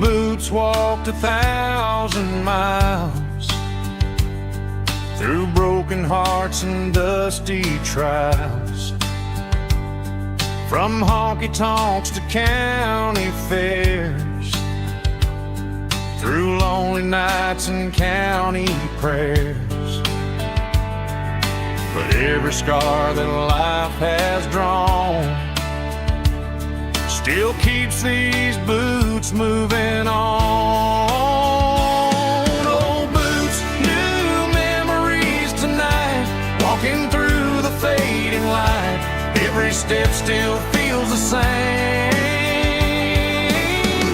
boots walked 1,000 miles through broken hearts and dusty trials, from honky-tonks to county fairs, through lonely nights and county prayers. But every scar that life has drawn still keeps these boots moving on. Old boots, new memories tonight, walking through the fading light. Every step still feels the same.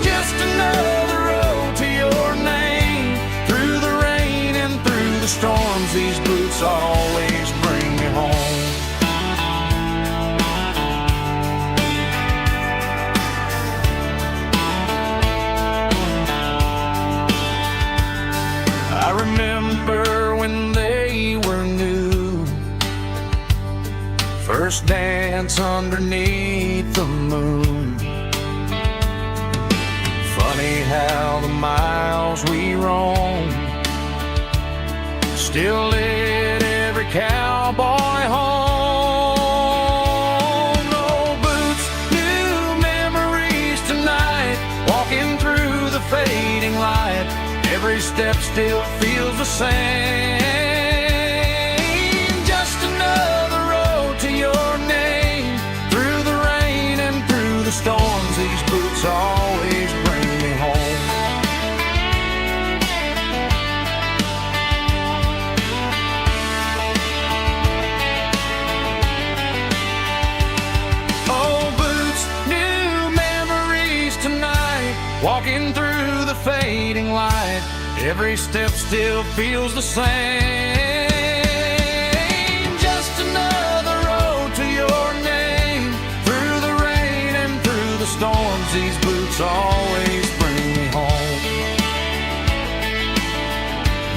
Just another road to your name. Through the rain and through the storms, these boots always bring me home. I remember when they were new, first dance underneath the moon. Funny how the miles we roam still lit every cowboy home. Old boots, new memories tonight, walking through the fading light. Every step still feels the same. Just another road to your name. Through the rain and through the storms, these boots always bring me home. Old boots, new memories tonight, walking through the fading light. Every step still feels the same. Just another road to your name. Through the rain and through the storms, these boots always bring me home.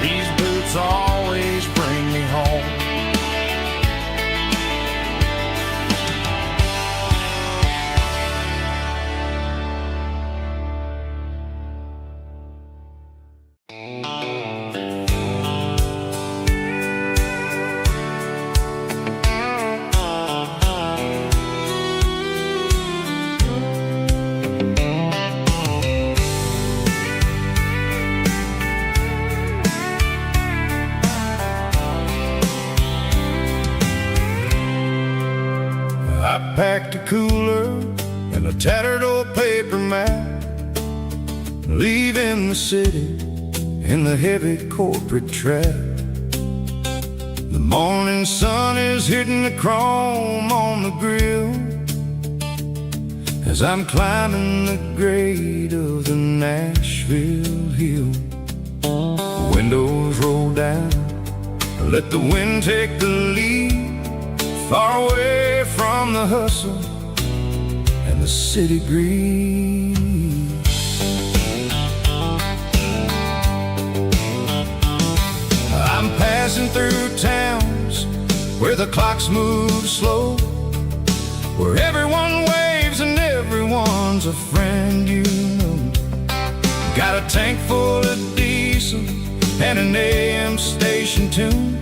These boots always bring me home. I packed a cooler and a tattered old paper map, leaving the city in the heavy corporate trap. The morning sun is hitting the chrome on the grill as I'm climbing the grade of the Nashville hill. The windows roll down, let the wind take the lead, far away from the hustle and the city greed. I'm passing through towns where the clocks move slow, where everyone waves and everyone's a friend you know. Got a tank full of diesel and an AM station tune,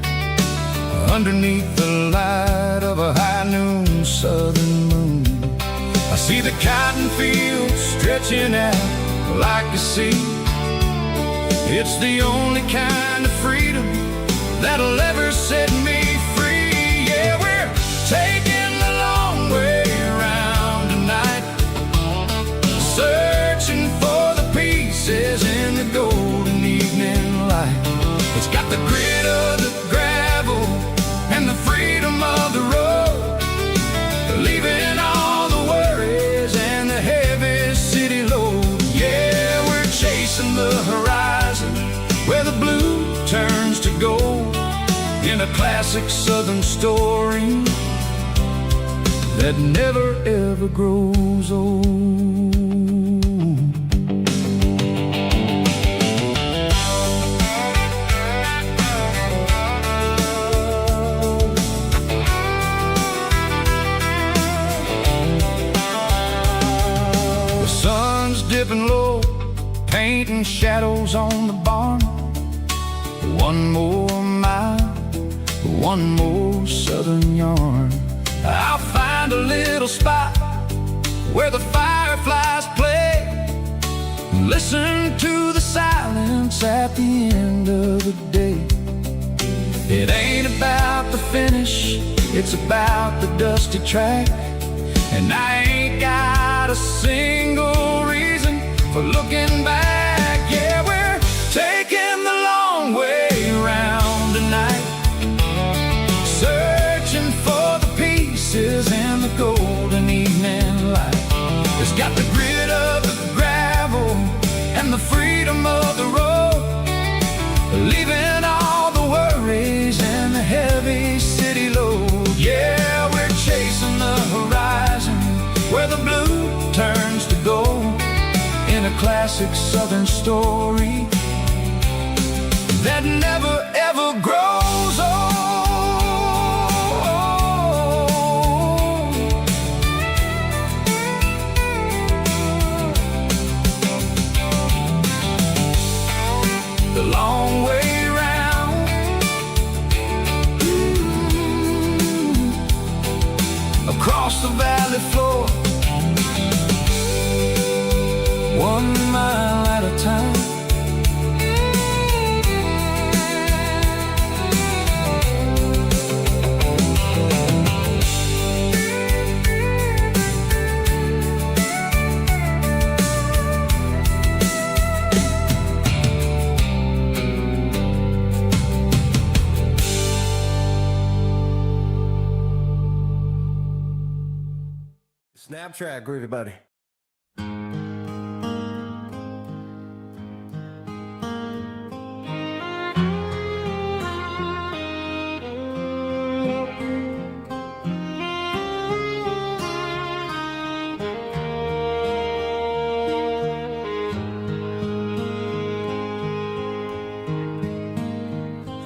underneath the light of a high noon southern moon. I see the cotton fields stretching out like a sea. It's the only kind of freedom that'll ever set me free. Yeah, we're taking the long way around tonight, searching for the pieces in the golden evening light. It's got the grit of the gravel and the freedom of the road, leaving all the worries and the heavy city load. Yeah, we're chasing the horizon where the blue turns to gold, in a classic southern story that never ever grows old. The sun's dipping low painting shadows on the barn. One more mile, one more southern yarn. I'll find a little spot where the fireflies play, listen to the silence at the end of the day. It ain't about the finish, it's about the dusty track. And I ain't got a single reason for looking back. Yeah, we're taking the long way around tonight, searching for the pieces in the golden evening light. It's got the grit of the gravel and the freedom of the road, leaving all the worries and the heavy city load. Yeah, we're chasing the horizon where the blue turns to gold, in a classic southern story that never ever grows old. The long way round, across the valley floor, 1 mile at a time. Snap track, groovy buddy.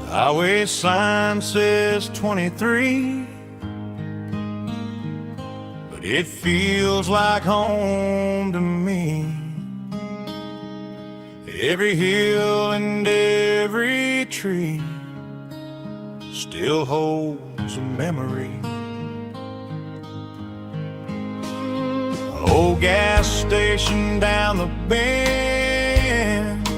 Highway sign says 23, but it feels like home to me. Every hill and every tree still holds a memory. Old gas station down the bend,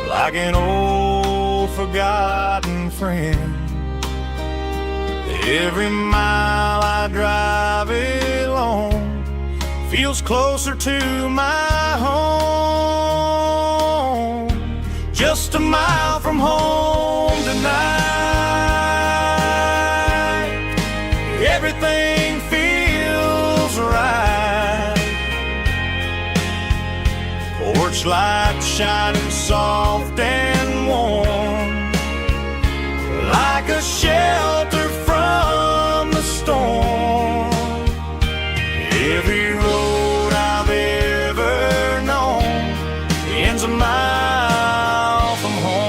like an old forgotten friend. Every mile I drive along feels closer to my home. Just a mile from home tonight, everything feels right. Porch light shining soft and warm, like a shelter from the storm. Every road I've ever known ends a mile from home.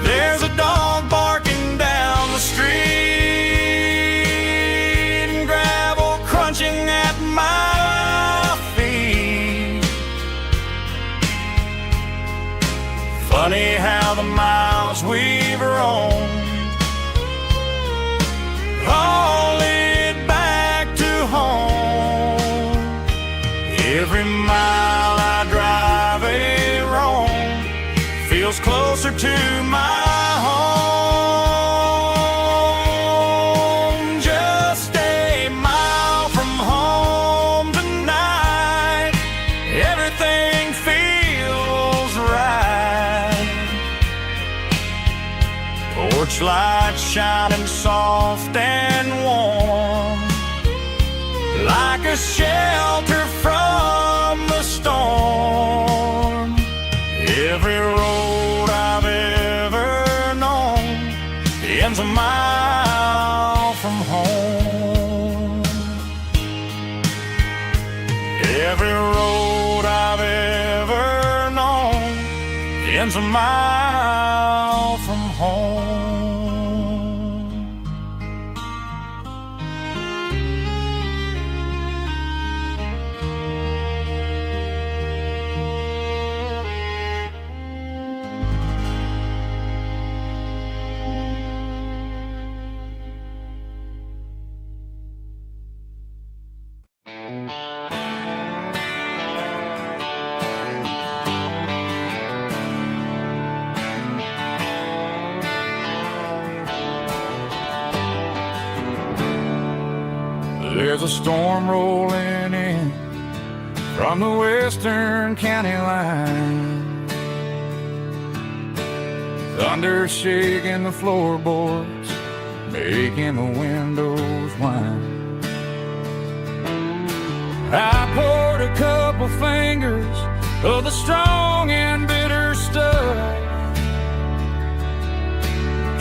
There's a dog barking down the street, and gravel crunching at my feet. Funny how the miles we've roamed all lead back to home. Every mile I drive roam feels closer to my home. Just a mile from home tonight, everything feels right. Porch light shining soft and warm, like a shelter from the storm. Every road I've ever known ends a mile from home. There's a storm rolling in from the western county line. Thunder shaking the floorboards, making the windows whine. I poured a couple fingers of the strong and bitter stuff,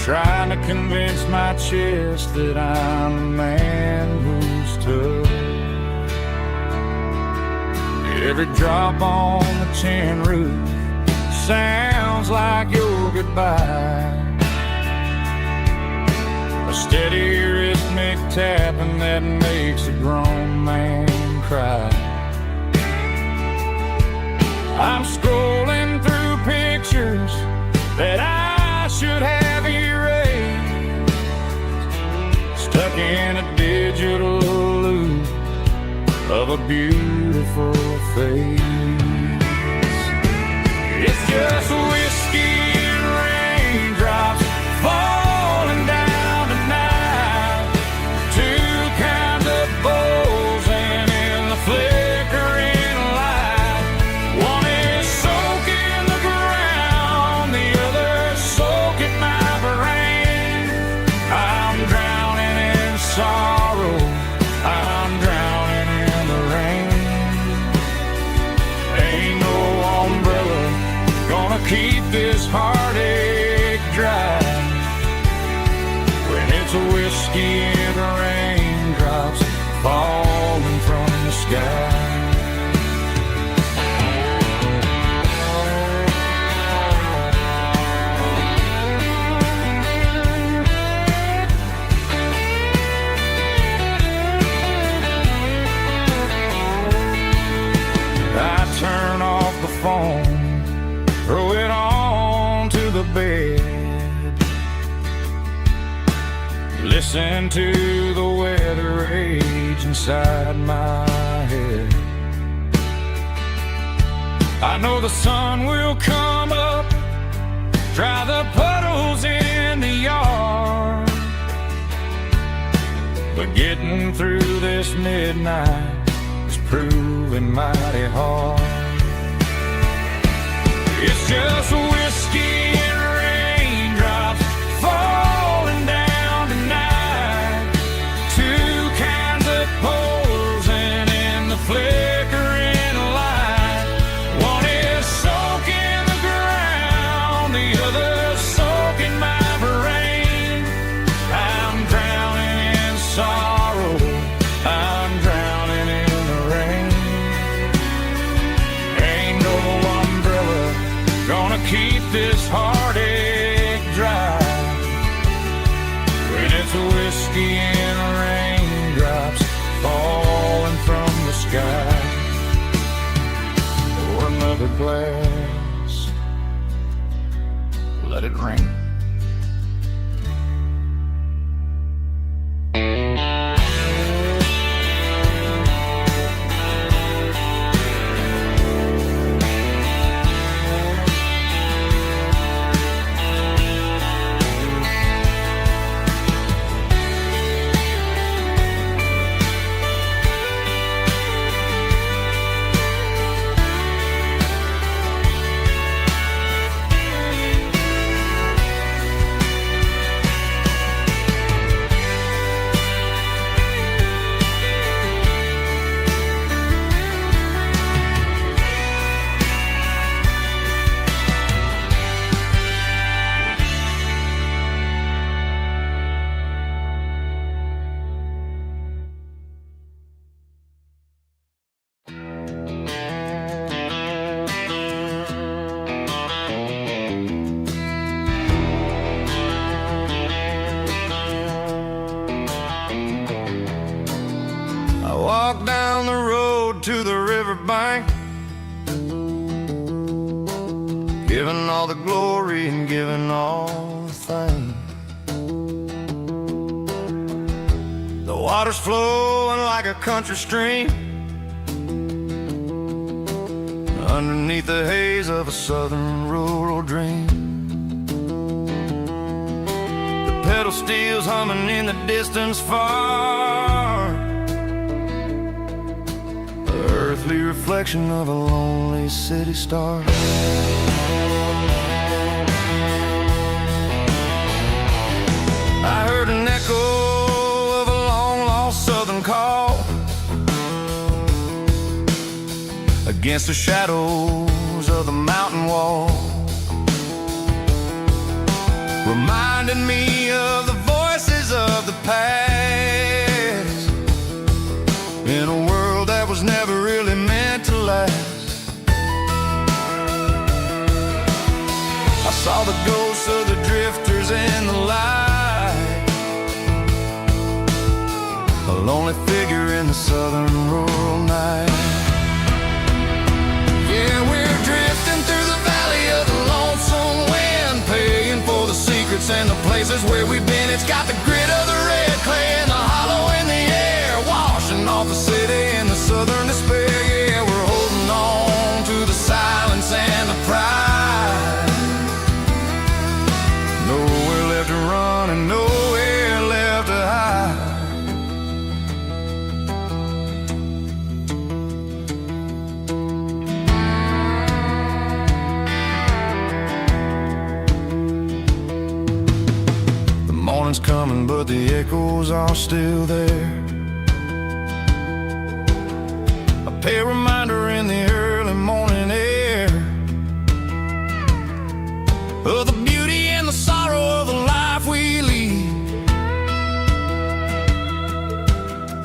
trying to convince my chest that I'm a man who's tough. Every drop on the tin roof sounds like your goodbye, a steady rhythmic tapping that makes a grown man cry. I'm scrolling through pictures that I should have erased, stuck in a digital loop of a beautiful face. It's just whiskey and raindrops falling down tonight, two kinds of bowls and in the flickering light. One is soaking the ground, the other soaking my brain. I'm drowning in sorrow, I'm drowning in the rain. Ain't no umbrella gonna keep this heartache dry when it's a whiskey and raindrops falling from the sky. I turn off the phone, throw it on to the bed, listen to the weather rage inside my head. I know the sun will come up, dry the puddles in the yard, but getting through this midnight is proving mighty hard. It's just whiskey and raindrops falling down tonight, two kinds of poles and in the flickering light. One is soaking the ground, the other soaking my brain. I'm drowning in sorrow, I'm drowning in the rain. Ain't no umbrella gonna keep this heartache dry when it's a whiskey and raindrops falling from the sky. Pour another glass, let it rain. giving all the glory and giving all the thanks. The water's flowing like a country stream underneath the haze of a southern rural dream. The pedal steel's humming in the distance far, the earthly reflection of a lonely city star. I heard an echo of a long-lost southern call against the shadows of the mountain wall, reminding me of the voices of the past in a world that was never really meant to last. I saw the ghosts of the drifters in the light, a lonely figure in the southern rural night. Yeah, we're drifting through the valley of the lonesome wind, paying for the secrets and the places where we've been. It's got the grit of the red clay and the hollow in the air, washing off the city and the southern despair. Yeah, we're holding on to the silence and the pride. Nowhere left to run and nowhere left to hide. Morning's coming, but the echoes are still there. A pale reminder in the early morning air of the beauty and the sorrow of the life we lead,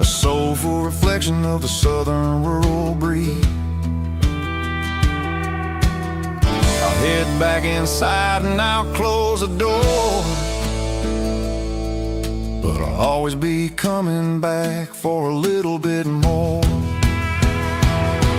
a soulful reflection of the southern rural breed. I'll head back inside and I'll close the door, but I'll always be coming back for a little bit more.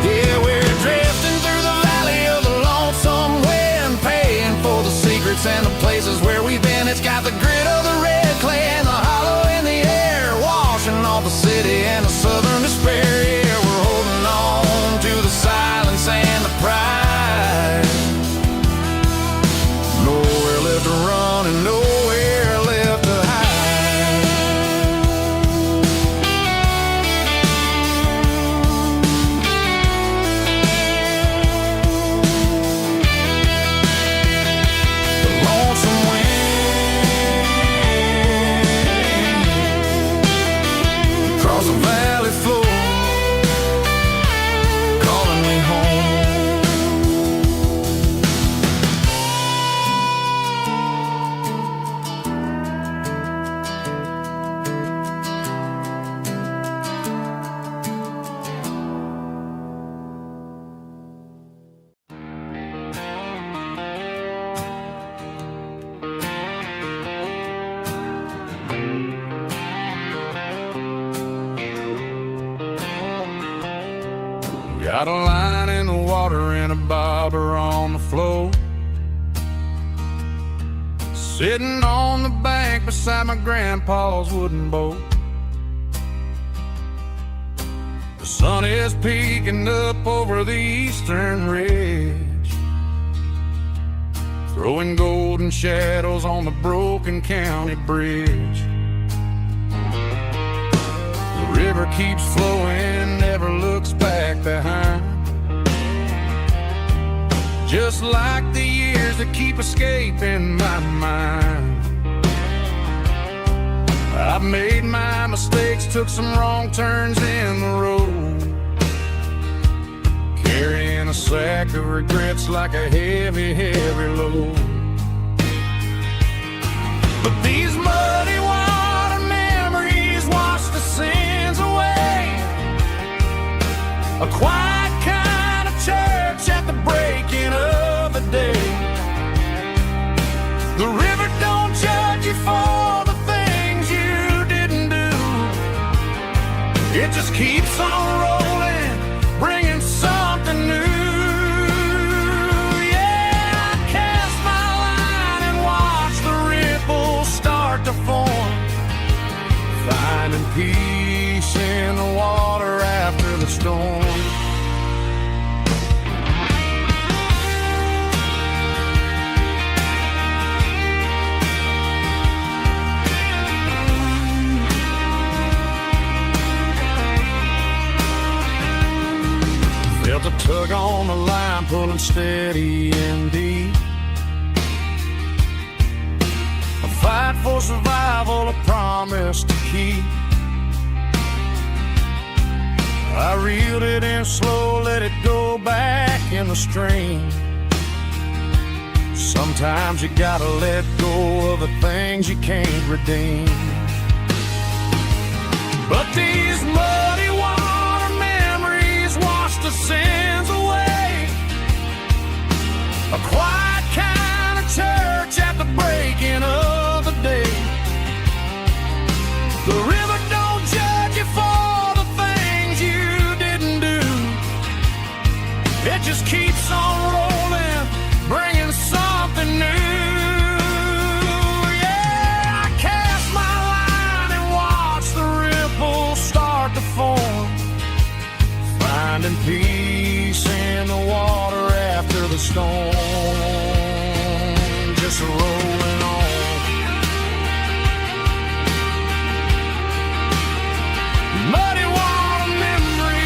Yeah, we're drifting through the valley of the lonesome wind, paying for the secrets and the places where we've been. It's got the grit of the red clay and the hollow in the air, washing off the city and the southern despair. Yeah, we're holding on to the silence and the pride. Nowhere left to run and nowhere left to hide. Got a line in the water and a bobber on the floor, sitting on the bank beside my grandpa's wooden boat. The sun is peeking up over the eastern ridge, throwing golden shadows on the broken county bridge. The river keeps flowing, never looks back behind, just like the years that keep escaping my mind. I've made my mistakes, took some wrong turns in the road, carrying a sack of regrets like a heavy, heavy load. But these muddy water memories wash the sins away, a quiet kind of church at the breaking of the day. The river don't judge you for the things you didn't do, it just keeps on rolling, bringing something new. Yeah, I line pulling steady and deep. A fight for survival, a promise to keep. I reeled it in slow, let it go back in the stream. Sometimes you gotta let go of the things you can't redeem. But these muddy water memories wash the sins away. A quiet kind of church at the breaking of the day. The river don't judge you for the things you didn't do. It just keeps on rolling, bringing something new. Finding peace in the water after the storm, just rolling on. Muddy water memory.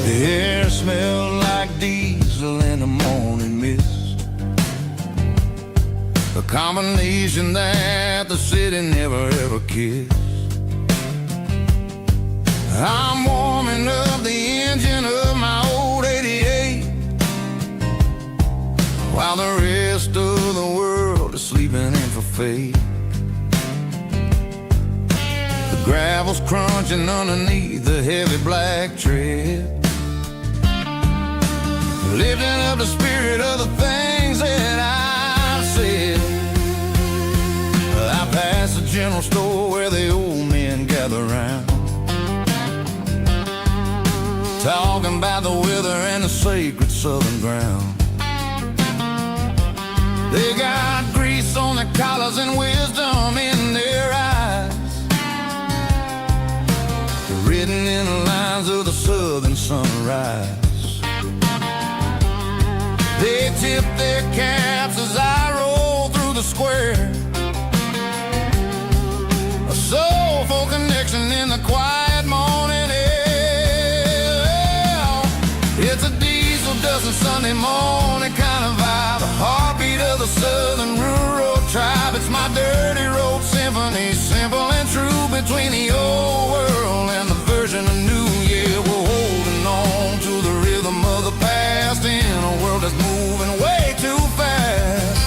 The air smelled like diesel in the morning mist, a combination that the city never ever kissed. I'm warming up the engine of my old 88, while the rest of the world is sleeping in for fate. The gravel's crunching underneath the heavy black tread, lifting up the spirit of the things that I said. I passed the general store where the old men gather round, talking about the weather and the sacred southern ground. They got grease on their collars and wisdom in their eyes, written in the lines of the southern sunrise. They tip their caps as I roll through the square, a soulful connection in the quiet morning air. It's a diesel dusting Sunday morning kind of vibe, the heartbeat of the southern rural tribe. It's my dirty road symphony, simple and true, between the old world and the version of new. Yeah, we're holding on to the rhythm of the past in a world that's moving way too fast.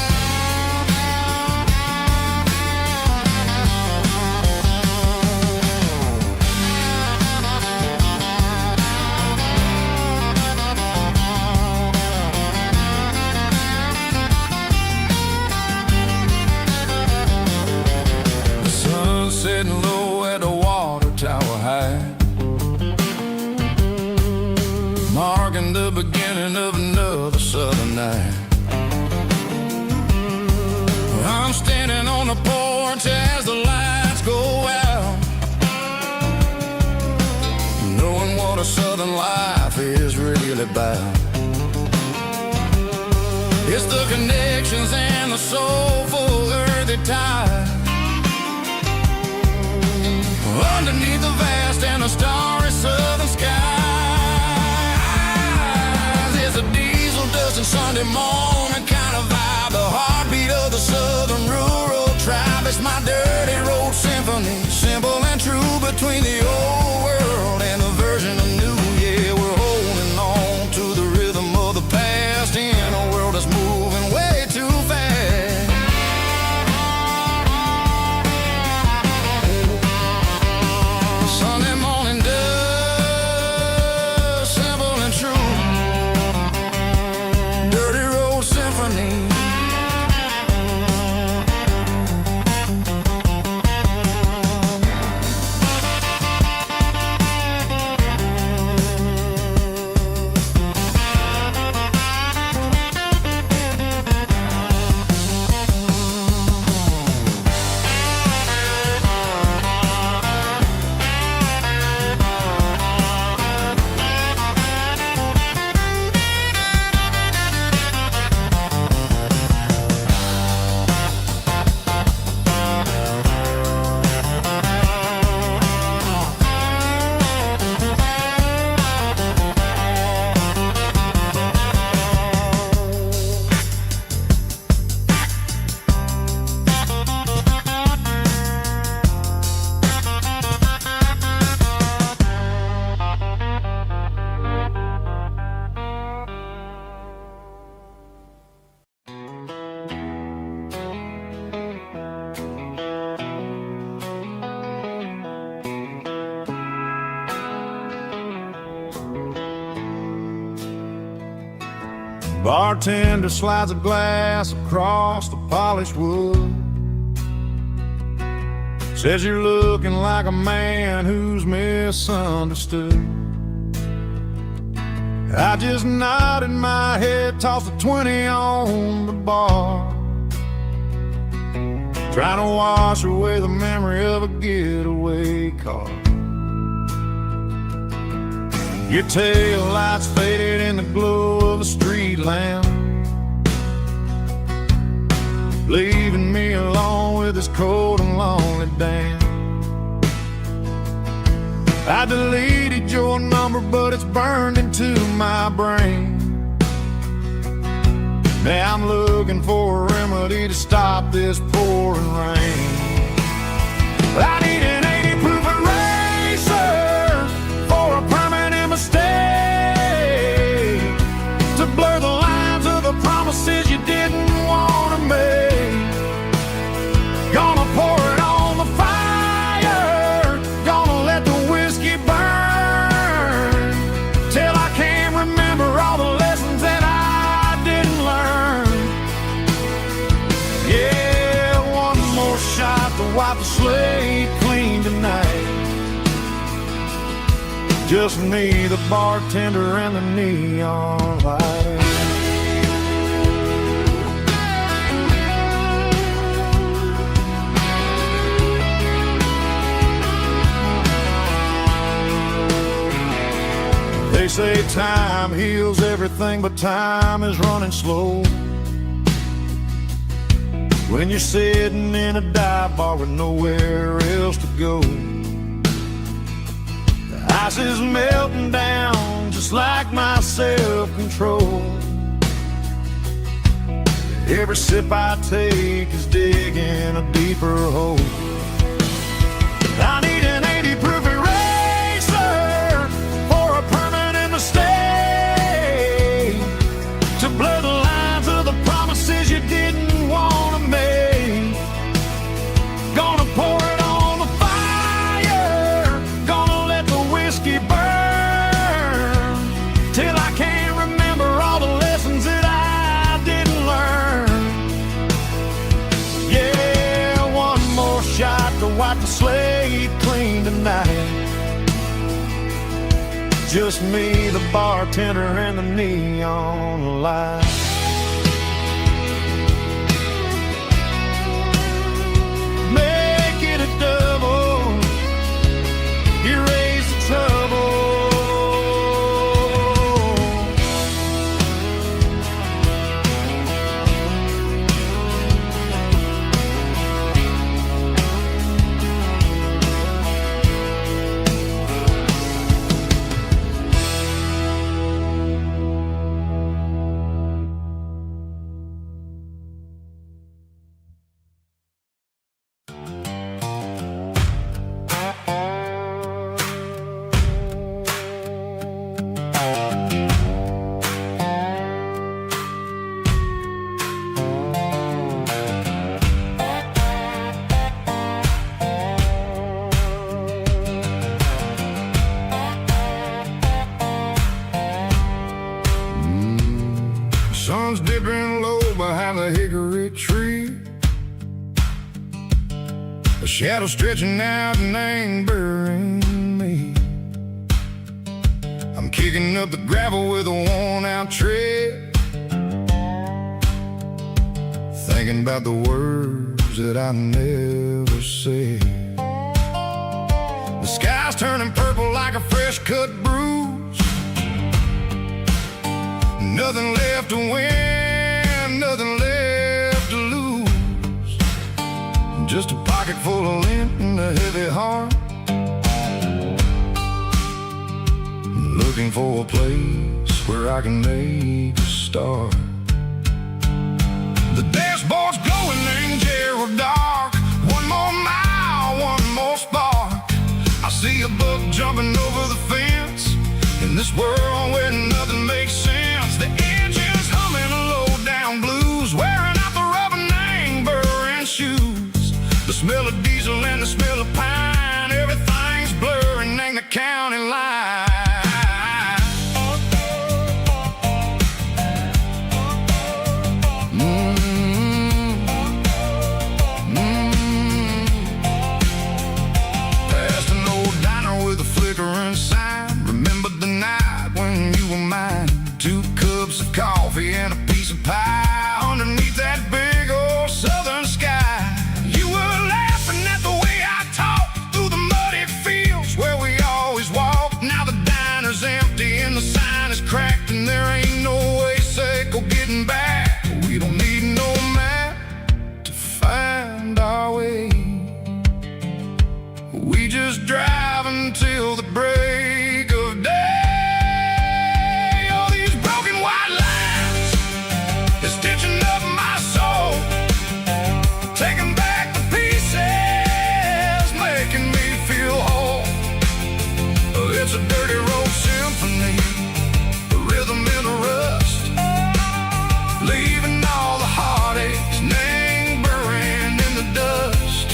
The sun setting low at the water tower high, marking the beginning of another southern night. I'm standing on the porch as the lights go out, knowing what a southern life is really about. It's the connections and the soulful earthy ties, underneath the vast and the starry southern skies. It's a diesel dusting Sunday morning kind of vibe, the heartbeat of the southern rural tribe. It's my dirty road symphony, simple and true, between the old world and the version of new. Yeah, we're holding on to the rhythm of the past in a world that's moving way too fast. Sunday morning dust, Bartender slides a glass across the polished wood. Says you're looking like a man who's misunderstood. I just nodded my head, tossed a 20 on the bar, trying to wash away the memory of a getaway car. Your tail lights faded in the glow of a street lamp, leaving me alone with this cold and lonely dance. I deleted your number, but it's burned into my brain. Now I'm looking for a remedy to stop this pouring rain. I need an 80 proof eraser for a permanent mistake, to blur the lines of the promises you didn't want to make. Gonna pour it on the fire, gonna let the whiskey burn, till I can't remember all the lessons that I didn't learn. Yeah, one more shot to wipe the slate clean tonight. Just me, the bartender, and the neon light. They say time heals everything, but time is running slow when you're sitting in a dive bar with nowhere else to go. The ice is melting down just like my self-control. Every sip I take is digging a deeper hole. I need an 80 proof eraser for a permanent mistake, to blur the lines of the promises you didn't want to make. Gonna pour it on the fire, gonna let the whiskey burn, till I can't remember all the lessons that I didn't learn. Yeah, one more shot to wipe the slate clean tonight. Just me, the bartender, and the neon light. Make it a double, erase the trouble. Sun's dipping low behind the hickory tree, a shadow stretching out and angering me. I'm kicking up the gravel with a worn-out tread, thinking about the words that I never said. The sky's turning purple like a fresh-cut bruise. Nothing left to win, nothing left to lose. Just a pocket full of lint and a heavy heart, looking for a place where I can make a start. The dashboard's glowing in Gerald dark. One more mile, one more spark. I see a buck jumping over the fence, in this world where nothing makes sense. The engine's humming a low-down blues, wearing out the rubber name, burring shoes. The smell of diesel and the smell of pine, everything's blurring, ain't the county line. 2 cups of coffee and a piece of pie underneath that big old southern sky. You were laughing at the way I talked through the muddy fields where we always walked. Now the diner's empty and the sign is cracked, and there ain't no way Seiko getting back. We don't need no map to find our way. We just drive until the break of day. All these broken white lines is stitching up my soul, taking back the pieces, making me feel whole. It's a dirty road symphony, a rhythm in a rust, leaving all the heartaches lingering in the dust.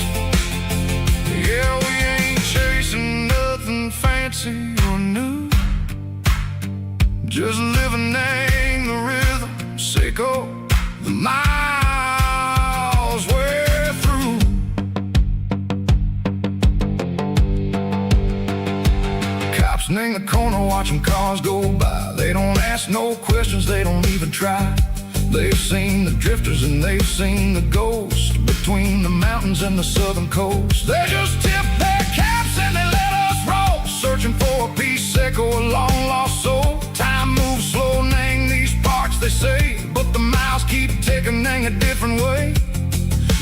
Yeah, we ain't chasing nothing fancy or new, just living in the rhythm, Seiko, the miles we're through. Cops in the corner watching cars go by. They don't ask no questions, they don't even try. They've seen the drifters and they've seen the ghosts between the mountains and the southern coast. They just tip their caps and they let us roll, searching for a piece, Seiko, a long lost soul. Time moves slow, nang these parts, they say, but the miles keep ticking, nang a different way.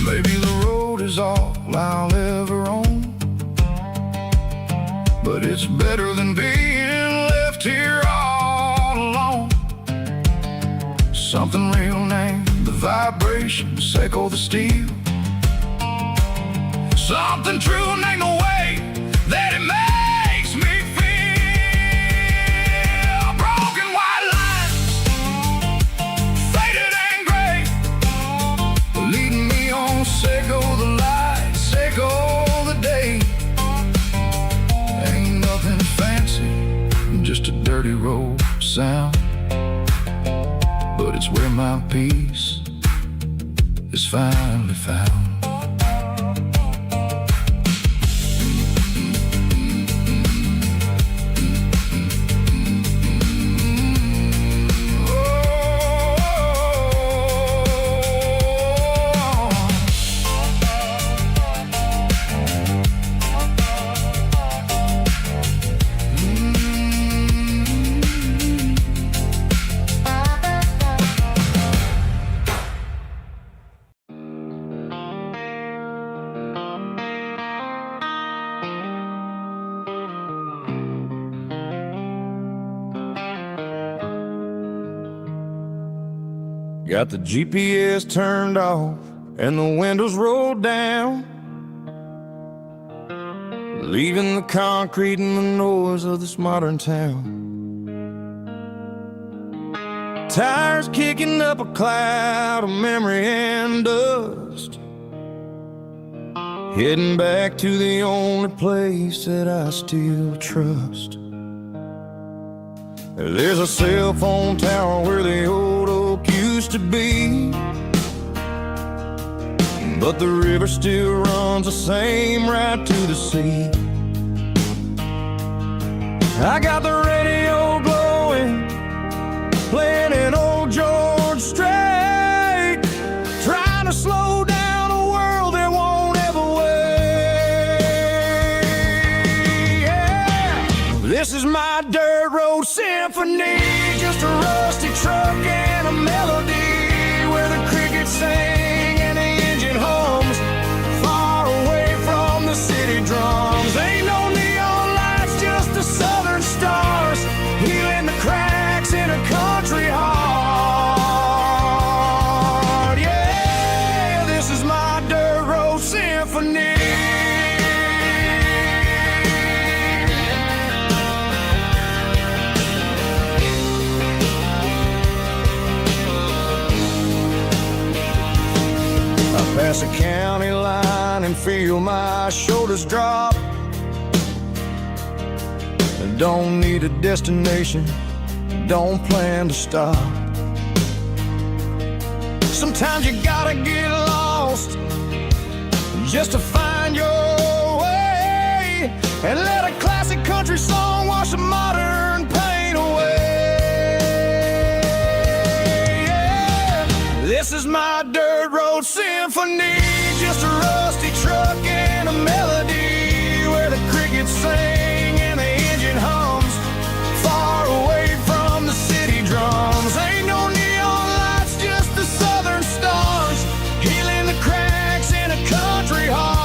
Maybe the road is all I'll ever own, but it's better than being left here all alone. Something real, name the vibration, Seiko the steel. Something true, name the way that it makes me feel. Broken white lines, faded and gray, leading me on, Seiko the light, Seiko the day. Ain't nothing fancy, just a dirty road sound, but it's where my peace is finally found. Got the GPS turned off and the windows rolled down, leaving the concrete and the noise of this modern town. Tires kicking up a cloud of memory and dust, heading back to the only place that I still trust. There's a cell phone tower where the old oak used to be, but the river still runs the same right to the sea. I got the radio glowing, playing an old George Strait, trying to slow down a world that won't ever wait. Yeah. This is my dirt road symphony, just a rusty truck and a melody where the crickets sing and the engine hums, far away from the city drums. Ain't no neon lights, just the southern stars, healing the cracks in a country heart. Yeah, this is my dirt road symphony. Pass a county line and feel my shoulders drop. I don't need a destination, don't plan to stop. Sometimes you gotta get lost just to find your way, and let a classic country song wash the modern pain away. my dirt road symphony, just a rusty truck and a melody where the crickets sing and the engine hums, far away from the city drums. Ain't no neon lights, just the southern stars, healing the cracks in a country heart.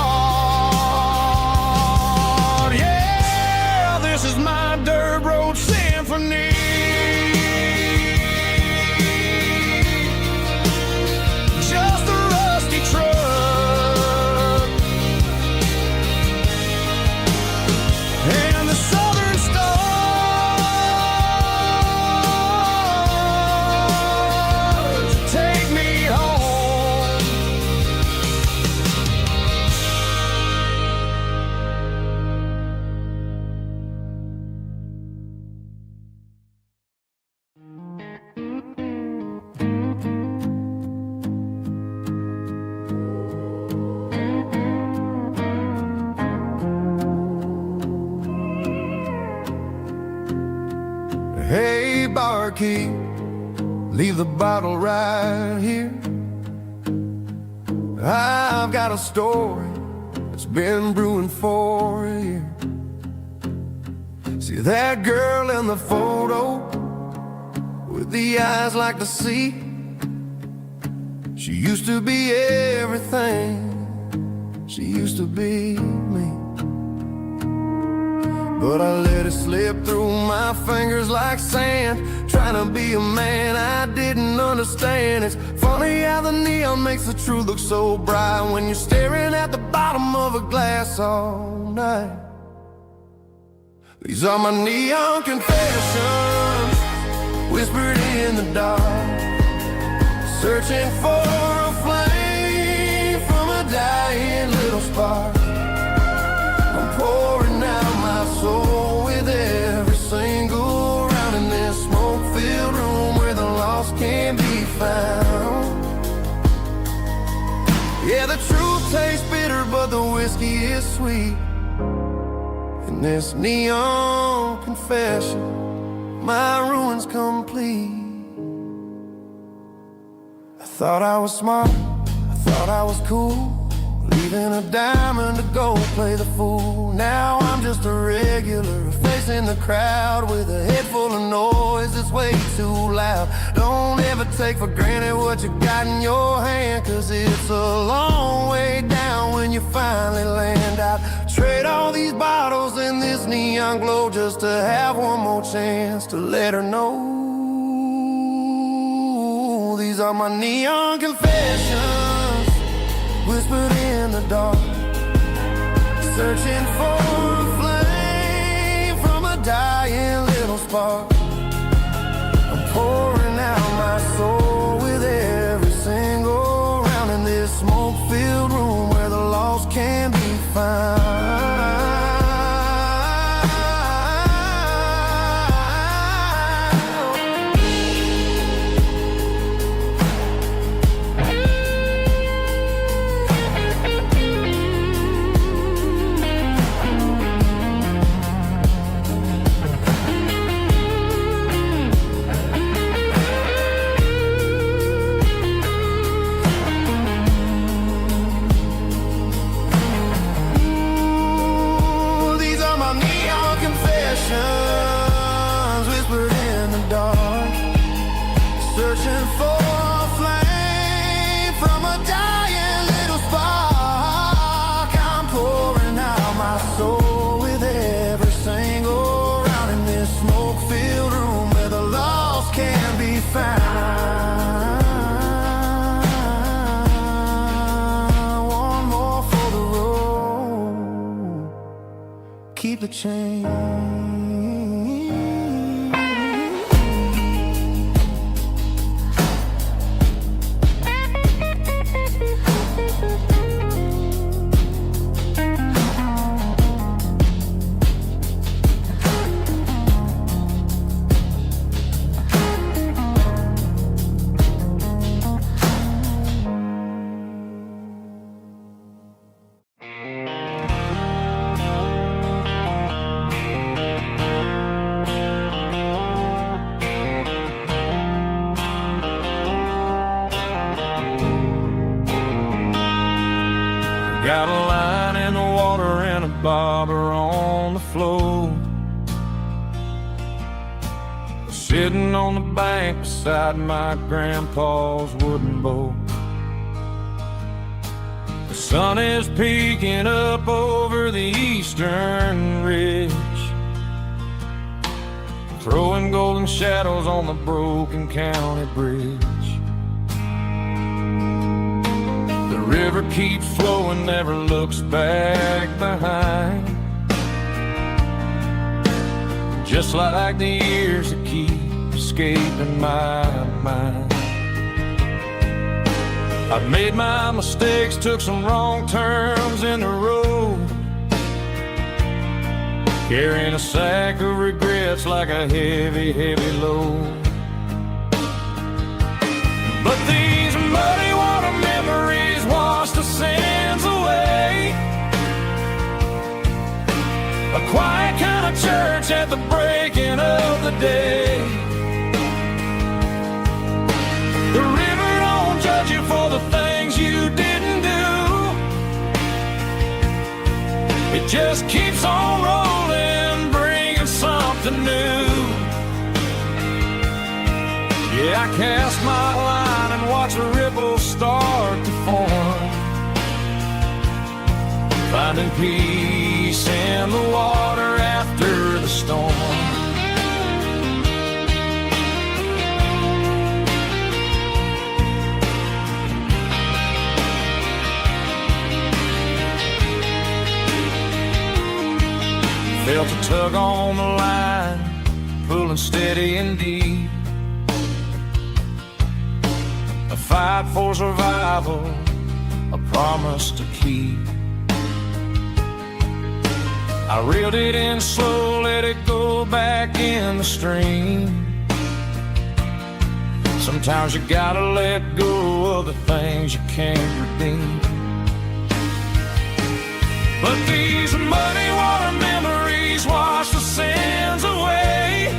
Yeah, this is my dirt road symphony. Hey, barkeep, leave the bottle right here. I've got a story that's been brewing for a year. See that girl in the photo with the eyes like the sea? She used to be everything, she used to be me. But I let it slip through my fingers like sand, trying to be a man I didn't understand. It's funny how the neon makes the truth look so bright when you're staring at the bottom of a glass all night. These are my neon confessions, whispered in the dark, searching for a flame from a dying little spark. I'm pouring out my soul with every single round in this smoke-filled room where the lost can be found. Yeah, the truth tastes bitter, but the whiskey is sweet. In this neon confession, my ruin's complete. I thought I was smart, I thought I was cool, leaving a diamond to go play the fool. Now I'm just a regular, facing the crowd with a head full of noise that's way too loud. Don't ever take for granted what you got in your hand, cause it's a long way down when you finally land out. Trade all these bottles and this neon glow just to have one more chance to let her know. These are my neon confessions, whispered in the dark, searching for a flame from a dying little spark. I'm pouring out my soul with every single round in this smoke-filled room where the lost can be found. Whispered in the dark, searching for a flame from a dying little spark. I'm pouring out my soul with every single round in this smoke-filled room where the lost can be found. One more for the road, keep the change. Got a line in the water and a bobber on the floor. Sitting on the bank beside my grandpa's wooden boat. The sun is peeking up over the eastern ridge, throwing golden shadows on the broken county bridge. The river keeps flowing, never looks back behind, just like the years that keep escaping my mind. I've made my mistakes, took some wrong turns in the road, carrying a sack of regrets like a heavy, heavy load. But these muddy water memories wash the sins away. A quiet kind of church at the breaking of the day. The river don't judge you for the things you didn't do. It just keeps on rolling, bringing something new. Yeah, I cast my line and watch the ripples start to form, finding peace in the water after the storm. Felt a tug on the line, pulling steady and deep. A fight for survival, a promise to keep. I reeled it in slow, let it go back in the stream. Sometimes you gotta let go of the things you can't redeem. But these muddy water memories wash the sins away.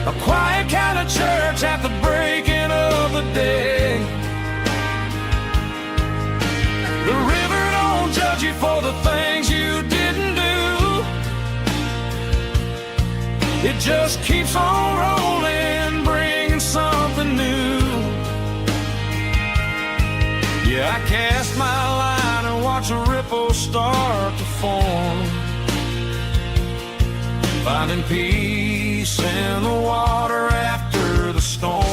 A quiet kind of church at the breaking of the day. The river don't judge you for the things you didn't do. It just keeps on rolling, bringing something new. Yeah, I cast my line and watch a ripple start to form, finding peace in the water after the storm.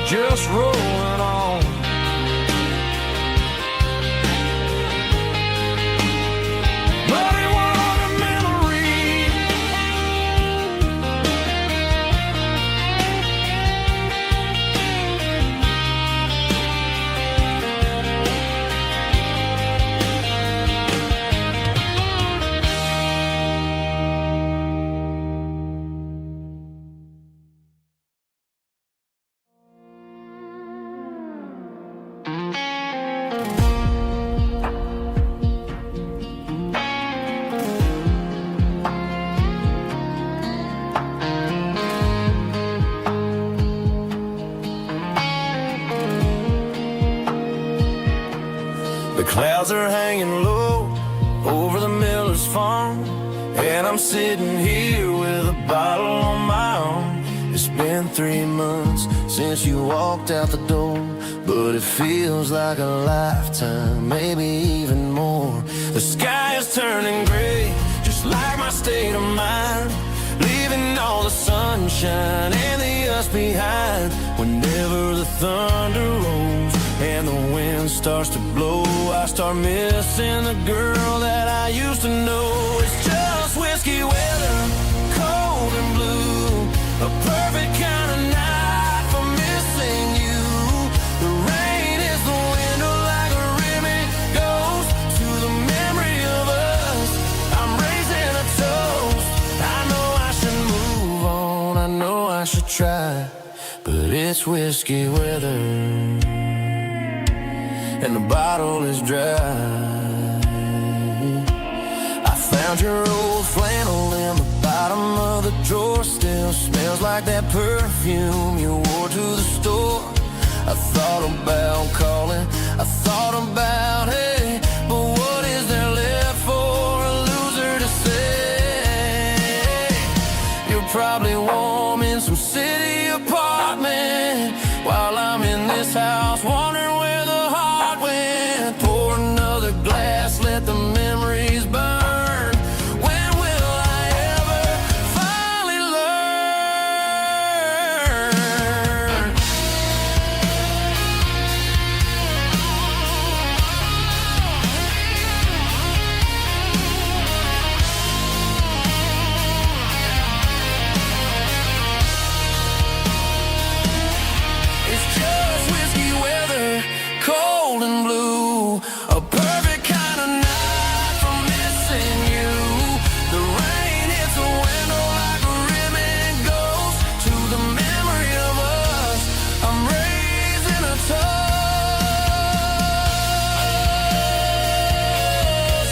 Just rolling on. Muddy water memory. The clouds are hanging low over the miller's farm, and I'm sitting here with a bottle on my arm. It's been 3 months since you walked out the door, but it feels like a lifetime, maybe even more. The sky is turning gray, just like my state of mind, leaving all the sunshine and the us behind. Whenever the thunder rolls and the wind starts to blow, I start missing the girl that I used to know. It's just whiskey weather, cold and blue, a perfect kind of night for missing you. The rain is the window like a ribbon goes to the memory of us. I'm raising a toast. I know I should move on, I know I should try, but it's whiskey weather and the bottle is dry. I found your old flannel in the bottom of the drawer still smells like that perfume you wore to the store. I thought about calling, I thought about, hey, but what is there left for a loser to say? You're probably warm in some city apartment while I'm in this house wondering where the heart went. Pour another glass, let the memories burn. When will I ever finally learn? It's just whiskey weather, cold and blue, a perfect kind of night for missing you. The rain hits the window like a ribbon goes to the memory of us. I'm raising a toast.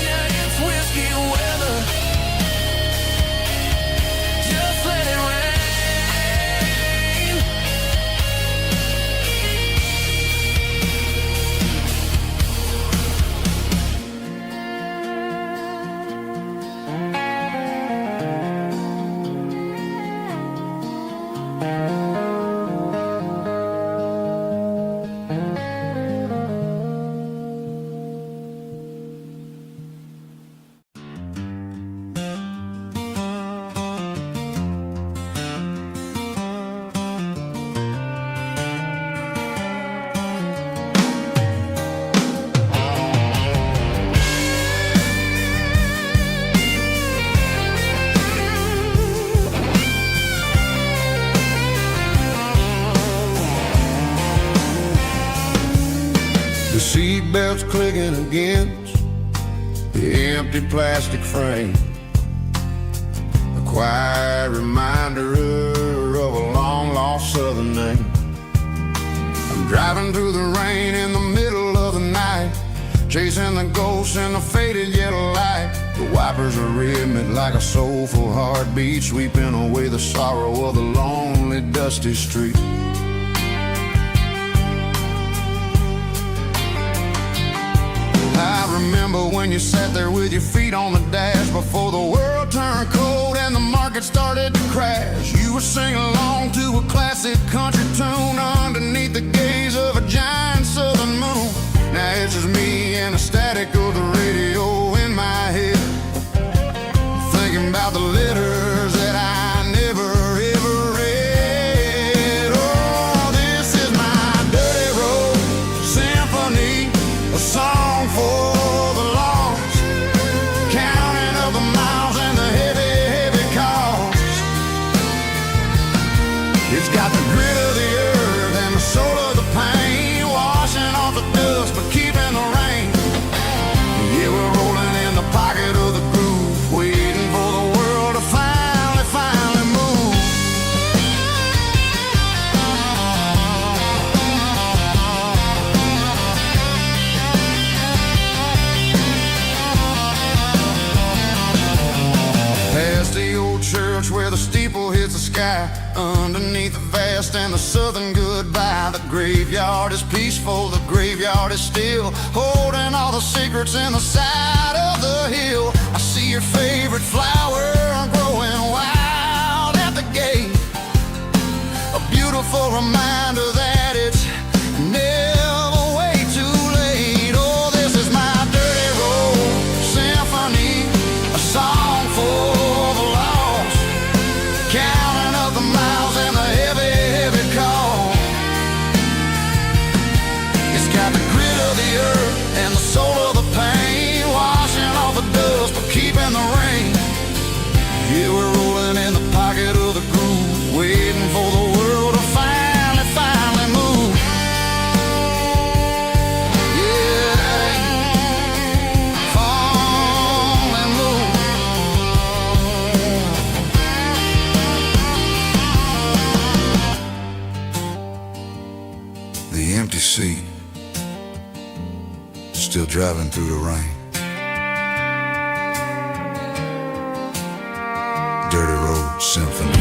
Yeah, it's whiskey weather. Just let it rain. The seatbelt's clicking against the empty plastic frame, a quiet reminder of a long-lost southern name. I'm driving through the rain in the middle of the night, chasing the ghosts in the faded yellow light. The wipers are rhythmic like a soulful heartbeat, sweeping away the sorrow of the lonely, dusty street. I remember when you sat there with your feet on the dash before the world turned cold and the market started to crash. You were singing along to a classic country tune underneath the gaze of a giant southern moon. Now it's just me and the static of the radio in my head, thinking about the letters that I never ever read. Oh, this is my dirty road symphony, a song for the lost, counting up the miles and the heavy, heavy costs. It's got the grit of the earth and the soul of the pain, washing off the dust but keeping the rain. Yeah, we're rolling in the pocket of the groove, waiting for the world to finally move. Past the old church where the steeple hits the sky, underneath the vast and the southern goodbye. The graveyard is peaceful, the graveyard is still, holding all the secrets in the side of the hill. I see your favorite flower growing wild at the gate, a beautiful reminder that it's never way too late. Oh, this is my dirty road symphony, a song for the lost, counting up the miles and the heavy, heavy call. It's got the grit of the earth and the soul of the pain, washing off the dust but keeping the rain. Yeah, we're rolling in the pocket of the groove, waiting for the world to finally move. Yeah, finally move. The empty seat, still driving through the rain. Dirty Road Symphony.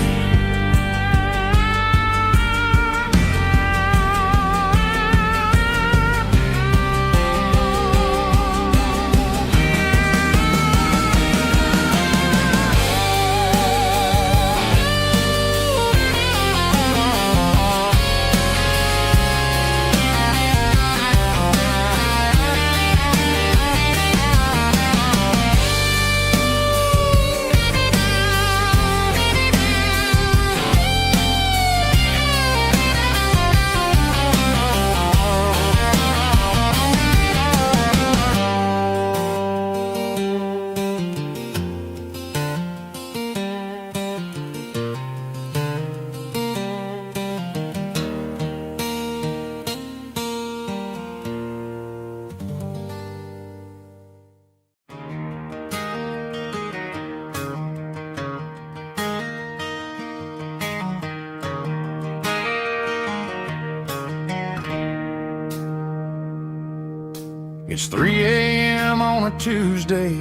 It's 3 a.m. on a Tuesday.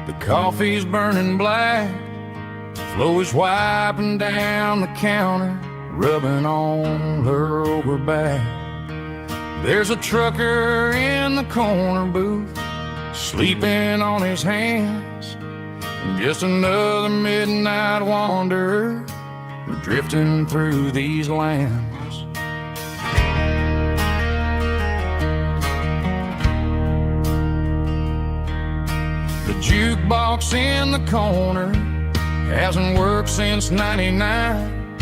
The coffee's burning black. Flo is wiping down the counter, rubbing on her over back. There's a trucker in the corner booth, sleeping on his hands. Just another midnight wanderer, drifting through these lands. The jukebox in the corner hasn't worked since '99,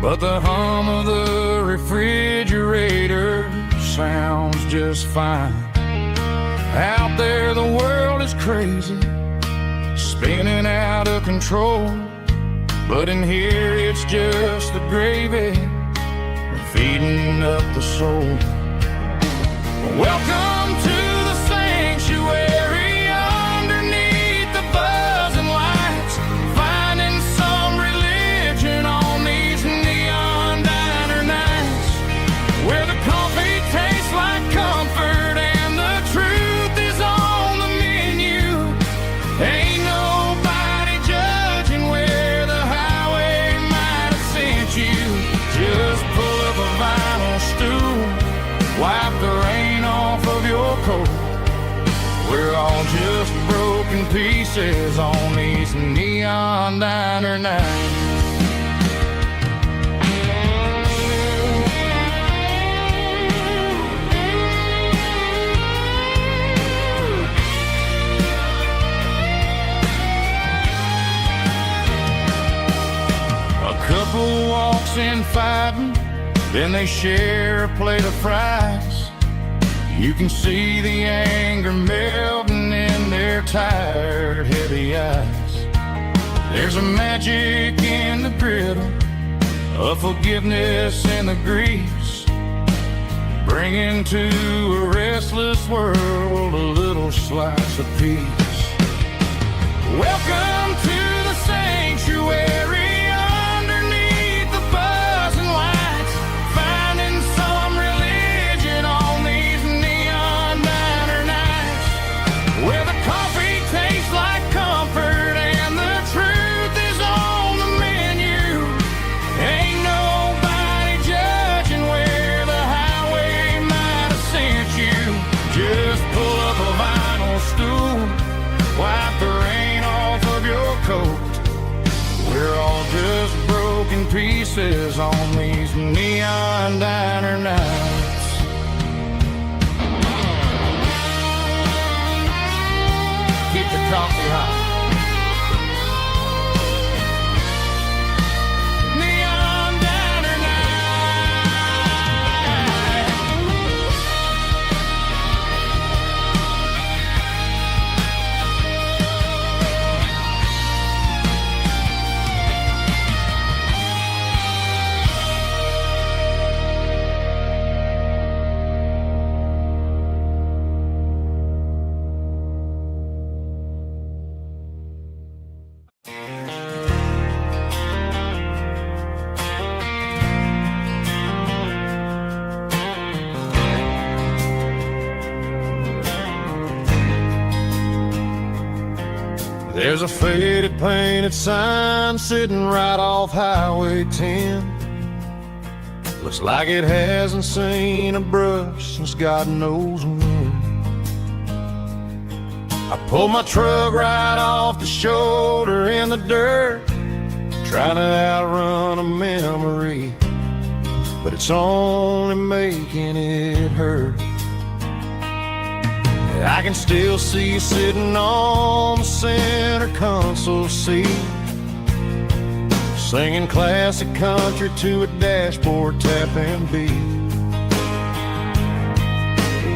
but the hum of the refrigerator sounds just fine. Out there the world is crazy, spinning out of control, but in here it's just the gravy feeding up the soul. Welcome to the sanctuary, underneath the buzzing lights, finding some religion on these neon diner nights, where the coffee tastes like comfort and the truth is on the menu. Ain't nobody judging where the highway might have sent you. Just pull up a vinyl stool, wipe the rain off of your coat. We're all just broken pieces on these neon diner nights. A couple walks in fighting, then they share a plate of fries. You can see the anger melting in their tired, heavy eyes. There's a magic in the griddle, a forgiveness in the grease, bringing to a restless world a little slice of peace. Welcome to the sanctuary, underneath the buzzing lights, finding some religion on these neon diner nights, where the coffee tastes like comfort and the truth is on the menu. Ain't nobody judging where the highway might have sent you. Just pull up a vinyl stool, wipe the rain off of your coat. We're all just broken pieces on these neon diner nights. Keep the coffee hot. Neon diner There's a faded painted sign sitting right off Highway 10. Looks like it hasn't seen a brush since God knows when. I pulled my truck right off the shoulder in the dirt, trying to outrun a memory, but it's only making it hurt. I can still see you sitting on the center console seat, singing classic country to a dashboard tapping beat.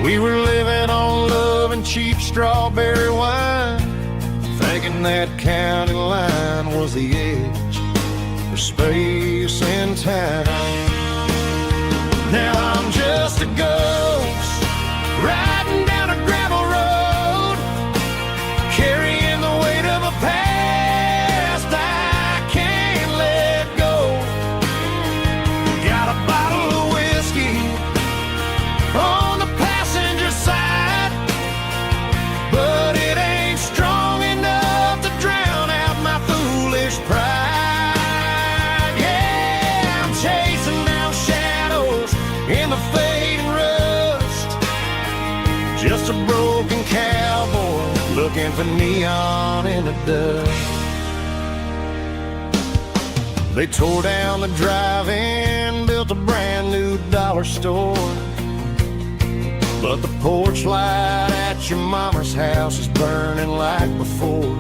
We were living on love and cheap strawberry wine, thinking that county line was the edge for space and time. Now I'm just a ghost riding down a gravel road, carrying the weight of a past I can't let go. Got a bottle of whiskey on the passenger side, but it ain't strong enough to drown out my foolish pride. Yeah, I'm chasing down shadows in the fading rust, just a broken cowboy looking for neon in the dust. They tore down the drive-in, built a brand new dollar store, but the porch light at your mama's house is burning like before.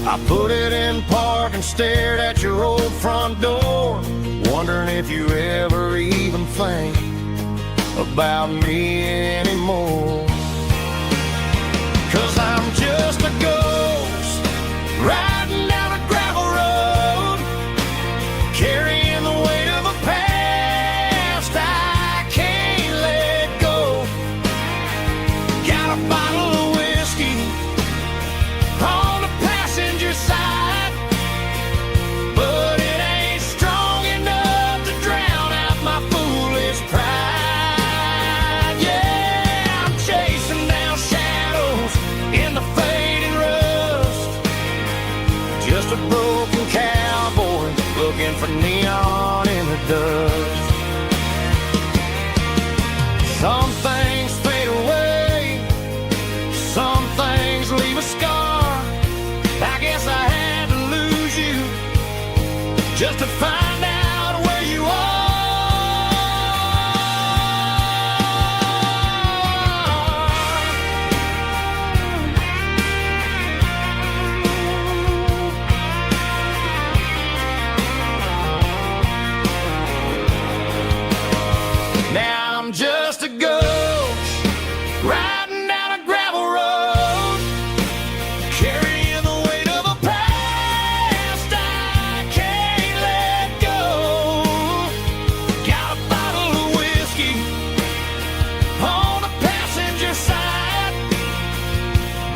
I put it in park and stared at your old front door, wondering if you ever even think about me anymore. 'Cause I'm just a ghost riding down a gravel road, carrying the weight of a past I can't let go. Got a bottle of whiskey on the passenger side, but it ain't strong enough to drown out my foolish pride. Yeah, I'm chasing down shadows in the fading rust, just a broken cowboy looking for neon in the dust. Some things fade away, some things leave a scar. I guess I had to lose you just to find out where you are. Now I'm just a ghost riding down a gravel road, carrying the weight of a past I can't let go. Got a bottle of whiskey on the passenger side,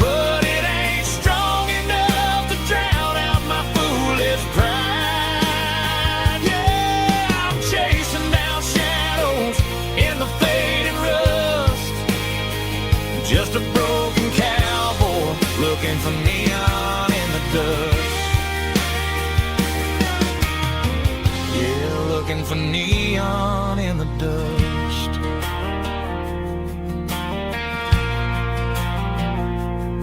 but it ain't strong enough to drown out my foolish pride. Yeah, I'm chasing down shadows in the fading rust, just a broken cowboy looking for neon in the dust. Yeah, looking for neon in the dust.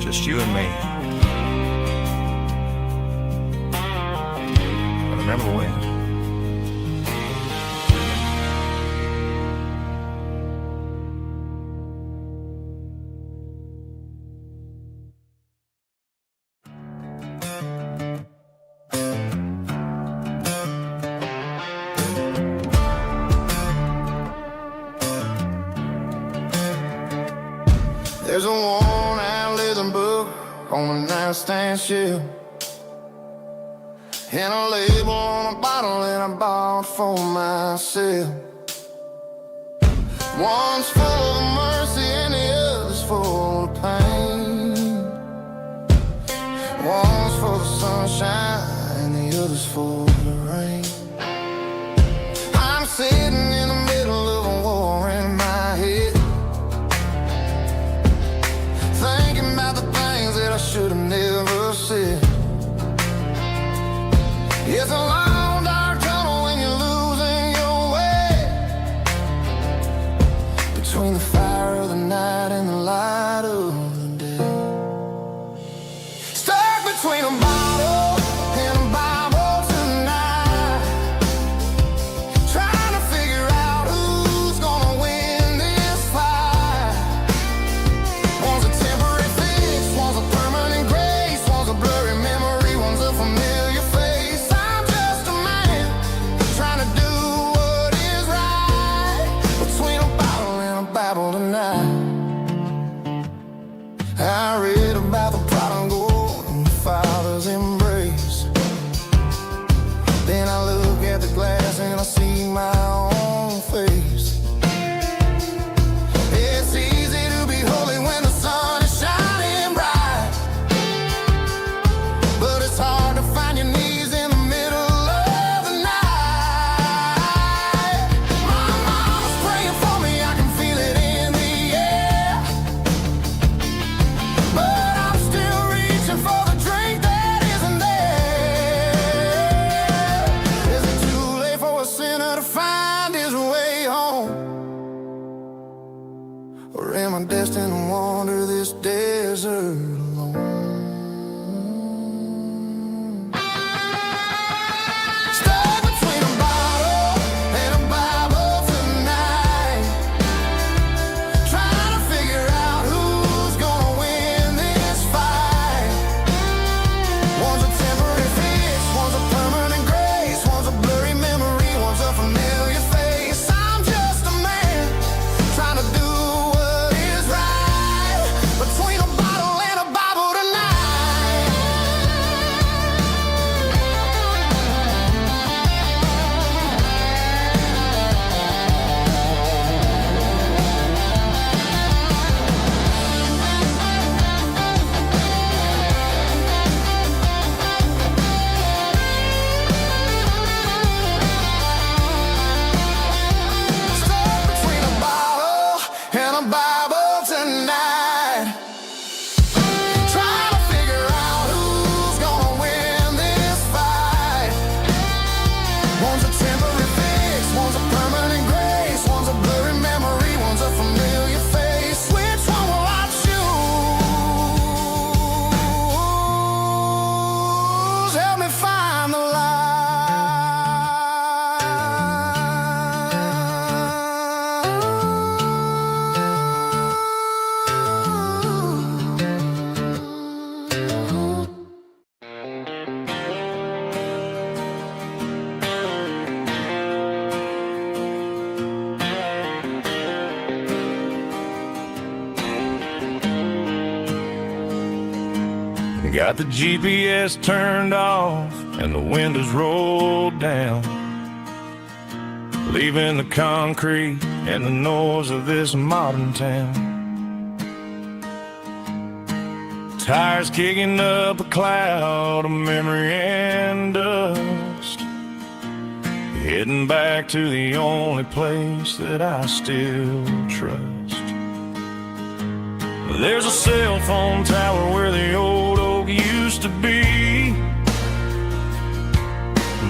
Just you and me. I remember when. There's a worn-out leather book on the nightstand shelf, and a label on a bottle that I bought for myself. One's full of mercy and the other's full of pain. One's full of sunshine and the other's full of rain. I'm sitting in the middle of a war in my head, thinking about the things that I should between a bottle and a Bible tonight, trying to figure out who's gonna win this fight. One's a temporary fix, one's a permanent grace, one's a blurry memory, one's a familiar face. I'm just a man trying to do what is right, between a bottle and a Bible tonight. I read about the prodigal and the father's embrace. Then I look at the glass and I see my own face. It's easy to be holy when the sun is shining bright, but it's hard to find your knees in the middle of the night. My mom's praying for me, I can feel it in the air, but I'm still reaching for the drink that isn't there. Is it too late for a sinner to find his way home? Or am I destined to wander this desert alone? Stuck between a bottle and a Bible tonight, trying to figure out who's gonna win this fight. One's a temporary fix, one's a permanent grace, one's a blurry memory, one's a familiar face. I'm just a man trying to do what is right, between a bottle and a Bible tonight. Stuck between a bottle and a Bible tonight, trying to figure out who's gonna win this fight. One's a temporary fix, one's a permanent grace, one's a blurry memory, one's a familiar face. Which one will I choose? Help me find the light. Got the GPS turned off and the windows rolled down, leaving the concrete and the noise of this modern town. Tires kicking up a cloud of memory and dust, heading back to the only place that I still trust. There's a cell phone tower where the old oak used to be,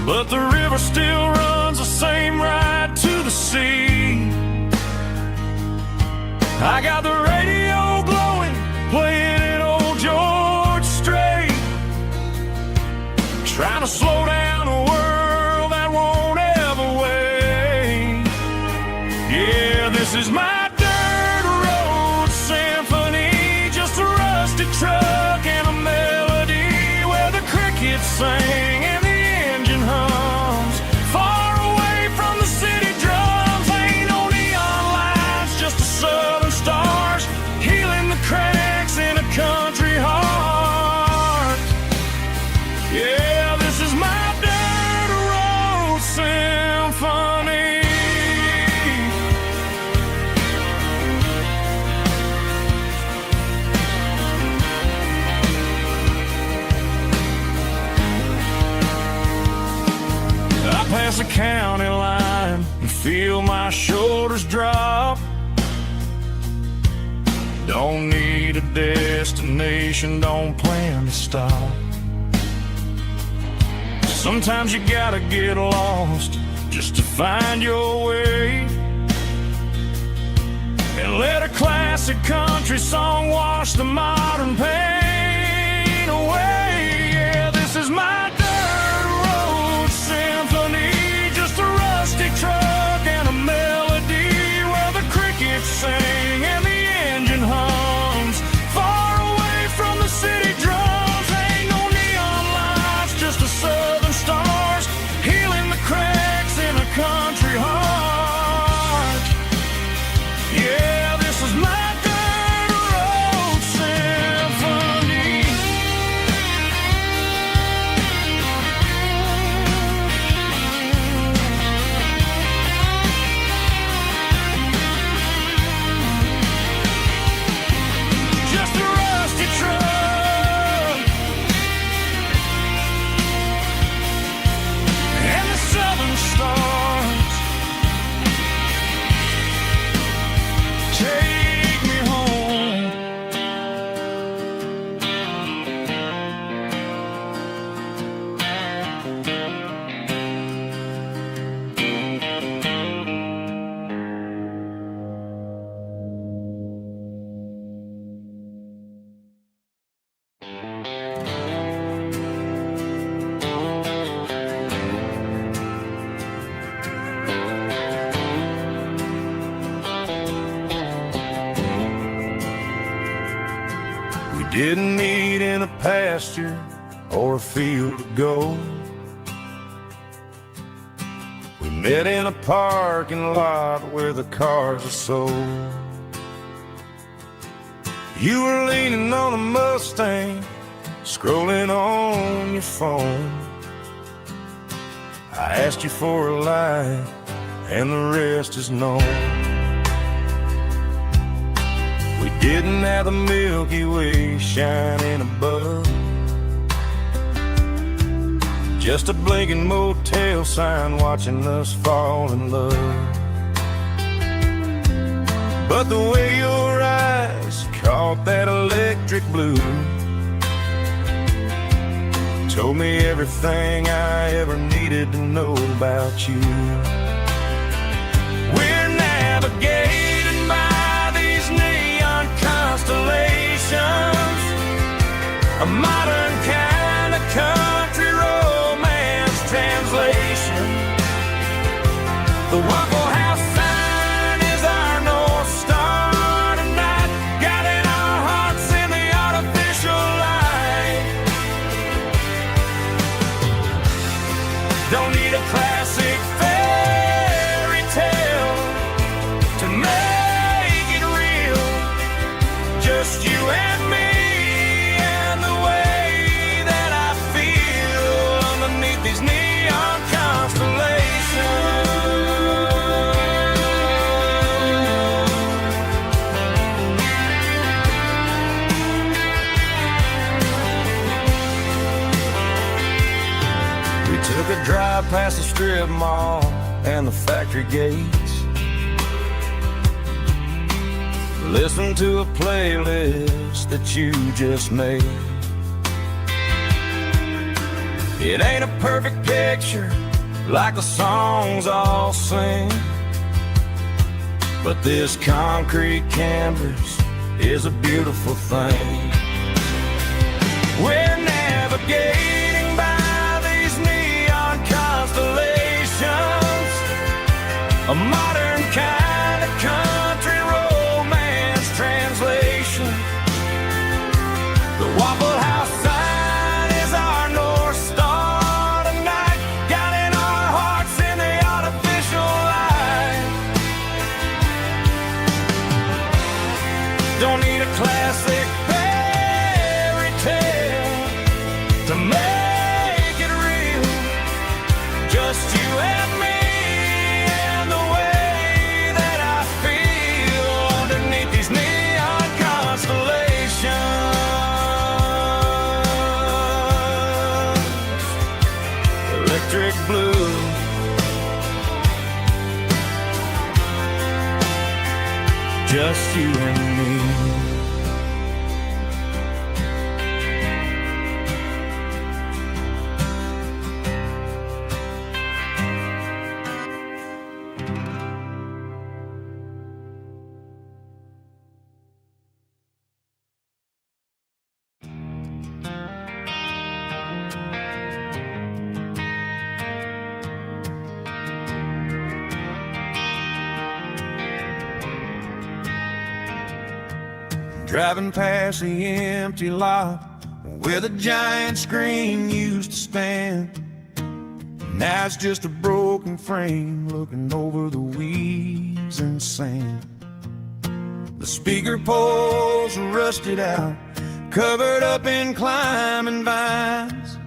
but the river still runs the same right to the sea. I got the radio glowing, playing it old George Strait, trying to slow down a world that won't ever wait. Yeah, this is my dirt road symphony, just a rusty truck and a melody where the crickets sing and the engine hums. Far away from the city drums, ain't no neon lights, just the southern stars healing the cracks in a country heart. Yeah, this is my dirt road symphony. I pass the county line and feel my shoulders drop. Don't need a destination, don't plan to stop. Sometimes you gotta get lost just to find your way, and let a classic country song wash the modern pain away. Didn't meet in a pasture or a field of gold. We met in a parking lot where the cars are sold. You were leaning on a Mustang, scrolling on your phone. I asked you for a light, and the rest is known. We didn't have the Milky Way shining above, just a blinking motel sign watching us fall in love. But the way your eyes caught that electric blue told me everything I ever needed to know about you. We're navigating by these neon constellations, a modern kind of country romance translation. The Waffle House sign is our North Star tonight, guiding our hearts in the artificial light. Don't need a classic fairy tale to make it real, just you and me and the way that I feel underneath these neon constellations. We took a drive past the strip mall and the factory gates, listened to a playlist that you just made. It ain't a perfect picture like the songs all sing, but this concrete canvas is a beautiful thing. We're navigating by these neon constellations, a modern kind of country romance translation. The Waffle House sign is our North Star tonight, guiding our hearts in the artificial light. Don't need a classic fairy tale to make it real, just you and me and the way that I feel underneath these neon constellations. Electric blue, just you and me. Driving past the empty lot where the giant screen used to stand. Now it's just a broken frame looking over the weeds and sand. The speaker poles are rusted out, covered up in climbing vines.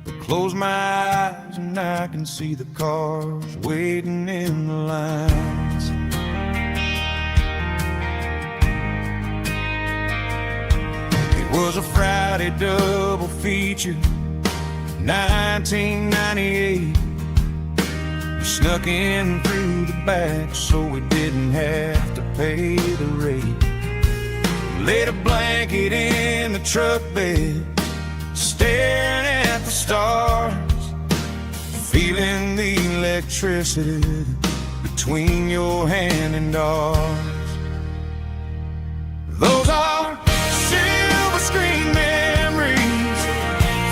But close my eyes and I can see the cars waiting in the lines. It was a Friday double feature, 1998. We snuck in through the back so we didn't have to pay the rate. Laid a blanket in the truck bed, staring at the stars, feeling the electricity between your hand and ours. Those are silver screen memories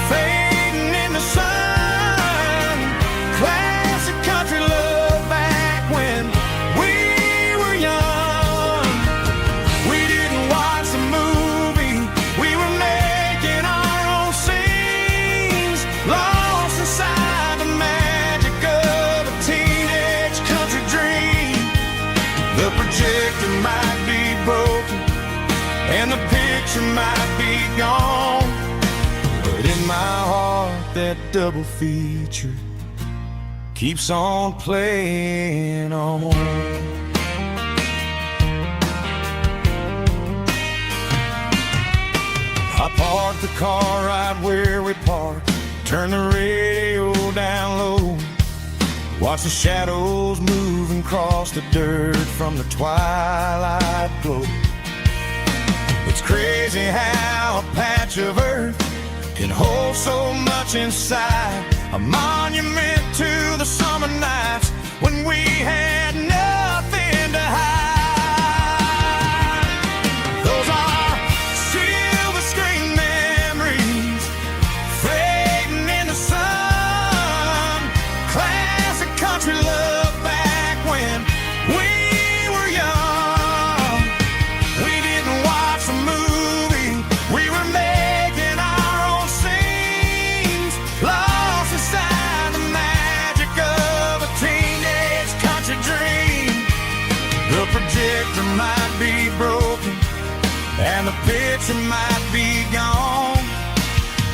fading in the sun. Classic country love back when we were young. We didn't watch the movie, we were picture might be gone, but in my heart that double feature keeps on playing on. I parked the car right where we parked, turn the radio down low, watch the shadows move and cross the dirt from the twilight glow. It's crazy how a patch of earth can hold so much inside, a monument to the summer nights when we had nothing to hide. Those are silver screen memories fading in the sun, classic country love back when we were young. We didn't watch a movie, we were making our own scenes, lost inside the magic of a teenage country dream. The projector might be broken and the picture might be gone,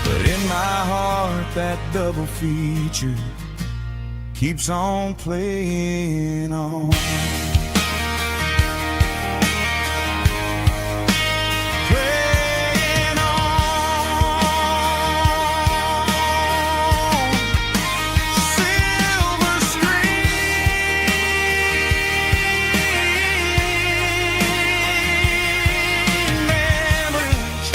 but in my heart that double feature keeps on playing on. Playing on. Silver screen memories.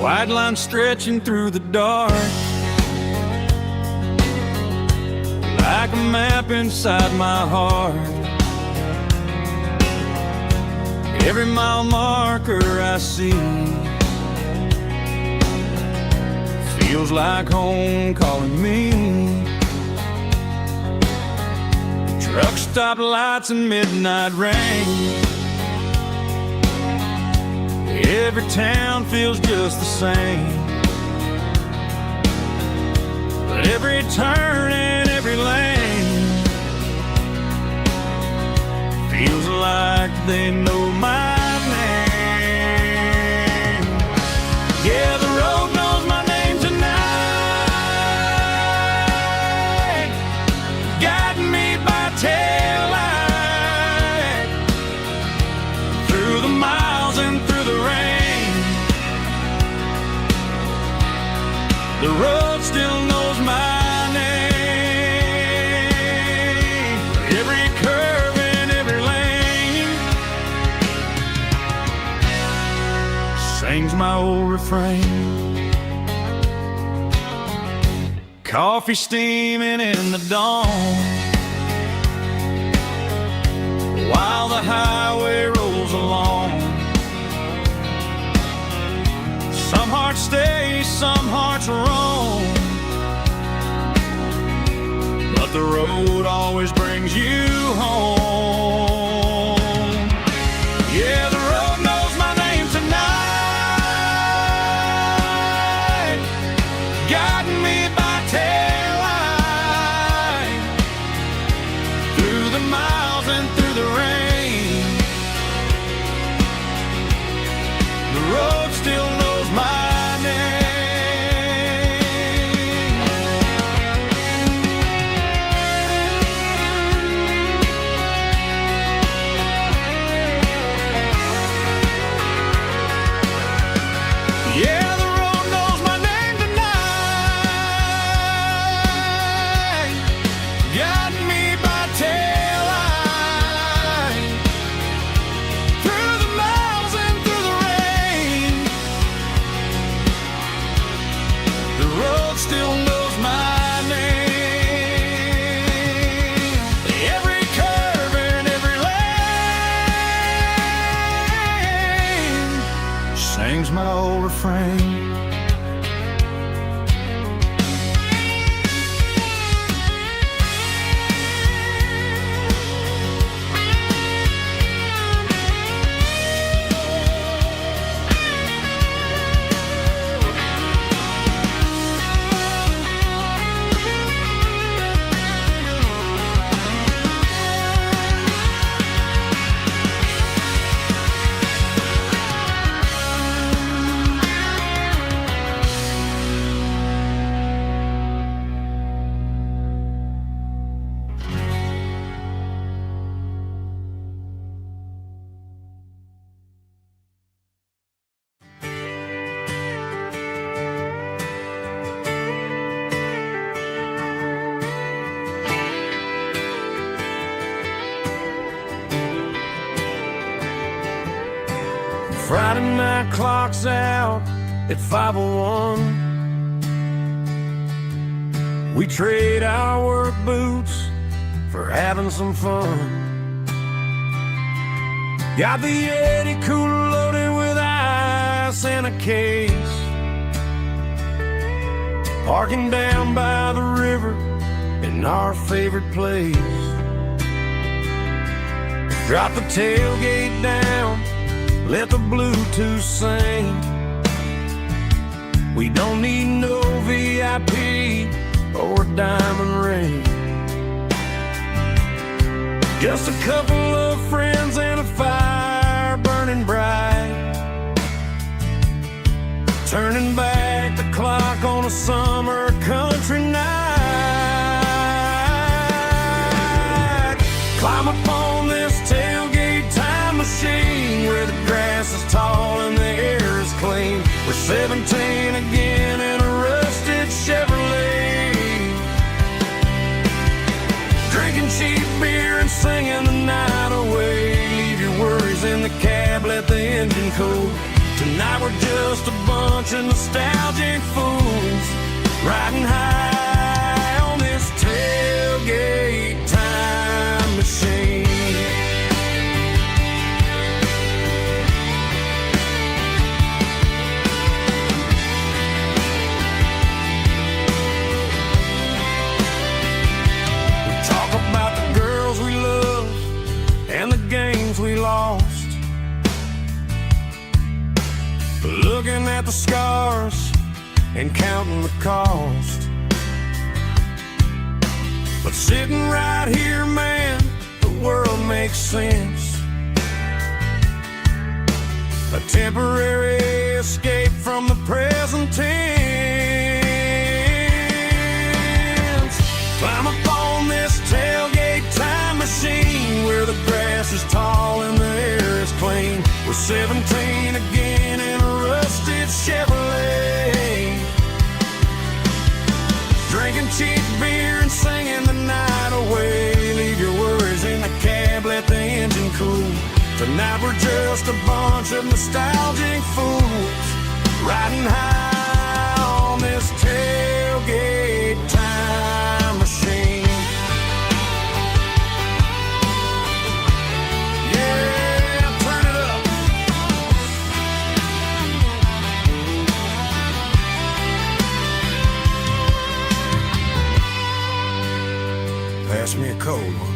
White line stretching through the dark, like a map inside my heart. Every mile marker I see feels like home calling me. Truck stop lights and midnight rain, every town feels just the same, but every turn and every lane feels like they know my name. Yeah, the road knows my name tonight, guiding me by taillight through the miles and through the rain. The road still knows my name, every curve and every lane sings my old refrain. Coffee steaming in the dawn, while the highway rolls along. Some hearts stay, some hearts roam, but the road always brings you home. Yeah, the road knows my name tonight, guiding me by taillight through the miles and through the rain. The road still knows my name. Yeah, the road knows my name tonight, guiding me by taillight through the miles and through the rain. The road still knows my name, every curve and every lane sings my old refrain. midnight clock's out at 5:01. We trade our work boots for having some fun. Got the Yeti cooler loaded with ice and a case, parking down by the river in our favorite place. Drop the tailgate down, let the Bluetooth sing. We don't need no VIP or a diamond ring. Just a couple of friends and a fire burning bright, turning back the clock on a summer country night. Climb up on this tailgate time machine where the grass is tall and the air is clean. We're 17 again in a rusted Chevrolet, drinking cheap beer and singing the night away. Leave your worries in the cab, let the engine cool. Tonight we're just a bunch of nostalgic fools riding high on this tailgate time machine. We talk about the girls we love and the games we lost, looking at the scars and counting the cost. But sitting right here, man, the world makes sense. A temporary escape from the present tense. Climb up on this tailgate time machine where the grass is tall and the air is clean. We're 17 again in a rusted Chevrolet, drinking cheap beer and singing the night away. Leave your worries in the cab, let the engine cool. Tonight we're just a bunch of nostalgic fools riding high on this tailgate time machine. Pass me a cold one.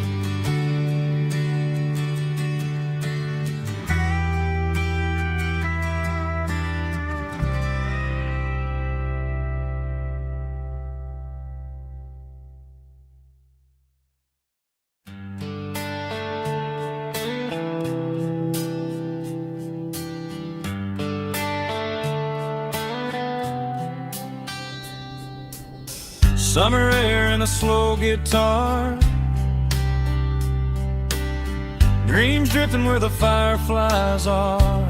Summer air and a slow guitar, dreams drifting where the fireflies are.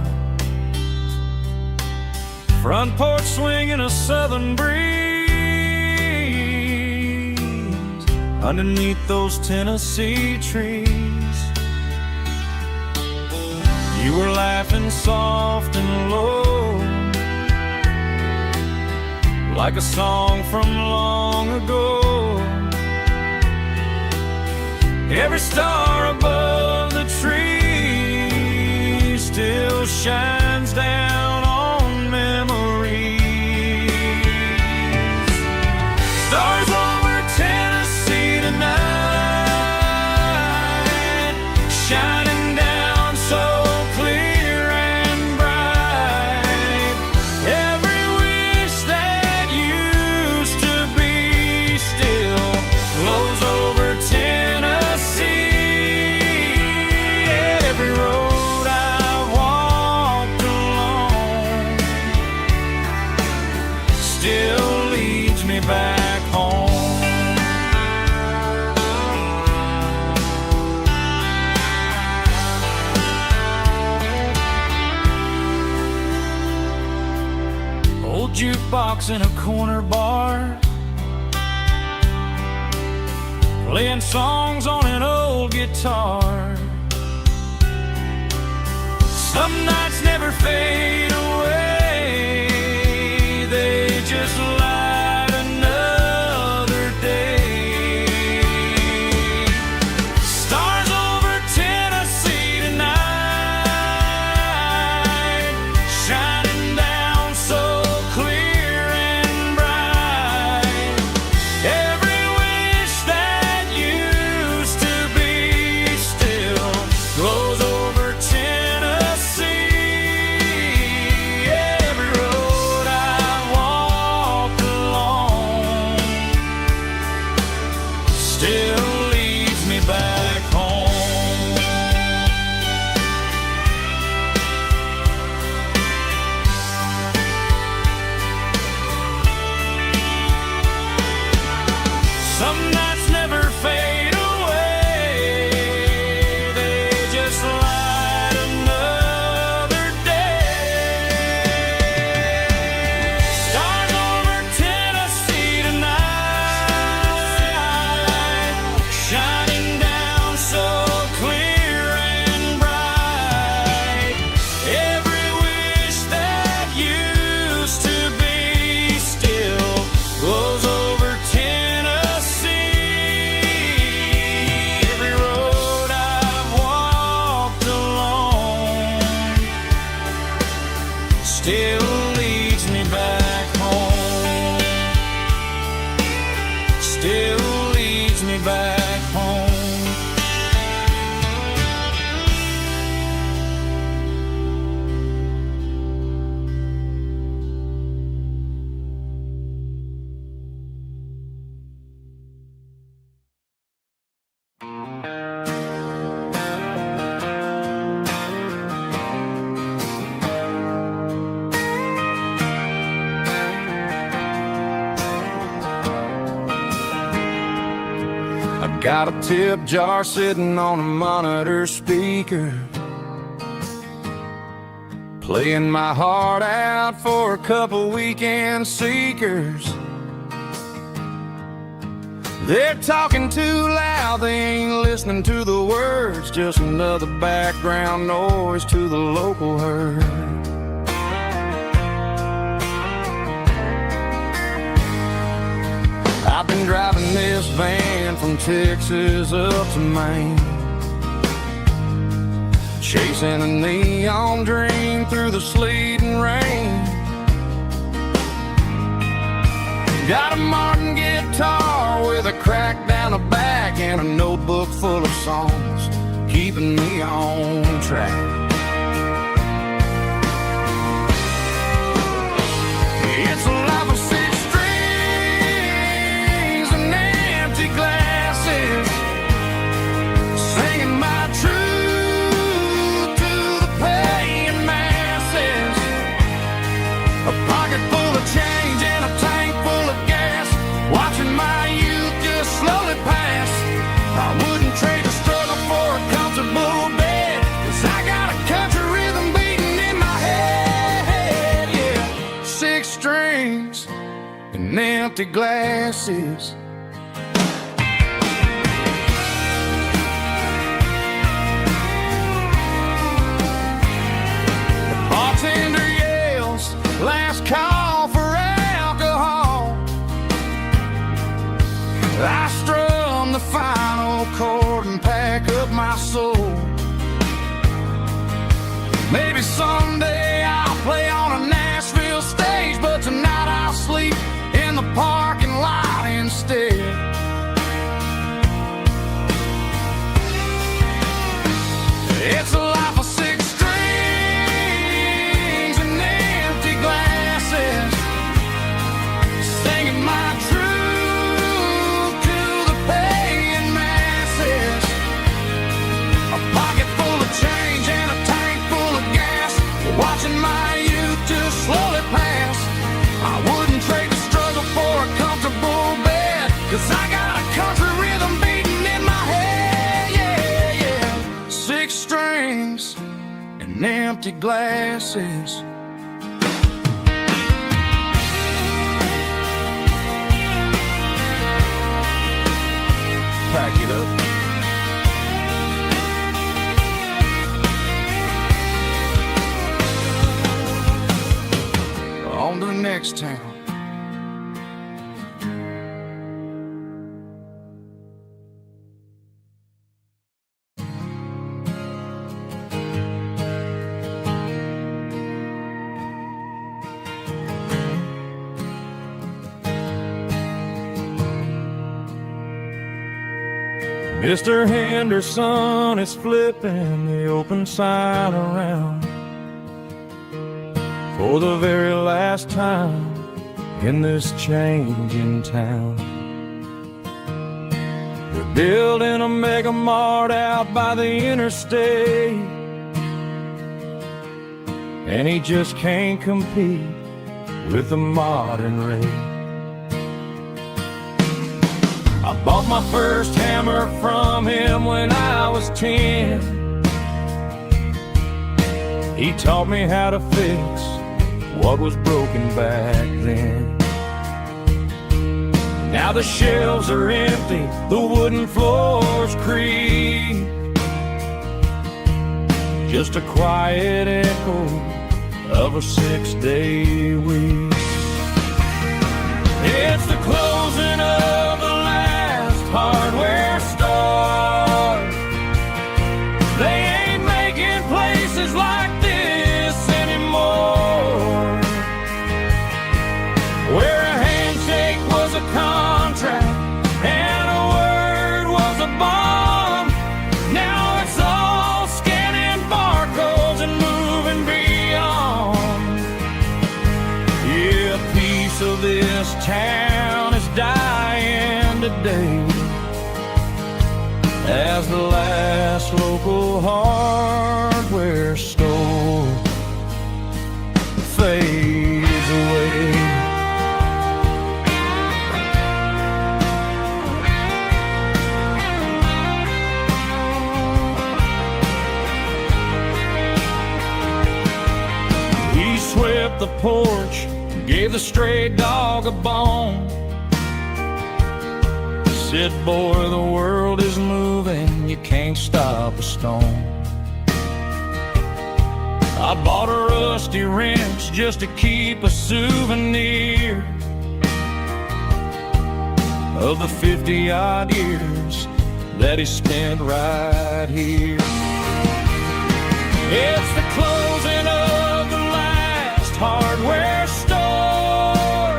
Front porch swinging a southern breeze underneath those Tennessee trees. You were laughing soft and low, like a song from long ago. Every star above the tree still shines down on memories. Stars over Tennessee tonight, shining down so clear and bright. Every wish that used to be still glows over Tennessee. Every road I walked along still leads me back home. Old jukebox in a corner bar, playing songs on an old guitar. Some nights never fade away. still leads me back home. Still leads me back home. Got a tip jar sitting on a monitor speaker, playing my heart out for a couple weekend seekers. They're talking too loud, they ain't listening to the words, just another background noise to the local herd. I've been driving this van from Texas up to Maine, chasing a neon dream through the sleet and rain. Got a Martin guitar with a crack down the back and a notebook full of songs, keeping me on track. It's a life of six strings and empty glasses, singing my truth to the paying masses. A pocket full of change and a tank full of gas, watching my youth just slowly pass. I wouldn't trade the struggle for a comfortable bed, 'cause I got a country rhythm beating in my head, yeah. Six strings and empty glasses. The bartender yells, last call for alcohol. I strum the final chord and pack up my soul. Maybe someday I'll play on a Nashville stage, but tonight I'll sleep in the parking lot instead. It's a life of six strings and empty glasses, singing my truth to the paying masses. A pocket full of change and a tank full of gas, watching my youth just slowly pass. I wouldn't trade the struggle for a comfortable bed, 'cause I got a country rhythm beating in my head, yeah, yeah. Six strings and empty glasses. Pack it up. On to the next town. Mr. Henderson is flipping the open sign around for the very last time in this changing town. They're building a mega mart out by the interstate, and he just can't compete with the modern rate. I bought my first hammer from him when I was 10. He taught me how to fix what was broken back then. Now the shelves are empty, the wooden floors creak, just a quiet echo of a 6-day week. It's the closing of the last hardware store. They ain't making places like this anymore. town is dying today as the last local hardware store fades away. He swept the porch, gave the stray dog a bone. Said, boy, the world is moving, you can't stop a stone. I bought a rusty wrench just to keep a souvenir of the 50-odd years that he spent right here. It's the closing of the last hardware store.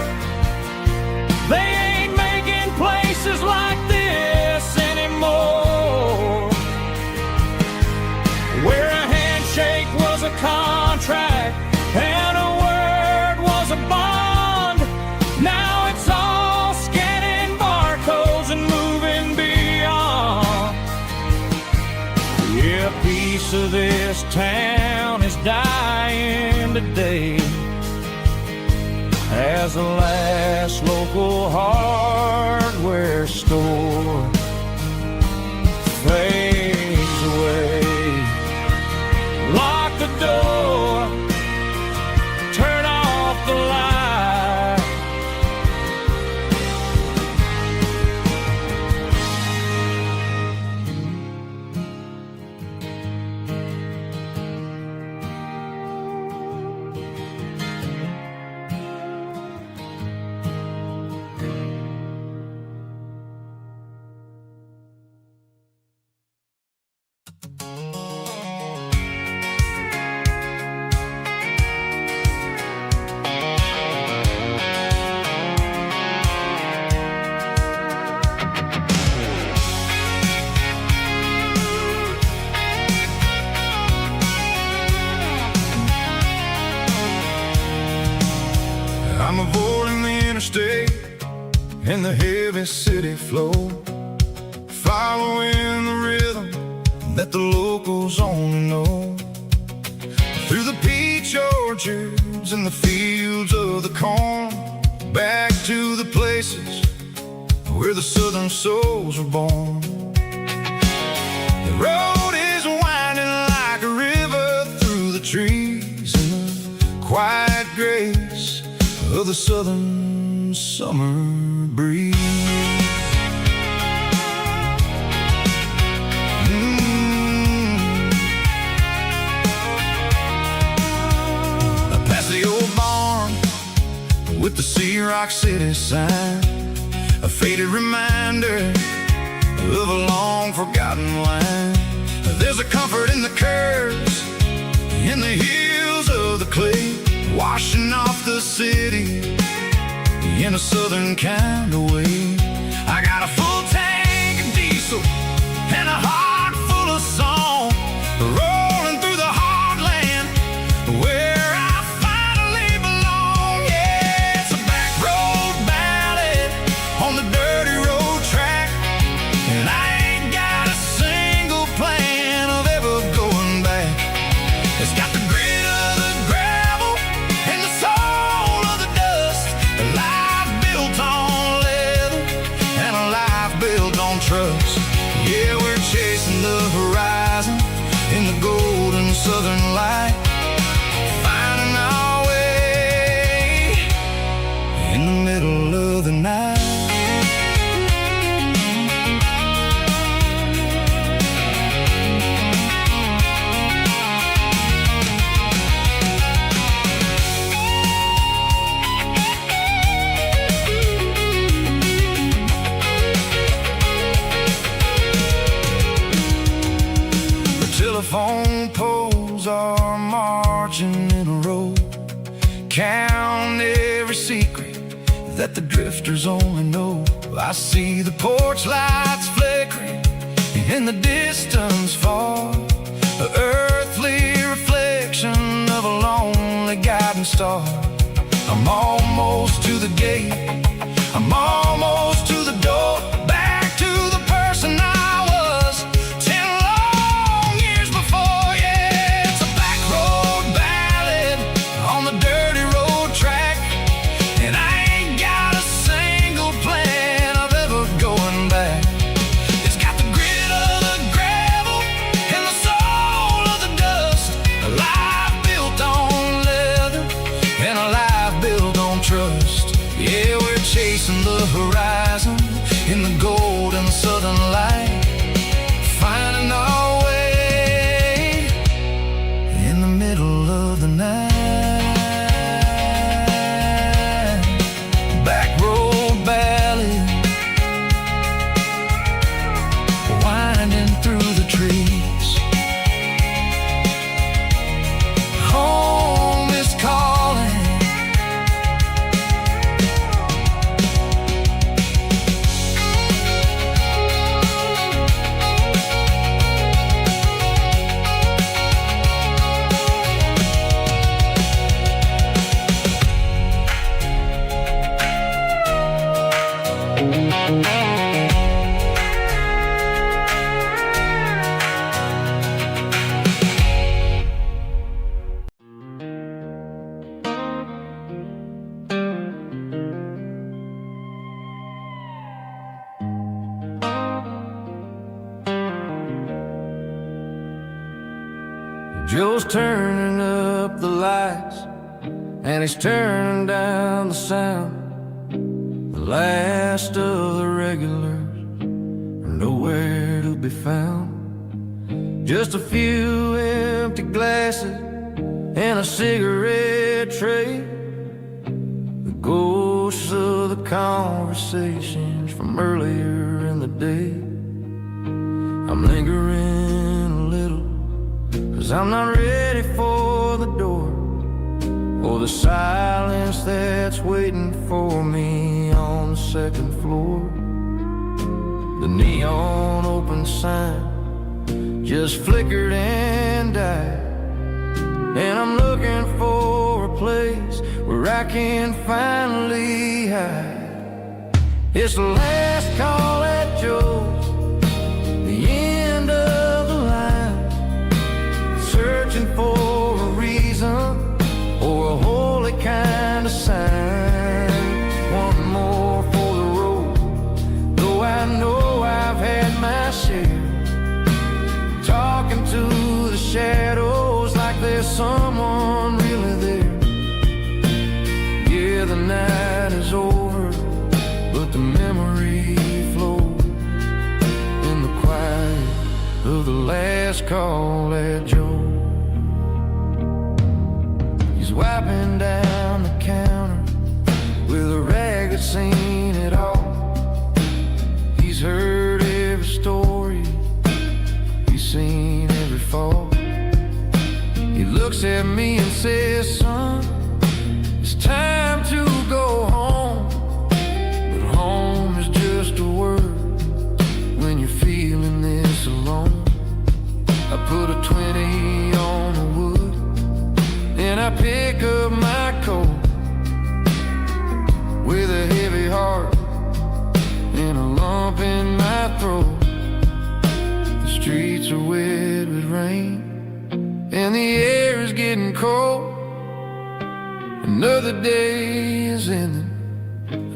They ain't making places like this anymore, where a handshake was a contract and a word was a bond. Now it's all scanning barcodes and moving beyond. Yeah, a piece of this town is dying today as the last local hardware store fades away. Lock the door, turn off the light. I'm avoiding the interstate and the heavy city flow, following the rhythm that the locals only know. Through the peach orchards and the fields of the corn, back to the places where the southern souls were born. The road is winding like a river through the trees in the quiet grace of the southern summer breeze. Past the old barn with the Sea Rock City sign, a faded reminder of a long forgotten line. There's a comfort in the curves, in the hills of the clay, washing off the city in a southern kind of way. I got a full tank of diesel and a heart full of song, rolling through the heartland where I finally belong. Yeah, it's a back road ballad on the dirty road track, and I ain't got a single plan of ever going back. It's got the grit of the gravel and the soul of the dust, a life built on leather and a life built on trust. Yeah, we're chasing the horizon in the golden southern light, finding our way in the middle of the night. Telephone poles are marching in a row, count every secret that the drifters only know. I see the porch lights flickering in the distance far, an earthly reflection of a lonely guiding star. I'm almost to the gate, I'm almost to the door, back to the person I was 10 long years before. Yeah, it's a back road ballad on the dirty road track, and I ain't got a single plan of ever going back. It's got the grit of the gravel and the soul of the dust, a life built on leather and a life built on trust. Yeah, we're chasing the horizon in the golden southern light, finding our way in the middle of the night. Back road ballad, winding through the trees. Home is calling. Joe's turning up the lights, and he's turning down the sound. The last of the regulars are nowhere to be found. Just a few empty glasses and a cigarette tray, the ghosts of the conversations from earlier in the day. I'm lingering a little, 'cause I'm not ready for the door, or the silence that's waiting for me on the second floor. The neon open sign just flickered and died, and I'm looking for a place where I can finally hide. It's the last call at Joe's, the end of the line, searching for a reason or a holy kind of sign. One more for the road, though I know I've had my share, talking to the shadows like there's someone really there. Yeah, the night is over, but the memory flows in the quiet of the last call at Joe. He's wiping down the counter with a rag that's seen it all. He's heard every story, he's seen every fall. He looks at me and says, son, it's time to go home. But home is just a word when you're feeling this alone. I put a 20 on the wood, and I pick up my coat with a heavy heart and a lump in my throat. The streets are wet with rain, and the air is getting cold. Another day is ending,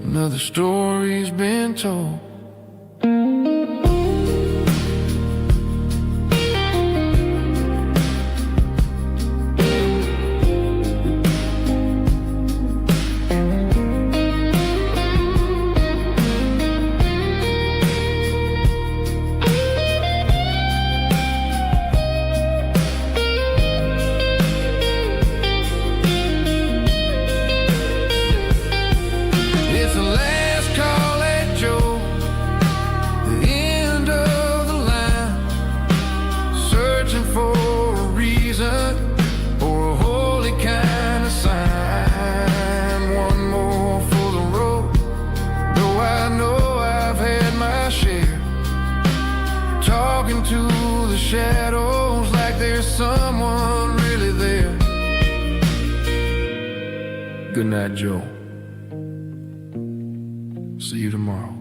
another story's been told. It's the last call at Joe. Good night, Joe. See you tomorrow.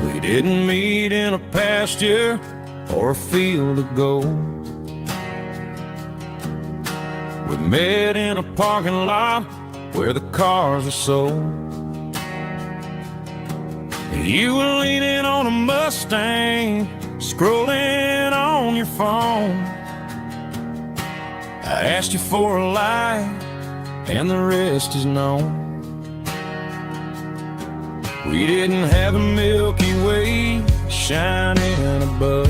We didn't meet in a pasture or a field of gold. We met in a parking lot where the cars are sold. You were leaning on a Mustang, scrolling on your phone. I asked you for a light, and the rest is known. We didn't have a Milky Way shining above,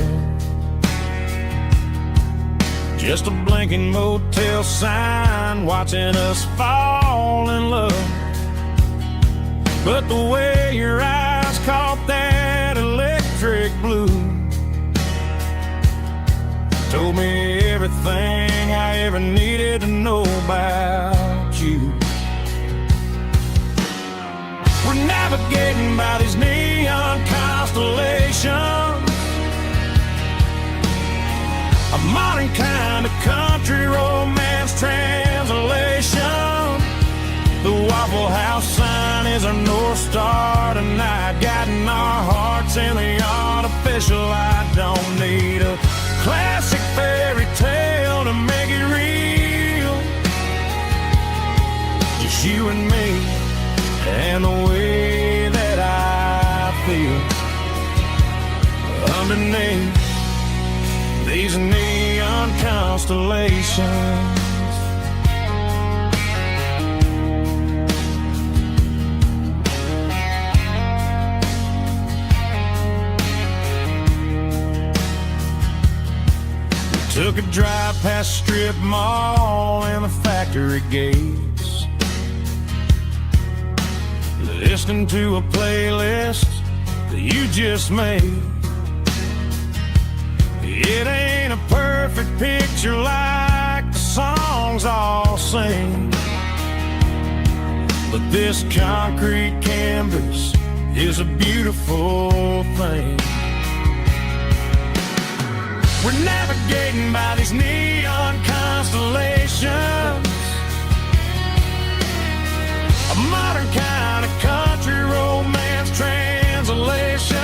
just a blinking motel sign watching us fall in love. But the way your eyes caught that electric blue told me everything I ever needed to know about you. We're navigating by these neon constellations, a modern kind of country romance translation. The Waffle House sign is our North Star tonight, guiding our hearts in the artificial light. Don't need a classic fairy tale to make it real, just you and me and the way that I feel underneath these neon constellations. We took a drive past strip mall and the factory gates, listening to a playlist that you just made. It ain't a perfect picture like the songs all sing, but this concrete canvas is a beautiful thing. We're navigating by these neon constellations, a modern kind of country romance translation.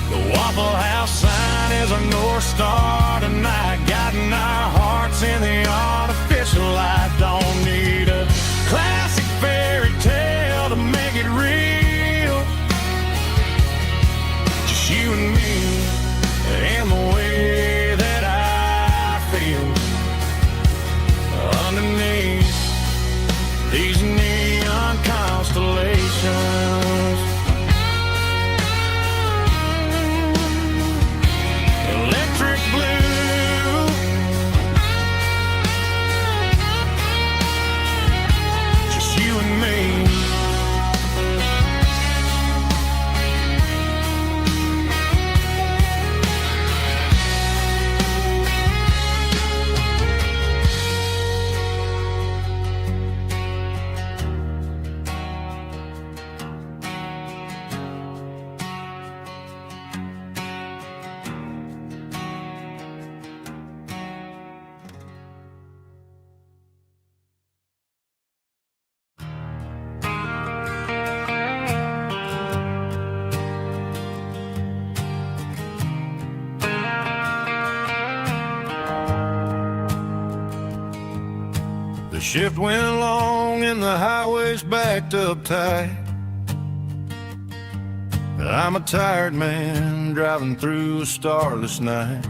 The Waffle House sign is our North Star tonight, guiding our hearts in the artificial light. Don't need a classic fairy tale to make it real, just you and me and the way that I feel underneath these neon constellations. Electric blue, just you and me. The shift went long and the highway's backed up tight. I'm a tired man driving through a starless night,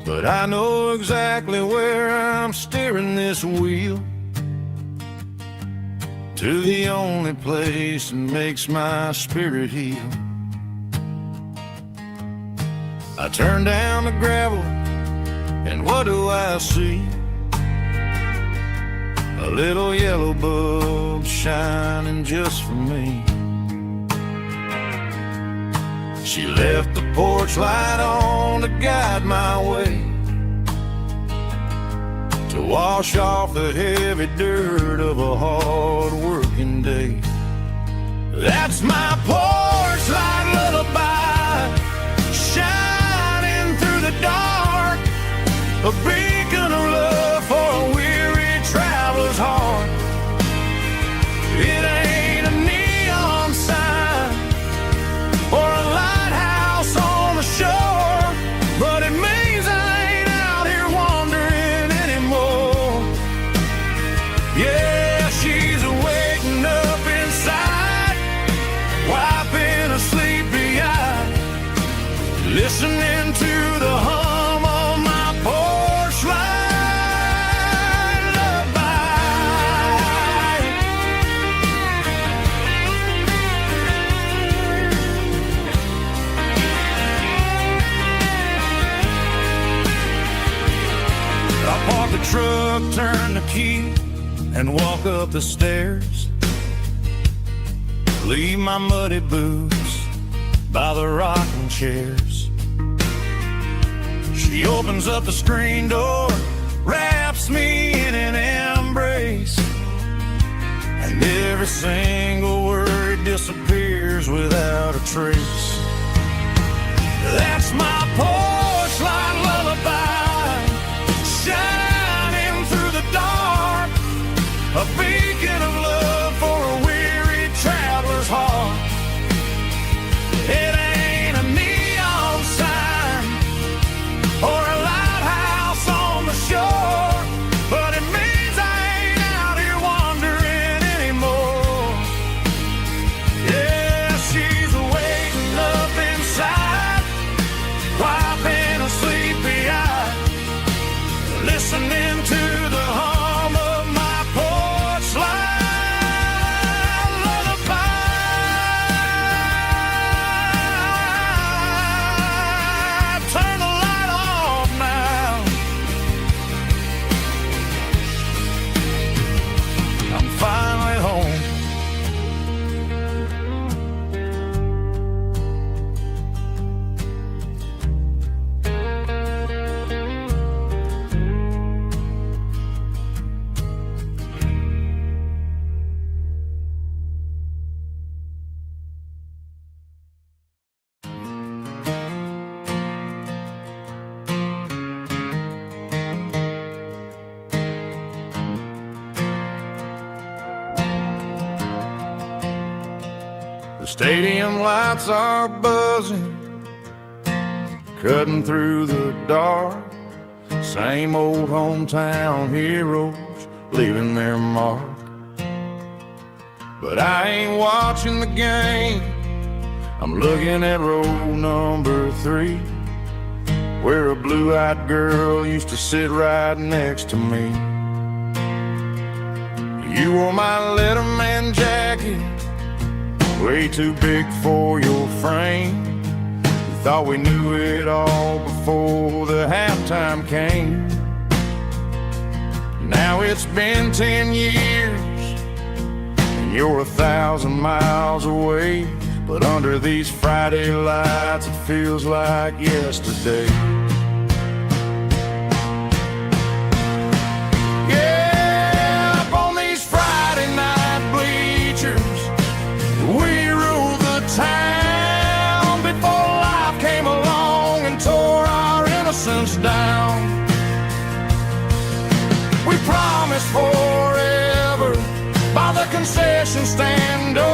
but I know exactly where I'm steering this wheel, to the only place that makes my spirit heal. I turn down the gravel, and what do I see? a little yellow bulb shining just for me. She left the porch light on to guide my way, to wash off the heavy dirt of a hard-working day. That's my porch light lullaby, shining through the dark, a beacon of love for a weary traveler's heart. It ain't a neon sign or a lighthouse on the shore, but it means I ain't out here wandering anymore. Yeah, she's waking up inside, wiping a sleepy eye, listening to the hum of my porch light lullaby. I park the truck, turn the key, and walk up the stairs. Leave my muddy boots by the rocking chairs. She opens up the screen door, wraps me in an embrace, and every single word disappears without a trace. That's my porch light lullaby, shining through the dark, a beacon of love for a weary traveler's heart. It ain't a neon sign or a lighthouse on the shore, but it means I ain't out here wandering anymore. Yeah, she's waking up inside, wiping a sleepy eye, listening to the hum of my porch light lullaby. Turn the light off now. I'm finally home. The stadium lights are buzzing, cutting through the dark. Same old hometown heroes leaving their mark. But I ain't watching the game, I'm looking at row number 3, where a blue-eyed girl used to sit right next to me. You wore my Letterman jacket, way too big for your frame. We thought we knew it all before the halftime came. Now it's been 10 years, and you're 1,000 miles away. But under these Friday lights, it feels like yesterday. Yeah, up on these Friday night bleachers, we ruled the town before life came along and tore our innocence down. We promised forever by the concession stand door.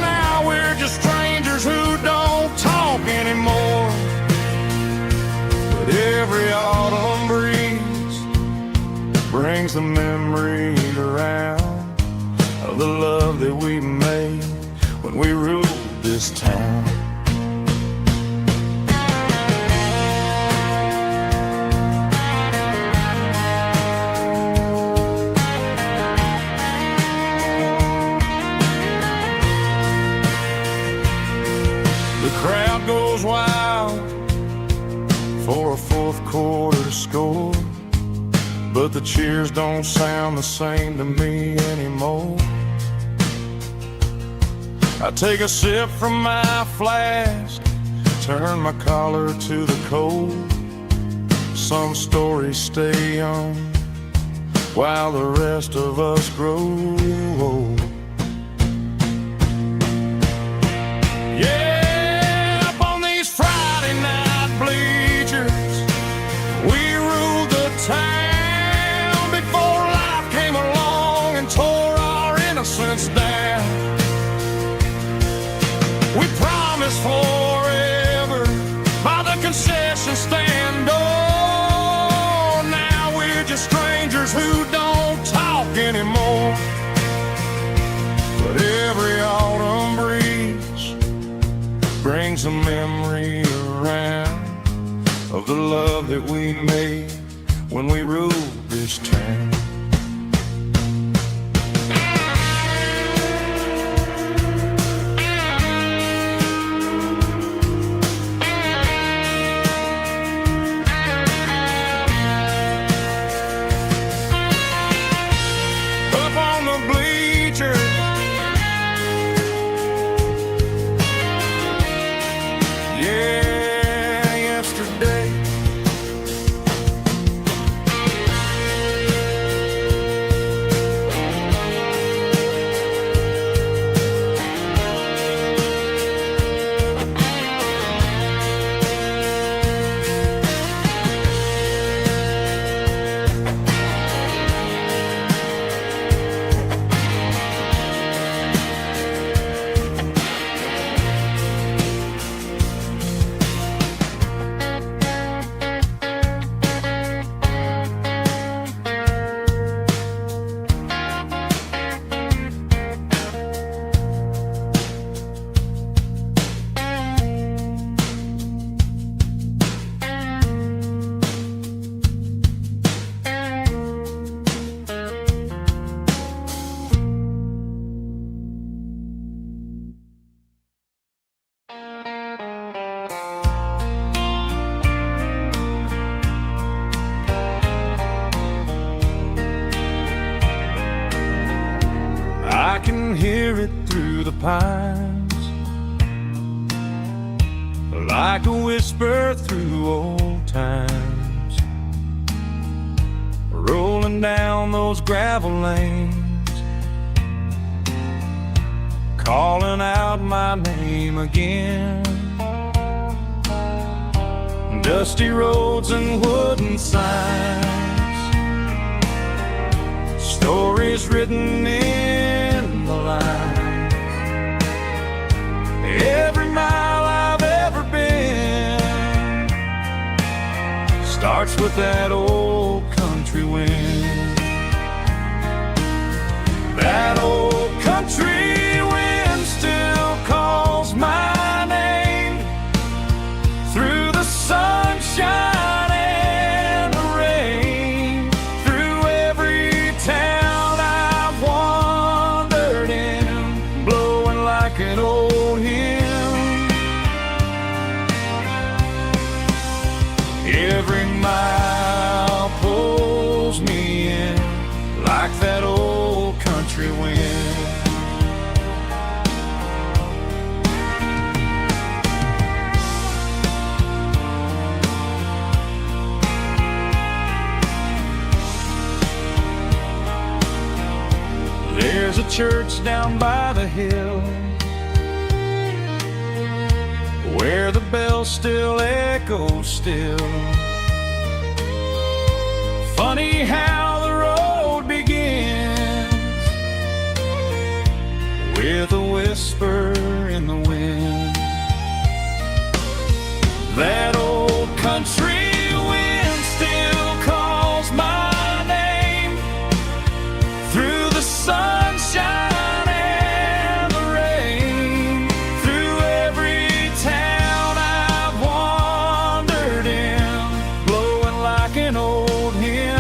Now we're just strangers who don't talk anymore. But every autumn breeze brings the memories around of the love that we made when we ruled this town. The crowd goes wild for a fourth quarter score, but but the cheers don't sound the same to me anymore. I take a sip from my flask, turn my collar to the cold. Some stories stay young while the rest of us grow old. Yeah, up on these Friday night bleachers, we ruled the town before life came along and tore our innocence down. We promised forever by the concession stand. Oh, now we're just strangers who don't talk anymore. But every autumn breeze brings a memory around of the love that we made when we ruled this town. I can hear it through the pines, like a whisper through old times, rolling down those gravel lanes, calling out my name again. Dusty roads and wooden signs, stories written in the lines. Every mile I've ever been starts with that old country wind. That old country wind still calls my name through the sunshine and the rain, through every town I've wandered in, blowing like an old hymn. Every mile pulls me in like that old country wind. There's a church down by the hill where the bells still echo still. Funny how the road begins with a whisper in the wind. That old country wind still calls my name through the sunshine and the rain, through every town I've wandered in, blowing like an old hymn.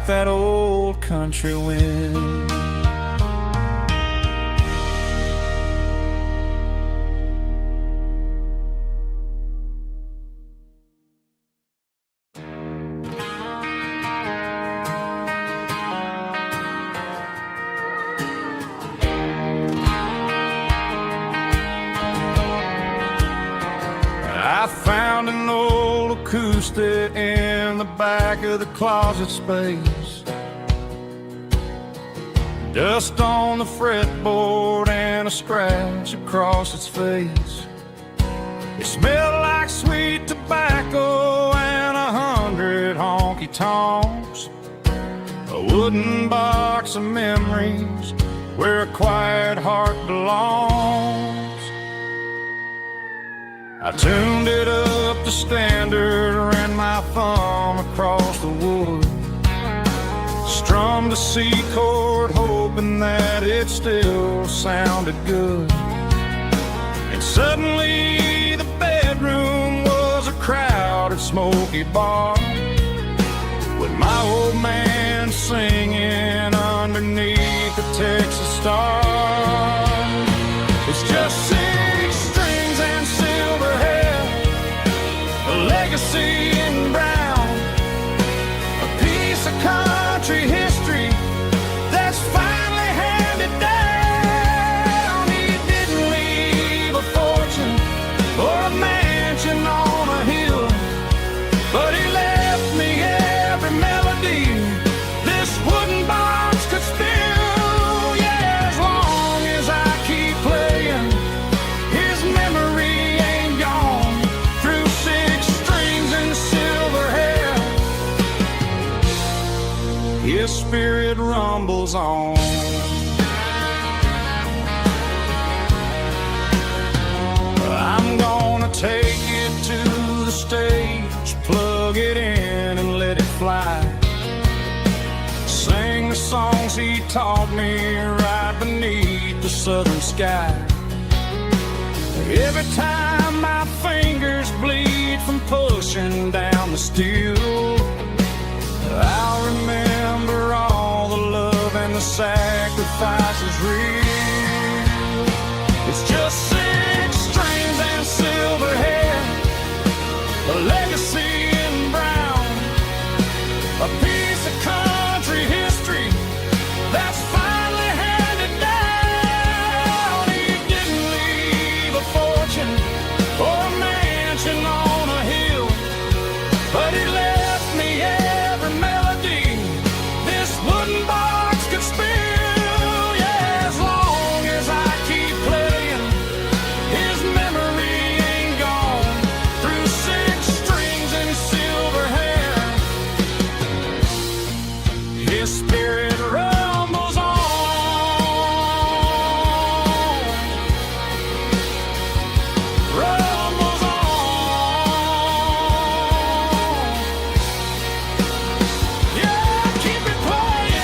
like that old country wind. I found an old acoustic in the back of the closet space. Dust on the fretboard and a scratch across its face. It smelled like sweet tobacco and 100 honky-tonks. A wooden box of memories where a quiet heart belongs. I tuned it up to standard, ran my thumb across the wood, strummed a C chord hoping that it still sounded good. And suddenly the bedroom was a crowded smoky bar, with my old man singing underneath the Texas star. It's just 6 strings and silver hair, a legacy in brown, a piece of country history that's finally handed down. He didn't leave a fortune or a mansion on a hill, but he left me every melody this wooden box could spill. Yeah, as long as I keep playing, his memory ain't gone. Through 6 strings and silver hair, his spirit rumbles on. I'm gonna take it to the stage, plug it in and let it fly. Sing the songs he taught me right beneath the southern sky. Every time my fingers bleed from pushing down the steel, I'll remember all the love and the sacrifices real. It's just 6 strings and silver hair, a legacy in brown, a piece of country history that's finally handed down. He didn't leave a fortune or a mansion on a hill, but he left me every melody this wooden box could spill. Yeah, as long as I keep playing, his memory ain't gone. Through 6 strings and silver hair, his spirit rumbles on. Rumbles on. Yeah, keep it playing.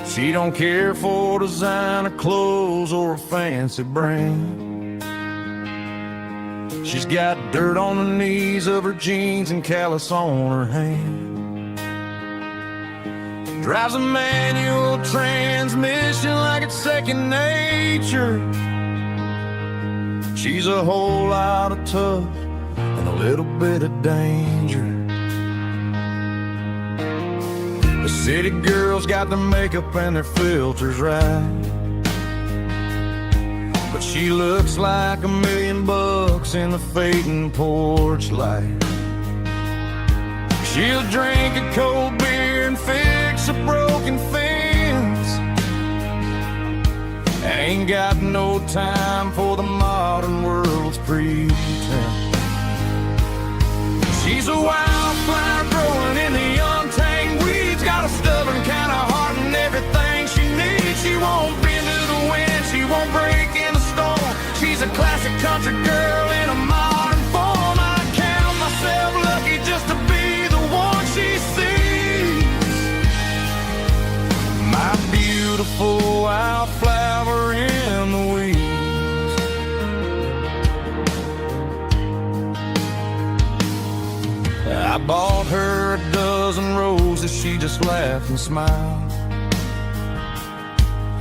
She don't care for designer clothes or a fancy brand. She's got dirt on the knees of her jeans and callus on her hand. Drives a manual transmission like it's second nature. She's a whole lot of tough and a little bit of danger. The city girls got their makeup and their filters right, but she looks like $1 million in the fading porch light. She'll drink a cold beer and fix a broken fence. Ain't got no time for the modern world's pretense. She's a wildflower growing in the untamed weeds, got a stubborn I bought her a dozen roses, she just laughed and smiled.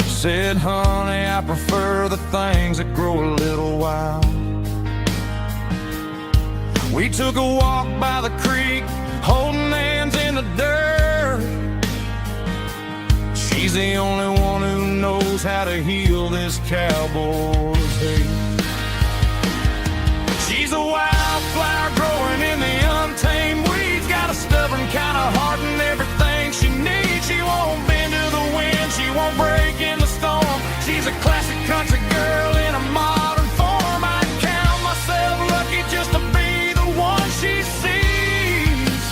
Said, honey, I prefer the things that grow a little wild. We took a walk by the creek, holding hands in the dirt. She's the only one who knows how to heal this cowboy's hate. She's a wildflower growing in the untamed weeds. Got a stubborn kind of heart and everything she needs. She won't bend to the wind, she won't break in the storm. She's a classic country girl in a modern form. I'd count myself lucky just to be the one she sees.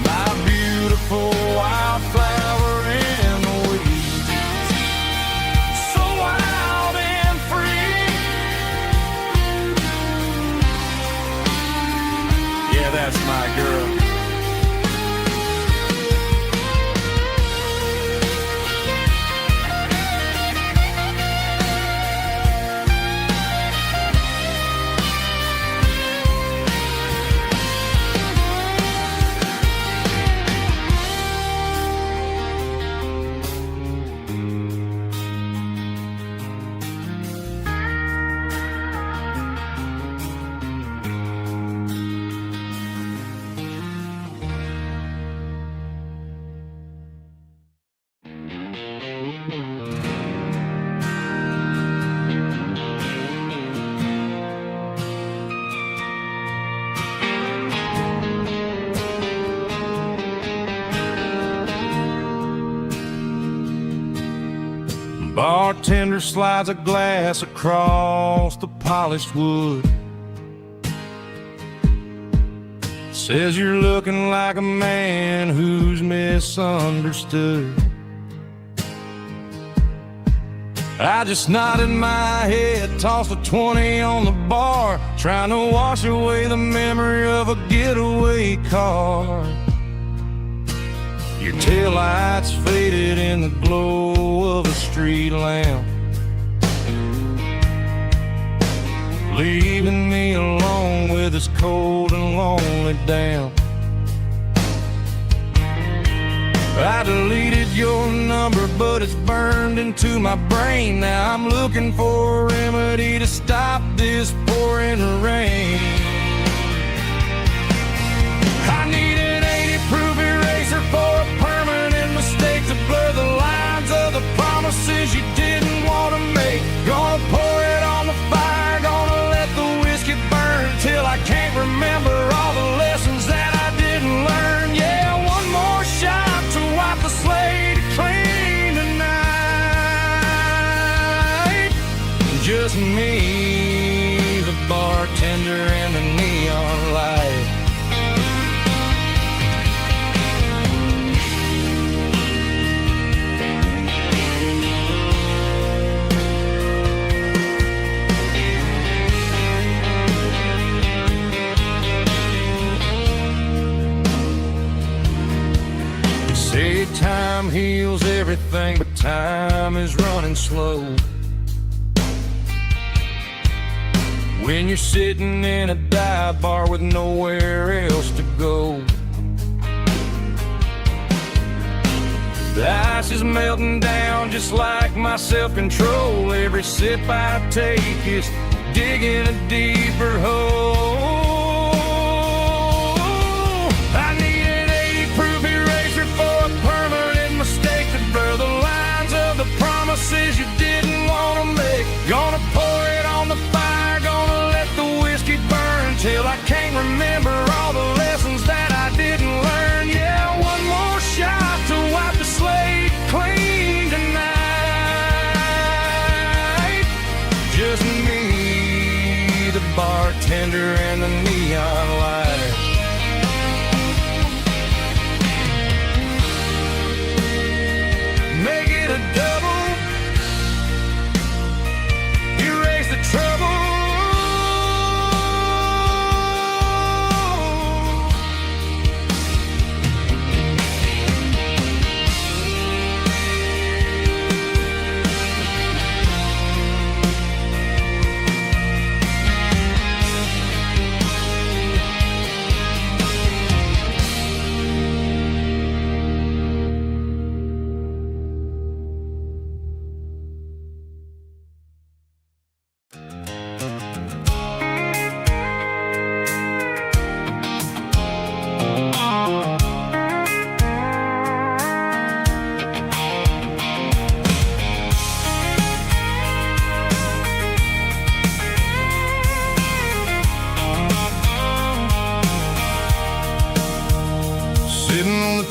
My beautiful wildflower in the weeds. So wild and free. Yeah, that's my girl. Bartender slides a glass across the polished wood. Says you're looking like a man who's misunderstood. I just nodded my head, tossed a 20 on the bar, trying to wash away the memory of a getaway car. Your taillights faded in the glow of a street lamp, leaving me alone with this cold and lonely damp. I deleted your number, but it's burned into my brain. Now I'm looking for a remedy to stop this pouring rain. I need an 80-proof eraser for a permanent mistake to blur the lines of the promises you didn't want to make. Gonna pour it on the fire, gonna let the whiskey burn till I can't remember all the lessons that I didn't learn. Yeah, one more shot to wipe the slate clean tonight. Just me, the bartender, and the neon light. Say time heals everything, but time is running slow. When you're sitting in a dive bar with nowhere else to go, the ice is melting down just like my self-control. Every sip I take is digging a deeper hole. I need an 80-proof eraser for a permanent mistake to blur the lines of the promises you didn't want to make. Gonna pour it on the fire, gonna let the whiskey burn till I can't remember all the lessons that I didn't learn. Yeah, one more shot to wipe the slate clean tonight. Just me, the bartender, and the neon light. Make it a double, erase the trouble.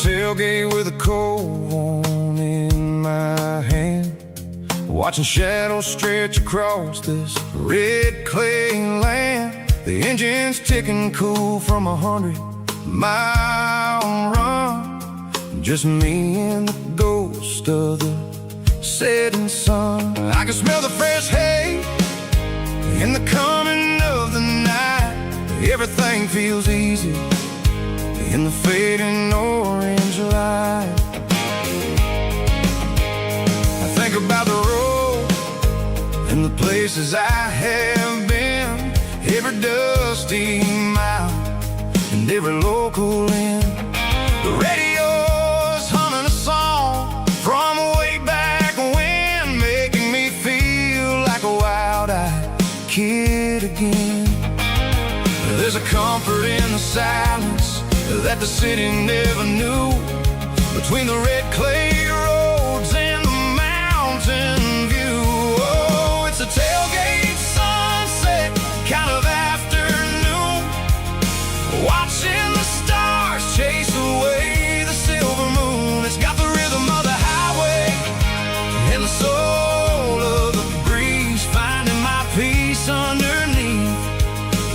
tailgate with a cold one in my hand, watching shadows stretch across this red clay land. The engine's ticking cool from 100-mile run. Just me and the ghost of the setting sun. I can smell the fresh hay in the coming of the night. Everything feels easy in the fading orange light. I think about the road and the places I have been, every dusty mile and every local inn. The radio's humming a song from way back when, making me feel like a wild-eyed kid again. There's a comfort in the silence that the city never knew, between the red clay roads and the mountain view. Oh, it's a tailgate sunset kind of afternoon, watching the stars chase away the silver moon. It's got the rhythm of the highway and the soul of the breeze, finding my peace underneath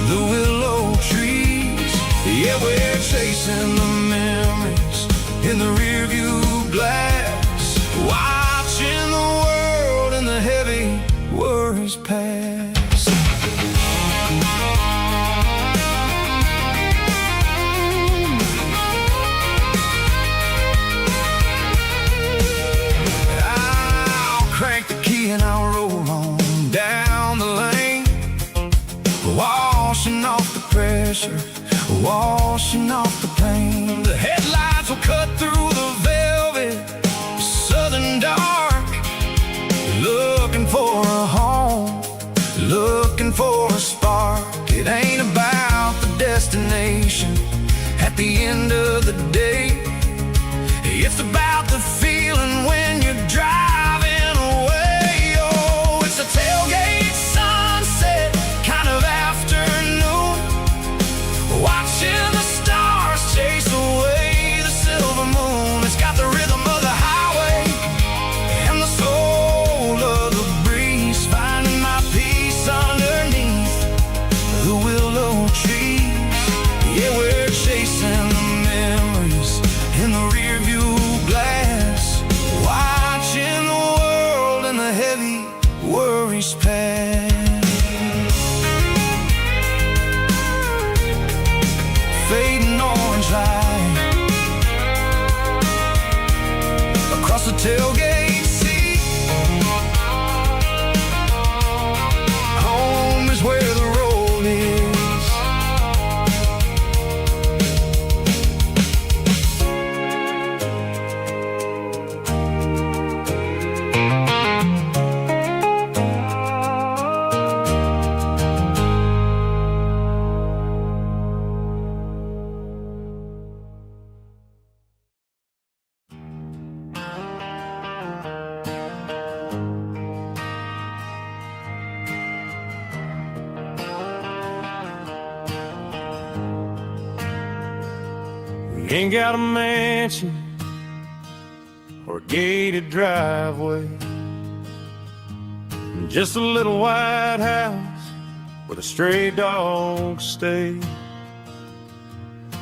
the willow trees. Yeah, we're chasing the memories in the rearview glass, watching the world and the heavy worries pass. I'll crank the key and I'll roll on down the lane, washing off the pressure, washing off the pain. The headlights will cut through the velvet southern dark, looking for a home, looking for a spark. It ain't about the destination at the end of the day, it's about the feeling when you're driving away. Oh, it's a tailgate sunset kind of afternoon, watching the stars chase away the silver moon. It's got the rhythm of the highway and the soul of the breeze, finding my peace underneath the willow trees. Yeah, we're chasing the memories in the rearview glass, watching the world and the heavy worries pass. Fading orange light across the tailgate seat. Home is where the road is. We ain't got a mansion or a gated driveway, just a little white house where the stray dogs stay.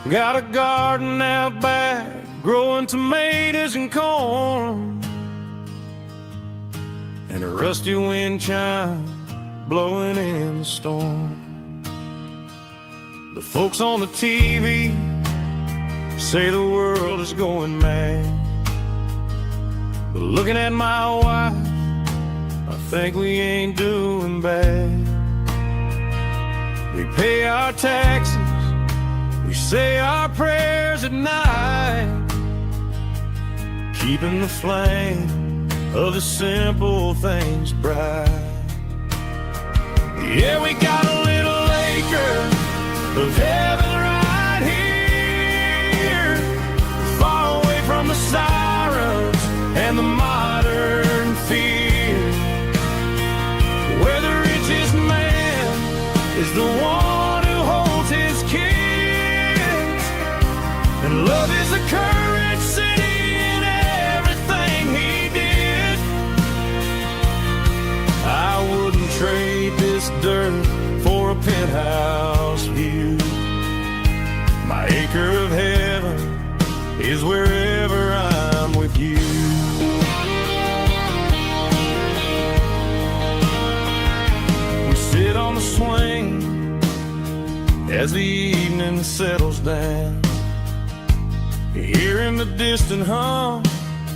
Got a garden out back, growing tomatoes and corn, and a rusty wind chime blowing in the storm. The folks on the TV say the world is going mad, but looking at my wife, I think we ain't doing bad. We pay our taxes, we say our prayers at night, keeping the flame of the simple things bright. Yeah, we got a little acre of heaven right here, far away from the sirens and the modern fear, where the richest man is the one who holds his kids, and love is the courage penthouse view. My acre of heaven is wherever I'm with you. We sit on the swing as the evening settles down, hearing the distant hum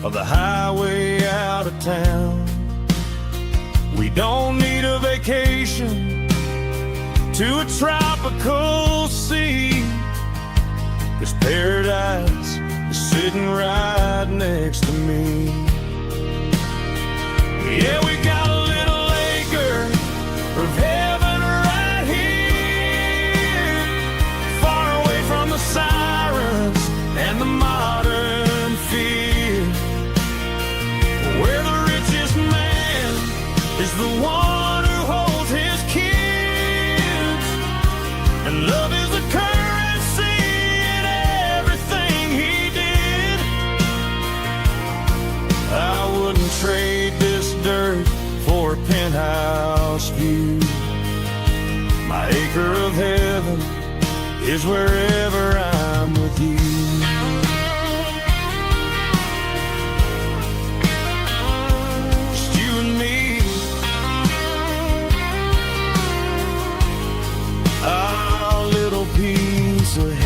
of the highway out of town. We don't need a vacation to a tropical sea, 'cause paradise is sitting right next to me. Yeah, we got a little acre of heaven right here, far away from the sirens and the modern fear, where the richest man is the one who holds his kids, and love is the currency in everything he did. I wouldn't trade this dirt for a penthouse view. My acre of heaven is wherever I'm with you. Just you and me, our little piece of heaven.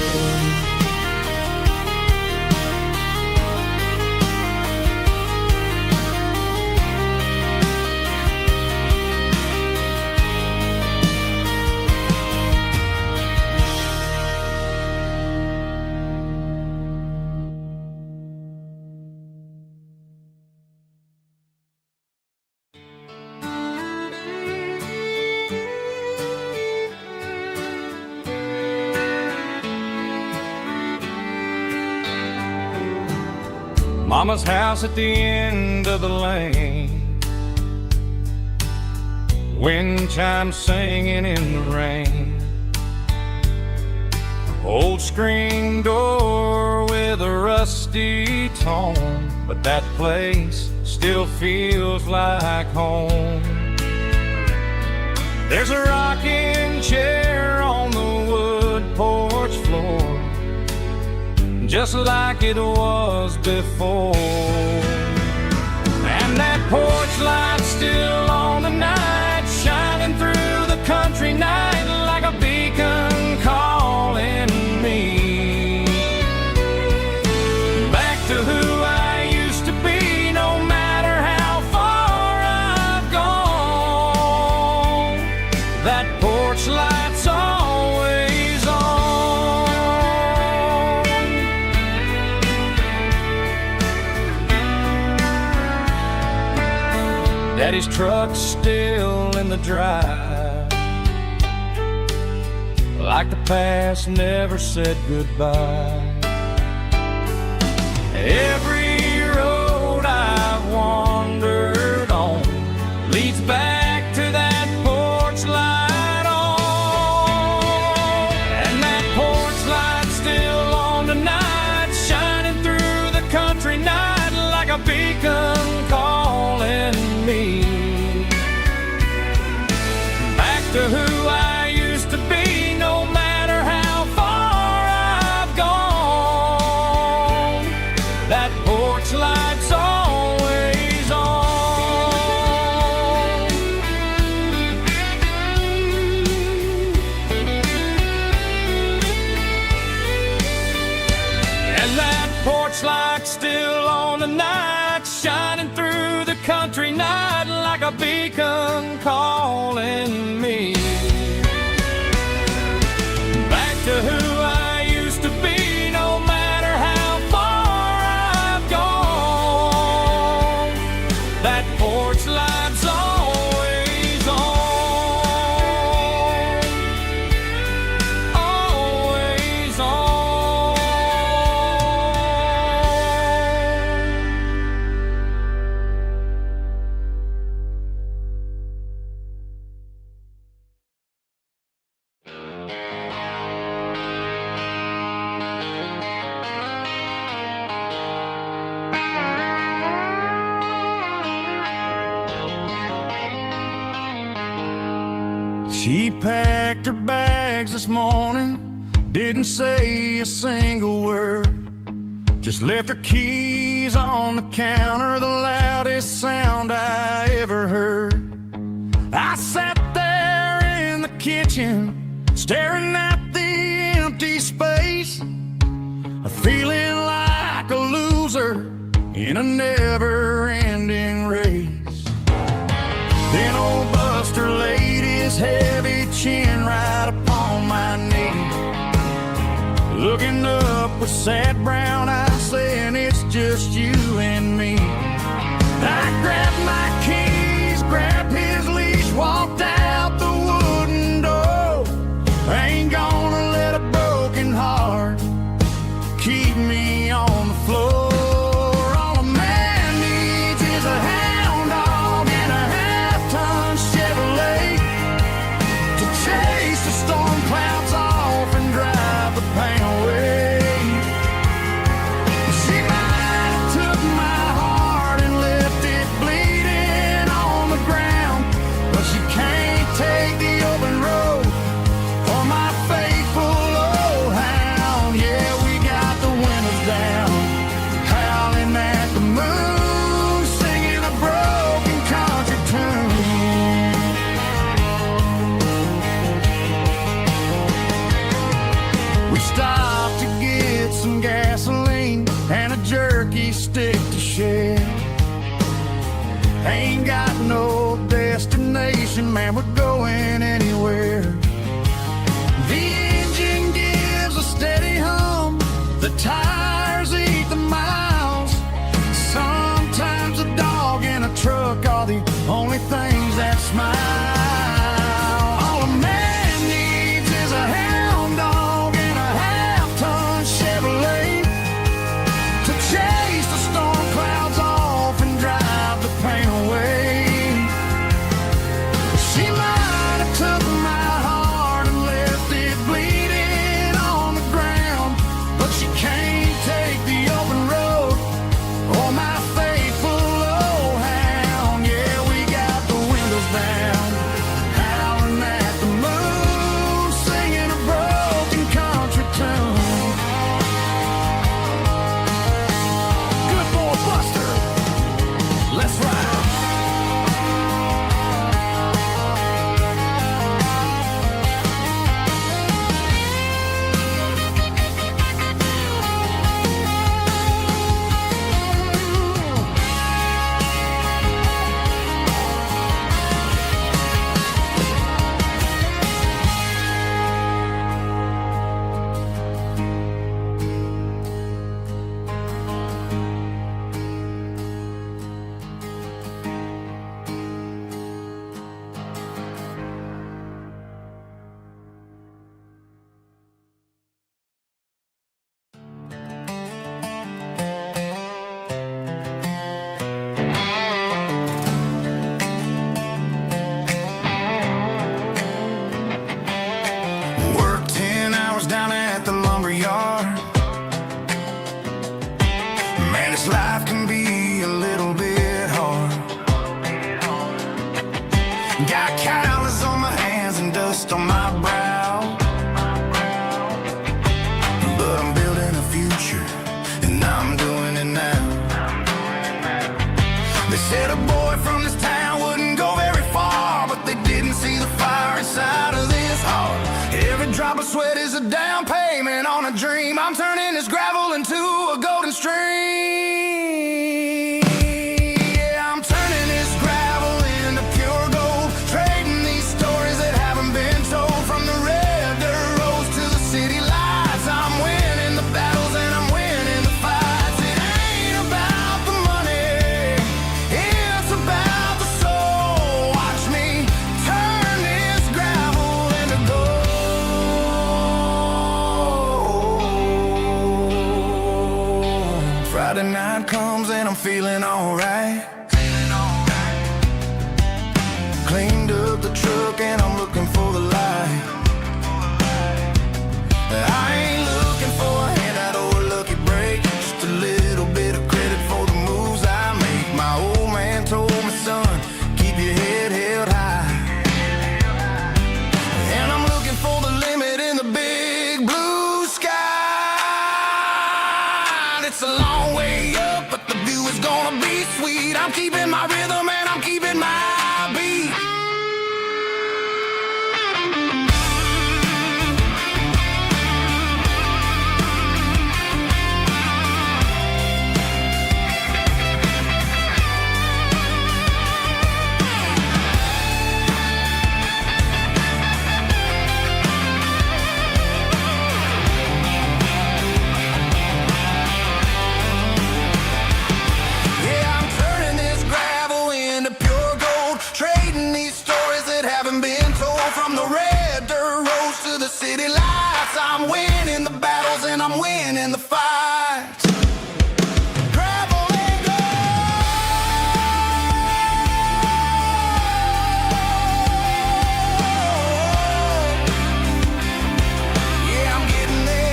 Mama's house at the end of the lane, wind chimes singing in the rain, old screen door with a rusty tone, but that place still feels like home. There's a rocking chair on the wood porch floor, just like it was before, and that porch light's still on tonight, shining through the country night like a beacon calling me back to who I used to be. No matter how far I've gone, that porch light's always on. Daddy's truck's still in the drive, like the past never said goodbye. Every road I've wandered on leads back to that porch light on, and that porch light's still on tonight, shining through the country night like a beacon calling me back to who I used to be. No matter how far I've gone, that porch light's always on. And that porch light's still on tonight, shining through the country night like a beacon calling me back to who I used to be. No matter how far I've gone, that porch light's always on, always on. She packed packed her bags this morning, didn't say a single word. Just left her keys on the counter, the loudest sound I ever heard. I sat there in the kitchen, staring at the empty space, feeling like a loser in a never-ending race. Then old Buster laid his heavy chin right upon my knee, looking up with sad brown eyes, saying it's just you and me. I grabbed my keys, grabbed his leash, walked out the wooden door. I ain't gonna let a broken heart keep me on the floor. All a man needs is a hound dog and a half-ton Chevrolet to chase the storm clouds off and drive the pain away. She might have took my heart and left it bleeding on the ground, but she can't take the open road or my faithful old hound. Yeah, we got the windows down, howling at the moon, singing a broken country tune. We stopped to get some gasoline and a jerky stick to share. Ain't got no destination, man, we're going anywhere. The engine gives a steady hum, the tires eat the miles. Sometimes a dog and a truck are the only things that smile. All a man needs is a hound dog and a half-ton Chevrolet to chase the storm clouds off and drive the pain away. She might have took my heart and left it bleeding on the ground, but she can't take the open road or my faithful old hound. Yeah, we got the windows down, howling at the moon, singing a broken country tune. Good boy Buster, let's ride. Worked 10 hours down at the lumber yard. Man, this life can be a little bit hard. Got calluses on my hands and dust on my brow, but I'm building a future and I'm doing it now. They said a boy from this town wouldn't go very far, but they didn't see the fire inside of this heart. Every drop of sweat is a down payment on a dream. I'm turning this gravel into a golden stream. Yeah, I'm turning this gravel into pure gold, trading these stories that haven't been told. From the red dirt roads to the city lights, I'm winning the battles and I'm winning the fights. It ain't about the money, it's about the soul. Watch me turn this gravel into gold. Friday night comes and I'm feeling alright. Cleaned up the truck and I'm looking for the light. I ain't looking for a handout or a lucky break, just a little bit of credit for the moves I make. My old man told me, son, keep your head held high. And I'm looking Yeah, I'm keeping my rhythm and I'm keeping my beat. From the red dirt roads to the city lights, I'm winning the battles and I'm winning the fights. Gravel and gold. Yeah, I'm getting there.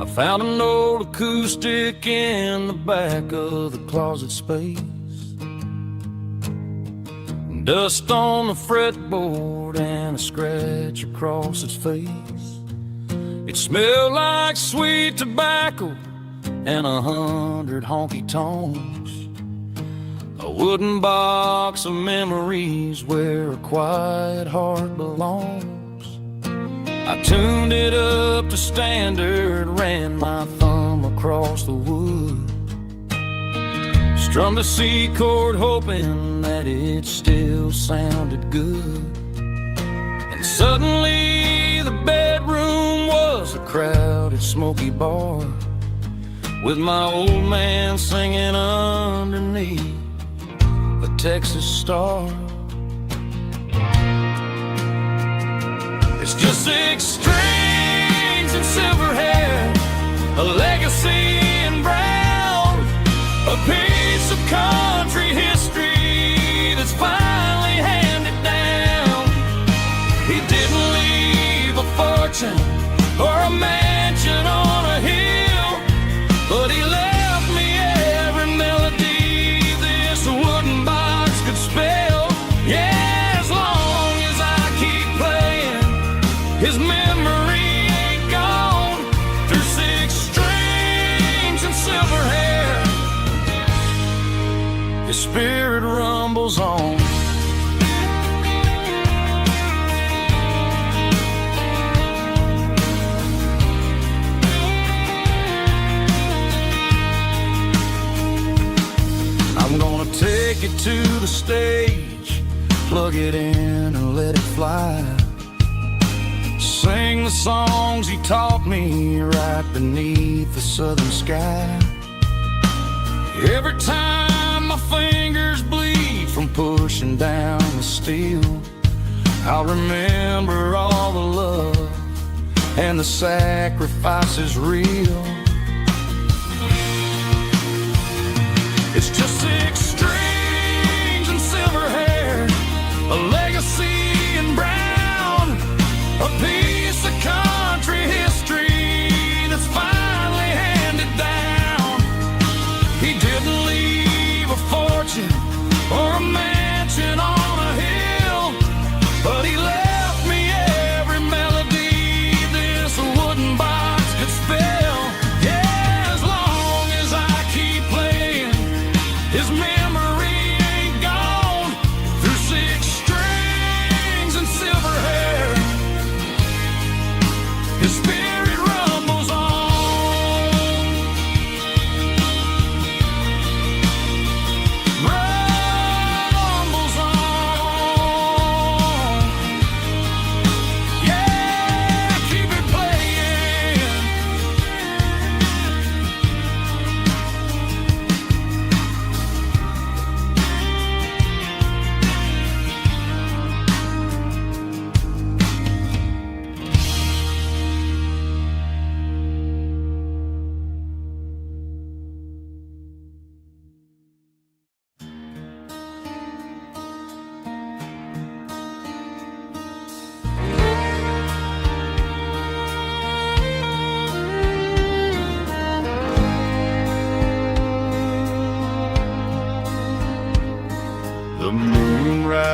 I found an old acoustic in the back of the closet space. Dust on the fretboard and a scratch across its face. It smelled like sweet tobacco and 100 honky tonks. A wooden box of memories where a quiet heart belongs. I tuned it up to standard, ran my thumb across the wood, strummed a C chord hoping that it still sounded good. And suddenly the bedroom was a crowded smoky bar, with my old man singing underneath the Texas star. It's just 6 strings and silver hair, a legacy in brown, a piece of country history that's finally handed down. He didn't leave a fortune or a mansion on a hill, but he left me every melody this wooden box could spell. Yeah, as long as I keep playing, his memory ain't gone. Through 6 strings and silver hair, his spirit rumbles on. I'm gonna take it to the stage, plug it in and let it fly. Sing the songs he taught me right beneath the southern sky. Every time my fingers bleed from pushing down the steel, I'll remember all the love and the sacrifices real. It's just 6 strings and silver hair, a legacy in brown, a piece of country history that's finally handed down. He didn't leave a fortune or a mansion on a hill, but he left me every melody this wooden box could spell.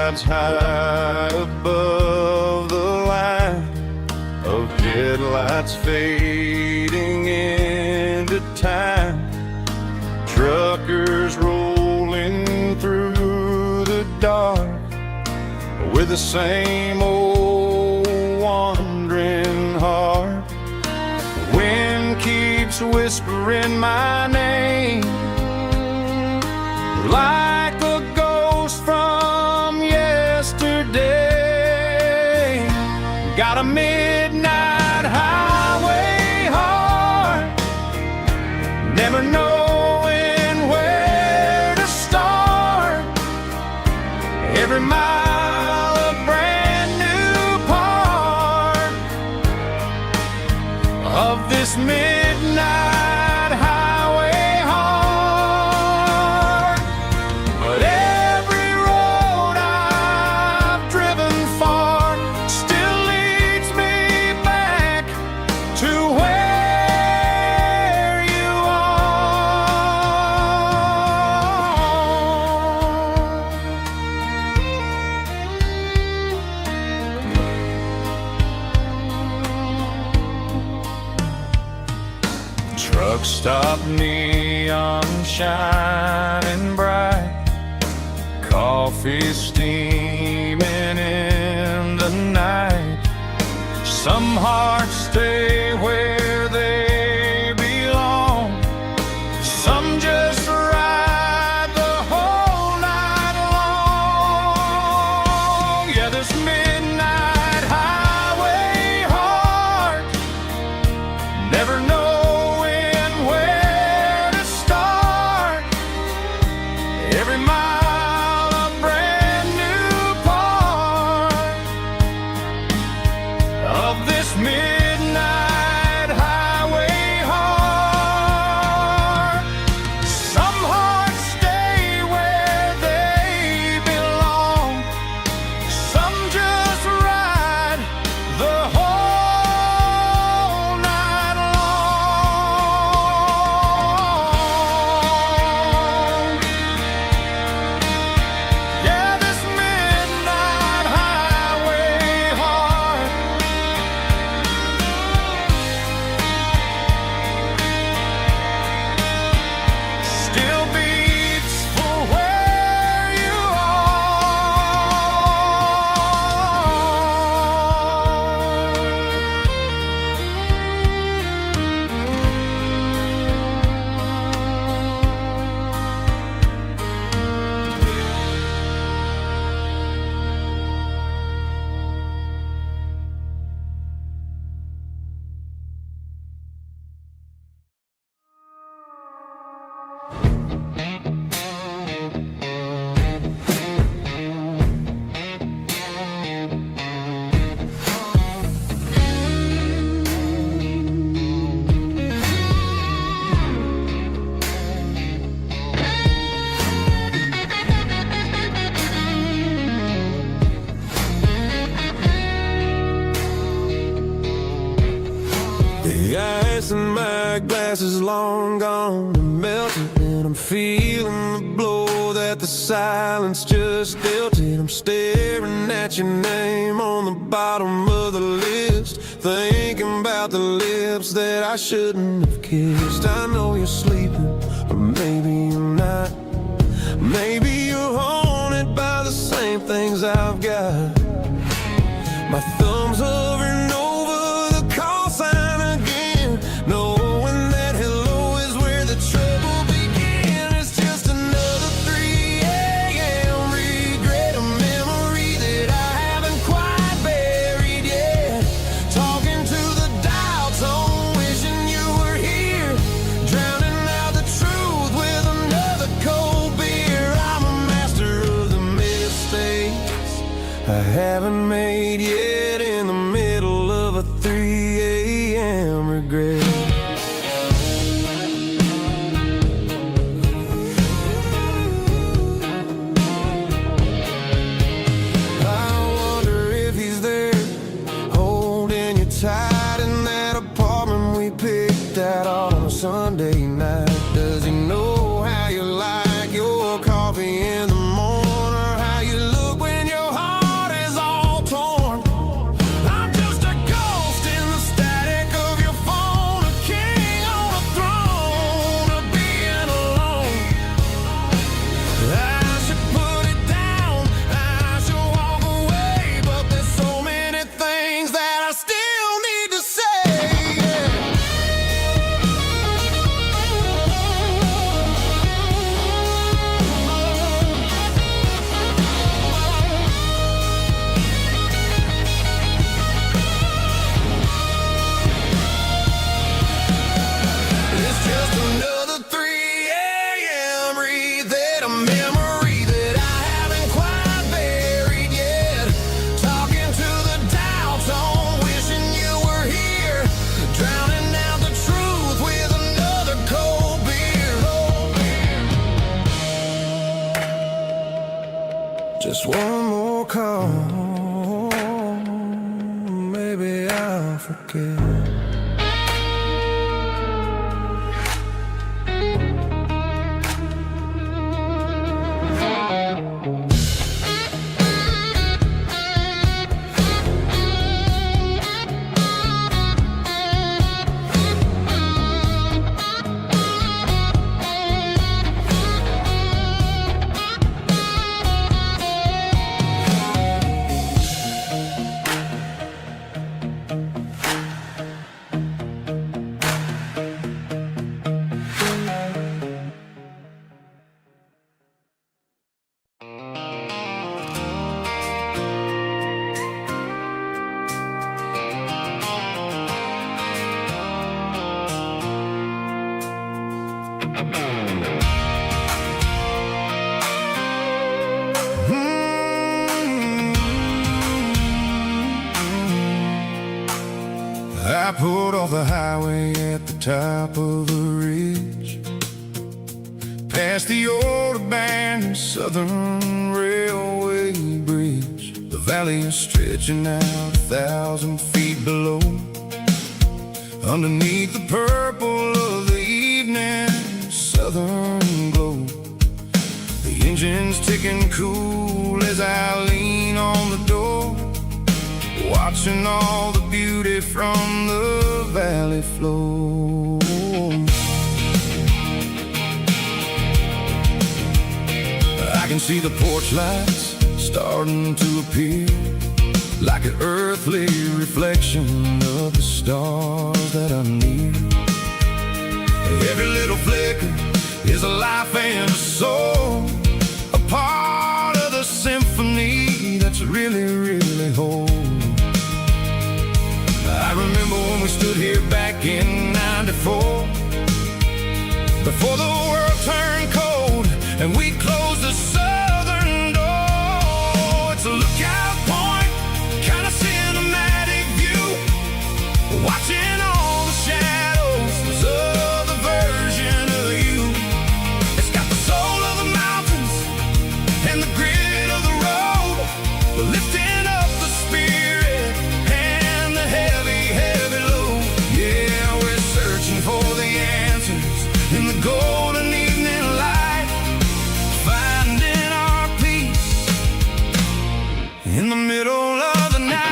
rides high above the line of headlights fading into time. Truckers rolling through the dark with the same old wandering heart. The wind keeps whispering my name like a ghost from yesterday. Got a midnight highway heart, never knowing where to start. Every mile a brand new part of this midnight highway heart. But every road I've driven far still leads me back to where you are. Truck stop, neon shining bright, coffee steaming in the night. Some hearts stay where they belong, some just ride the whole night long. Yeah, this midnight highway heart, never knowing where to start. Every mile a brand new part of this midnight highway heart. Some hearts stay where they belong, some just ride the whole night long. Yeah, this midnight highway heart still beats for where you The ice in my glass is long gone and melted, and I'm feeling the blow that the silence just dealt it. I'm staring at your name on the bottom of the list, thinking about the lips that I shouldn't have kissed. I know you're sleeping, or maybe you're not. Maybe you're haunted by the same things I've got. My thumb's hovering over the call sign again, knowing that hello is where the trouble began. It's just another 3 a.m. regret, a memory that I haven't quite buried yet. Talking to the dial tone, wishing you were here, drowning out the truth with another cold beer. I'm a master of the mistakes I haven't made yet, in the middle of a 3 a.m. regret. I wonder if he's there, holding you tight in that apartment we picked out on a Sunday night. Does he know how you like your coffee in the morning, or how you look when you're care. I pulled off the highway at the top of the ridge, past the old abandoned Southern Railway bridge. The valley is stretching out 1,000 feet below, underneath the purple of the evening southern glow. The engine's ticking cool as I lean on the door, watching all the beauty from the valley flow. I can see the porch lights starting to appear, like an earthly reflection of the stars that are near. Every little flicker is a life and a soul, a part of the symphony that's really, really whole. I remember when we stood here back in '94, before the world turned cold and we closed the southern door. It's a lookout point, kind of cinematic view, watching all the shadows of the version of you. It's got the soul of the mountains and the grit of the road, lifting up the spirit and the heavy, heavy load. Yeah, we're searching for the answers in the golden evening light, finding our peace in the middle of the night.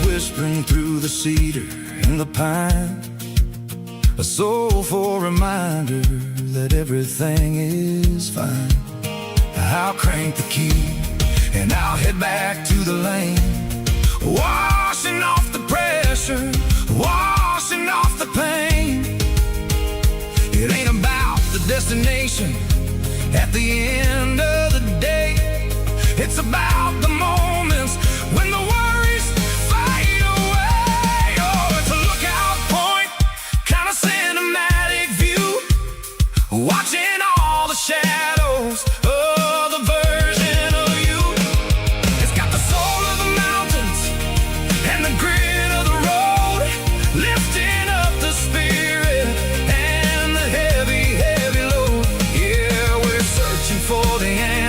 Whispering through the cedar and the pine, a soulful reminder that everything is fine. I'll crank the key and I'll head back to the lane, washing off the pressure, washing off the pain. It ain't about the destination at the end of the day, it's about the moments when the worries fade away. Oh, it's a lookout point, kind of cinematic view, watching all the shadows of the version of you. It's got the soul of the mountains and the grit of the road, lifting up the spirit and the heavy, heavy load. Yeah, we're searching for the answer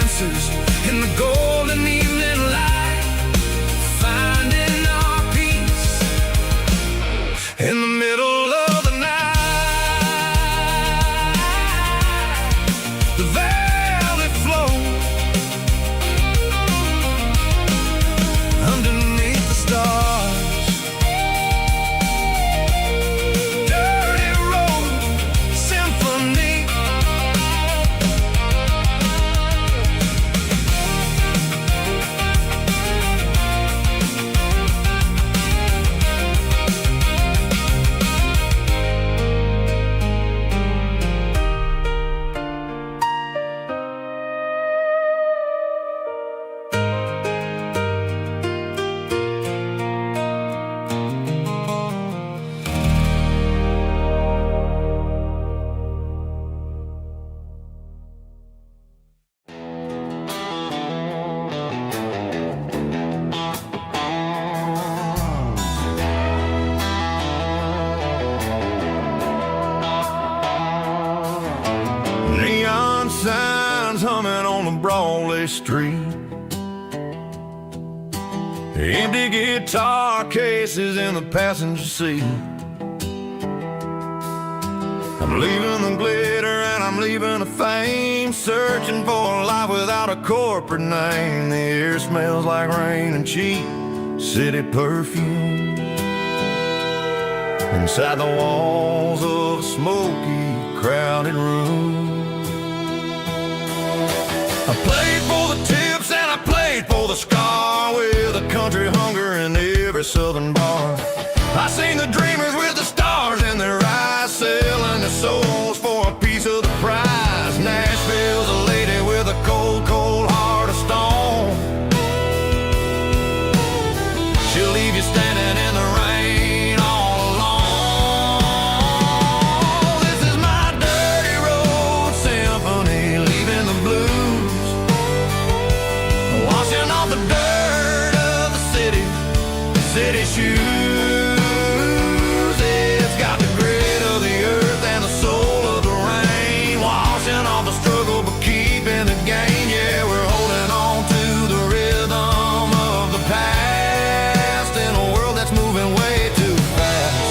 busy street. Empty guitar cases in the passenger seat. I'm leaving the glitter and I'm leaving the fame, searching for a life without a corporate name. The air smells like rain and cheap city perfume. Inside the walls of a smoky, crowded room. I played for the tips and I played for the scar, with a country hunger in every southern bar. I seen the dreamers with the stars in their eyes, selling their souls for a piece of the prize. Nashville's a lady with a cold, cold heart of stone. She'll leave you standing in the rain all alone. This is my dirty road symphony, leaving the blues, washing off the dirt of the city shoes. It's got the grit of the earth and the soul of the rain, washing off the struggle but keeping the gain. Yeah, we're holding on to the rhythm of the past in a world that's moving way too fast.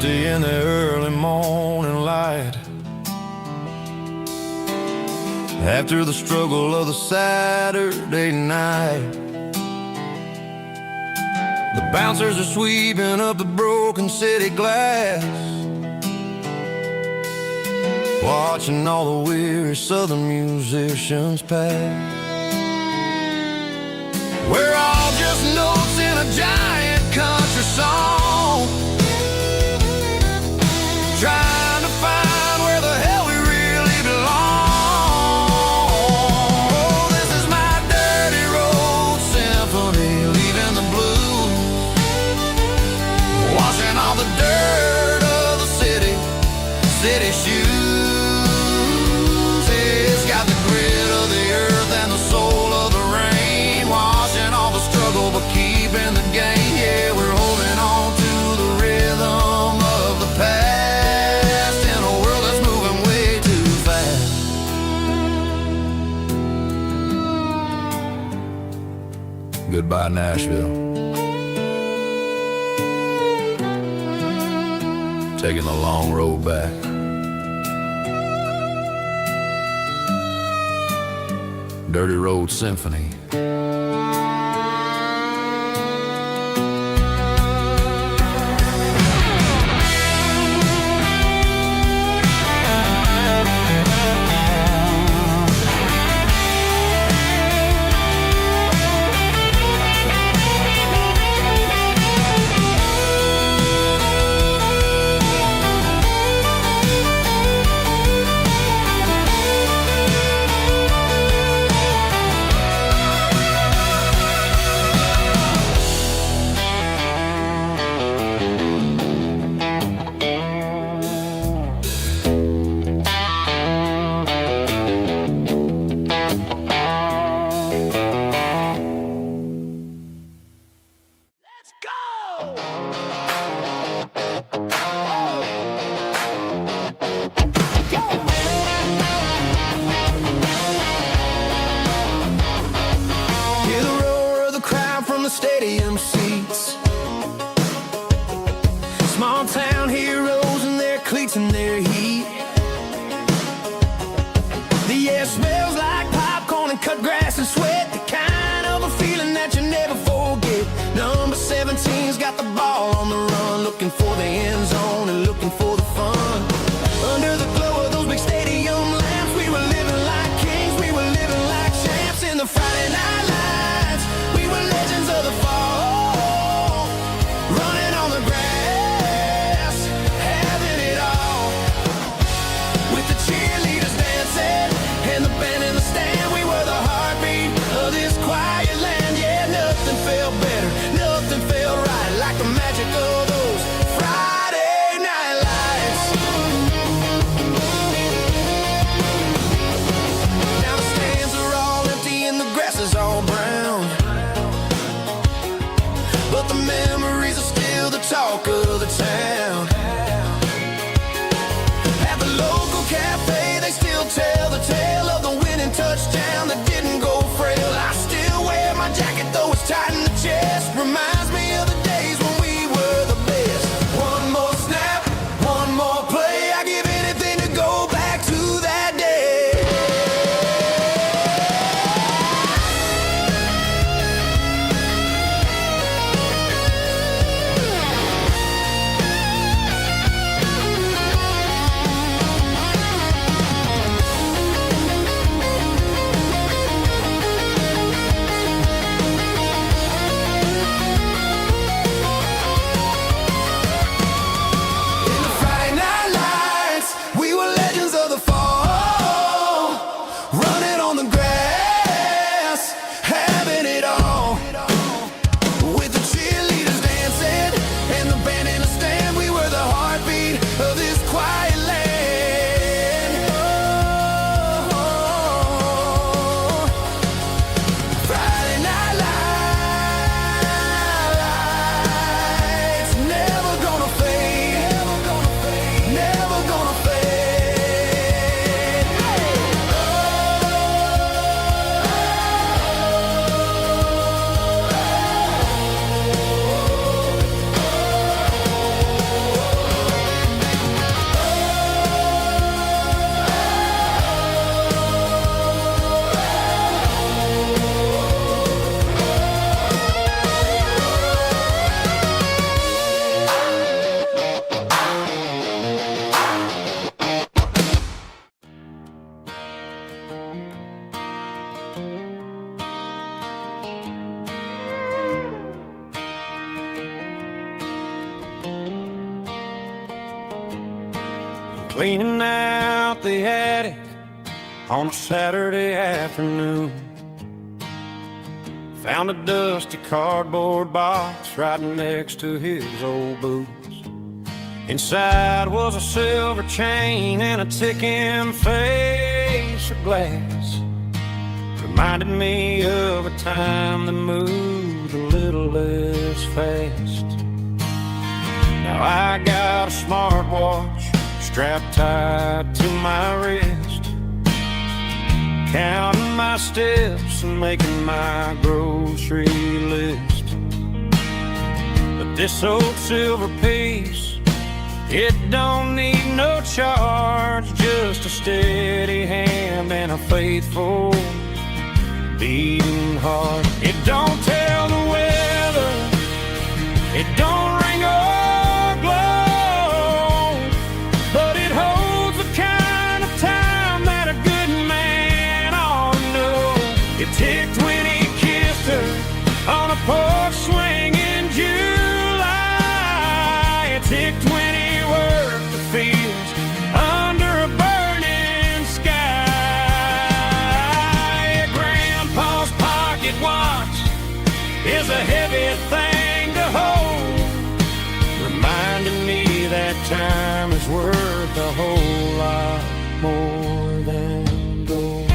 In the early morning light, after the struggle of the Saturday night, the bouncers are sweeping up the broken city glass, watching all the weary southern musicians pass. We're all just notes in a giant country song, trying to find where the hell we really belong. Oh, this is my dirty road symphony, leaving the blues, washing all the dirt of the city shoes. It's got the grit of the earth and the soul of the rain, washing all the struggle but keeping the gain. Yeah, we're holding on to the rhythm of the past. Goodbye, Nashville. Taking the long road back. Dirty Road Symphony. Stadium seats, small town heroes in their cleats and their heat. The air smells like popcorn and cut grass and sweat, the kind of a feeling that you never forget. Number 17's got the ball on the run, looking for the end zone and looking for the fun. Under the glow of those big stadium lamps, we were living like kings, we were living like champs in the Friday night lights. We were legends of the fall, running on the grass, having it all, with the cheerleaders dancing and the band in the stand. We were the heartbeat of this quiet land. Yeah, nothing felt better, nothing felt right like the magic of those Friday but the memories are still the talk of the town. At the local cafe, they still tell the tale of the winning touchdown that didn't go frail. I still wear my jacket, though it's tight in the chest. Reminds me of the days when we were the best. One more snap, one more play. I give anything to go back to that day. Cleaning out the attic on a Saturday afternoon. Found a dusty cardboard box right next to his old boots. Inside was a silver chain and a ticking face of glass. Reminded me of a time that moved a little less fast. Now I got a smartwatch strapped tight to my wrist, counting my steps and making my grocery list. But this old silver piece, it don't need no charge, just a steady hand and a faithful beating heart. It don't tell the weather, it don't ring or glow, but it holds the kind of time that a good man ought to know. It ticked when he kissed her on a porch swing in July. It ticked when he worked the fields under a burning sky. Grandpa's pocket watch is a heavy thing to hold, reminding me that time is worth a whole lot more than gold.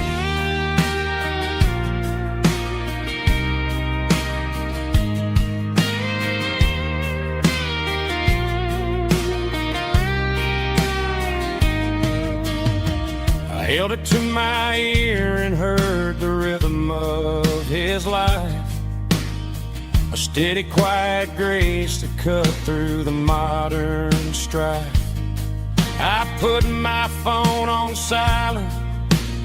I held it to my ear and heard the rhythm of his life, a steady, quiet grace that cut through the modern strife. I put my phone on silent,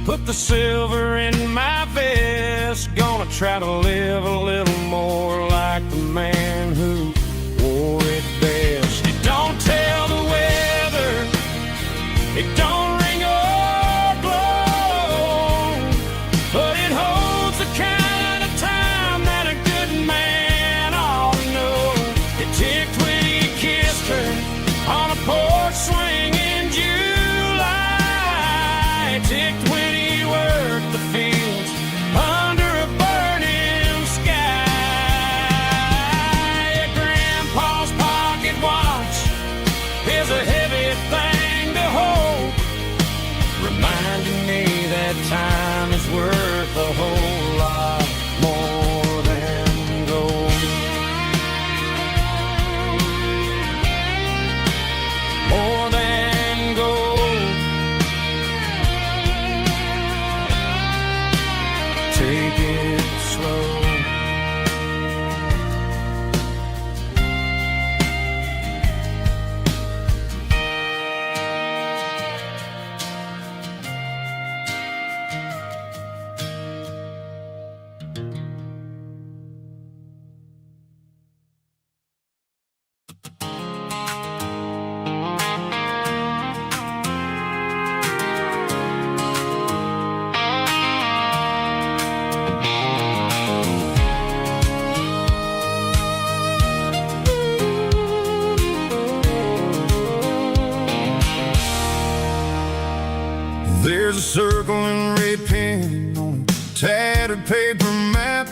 put the silver in my vest. Gonna try to live a little more like the man who wore it best. It don't tell the weather, it don't ring or blow, but it holds the kind of time that a good man ought to know. It ticked when he kissed her on a porch swing in July. It ticked when he worked the fields under a burning sky. There's a circle and red pen on a tattered paper map,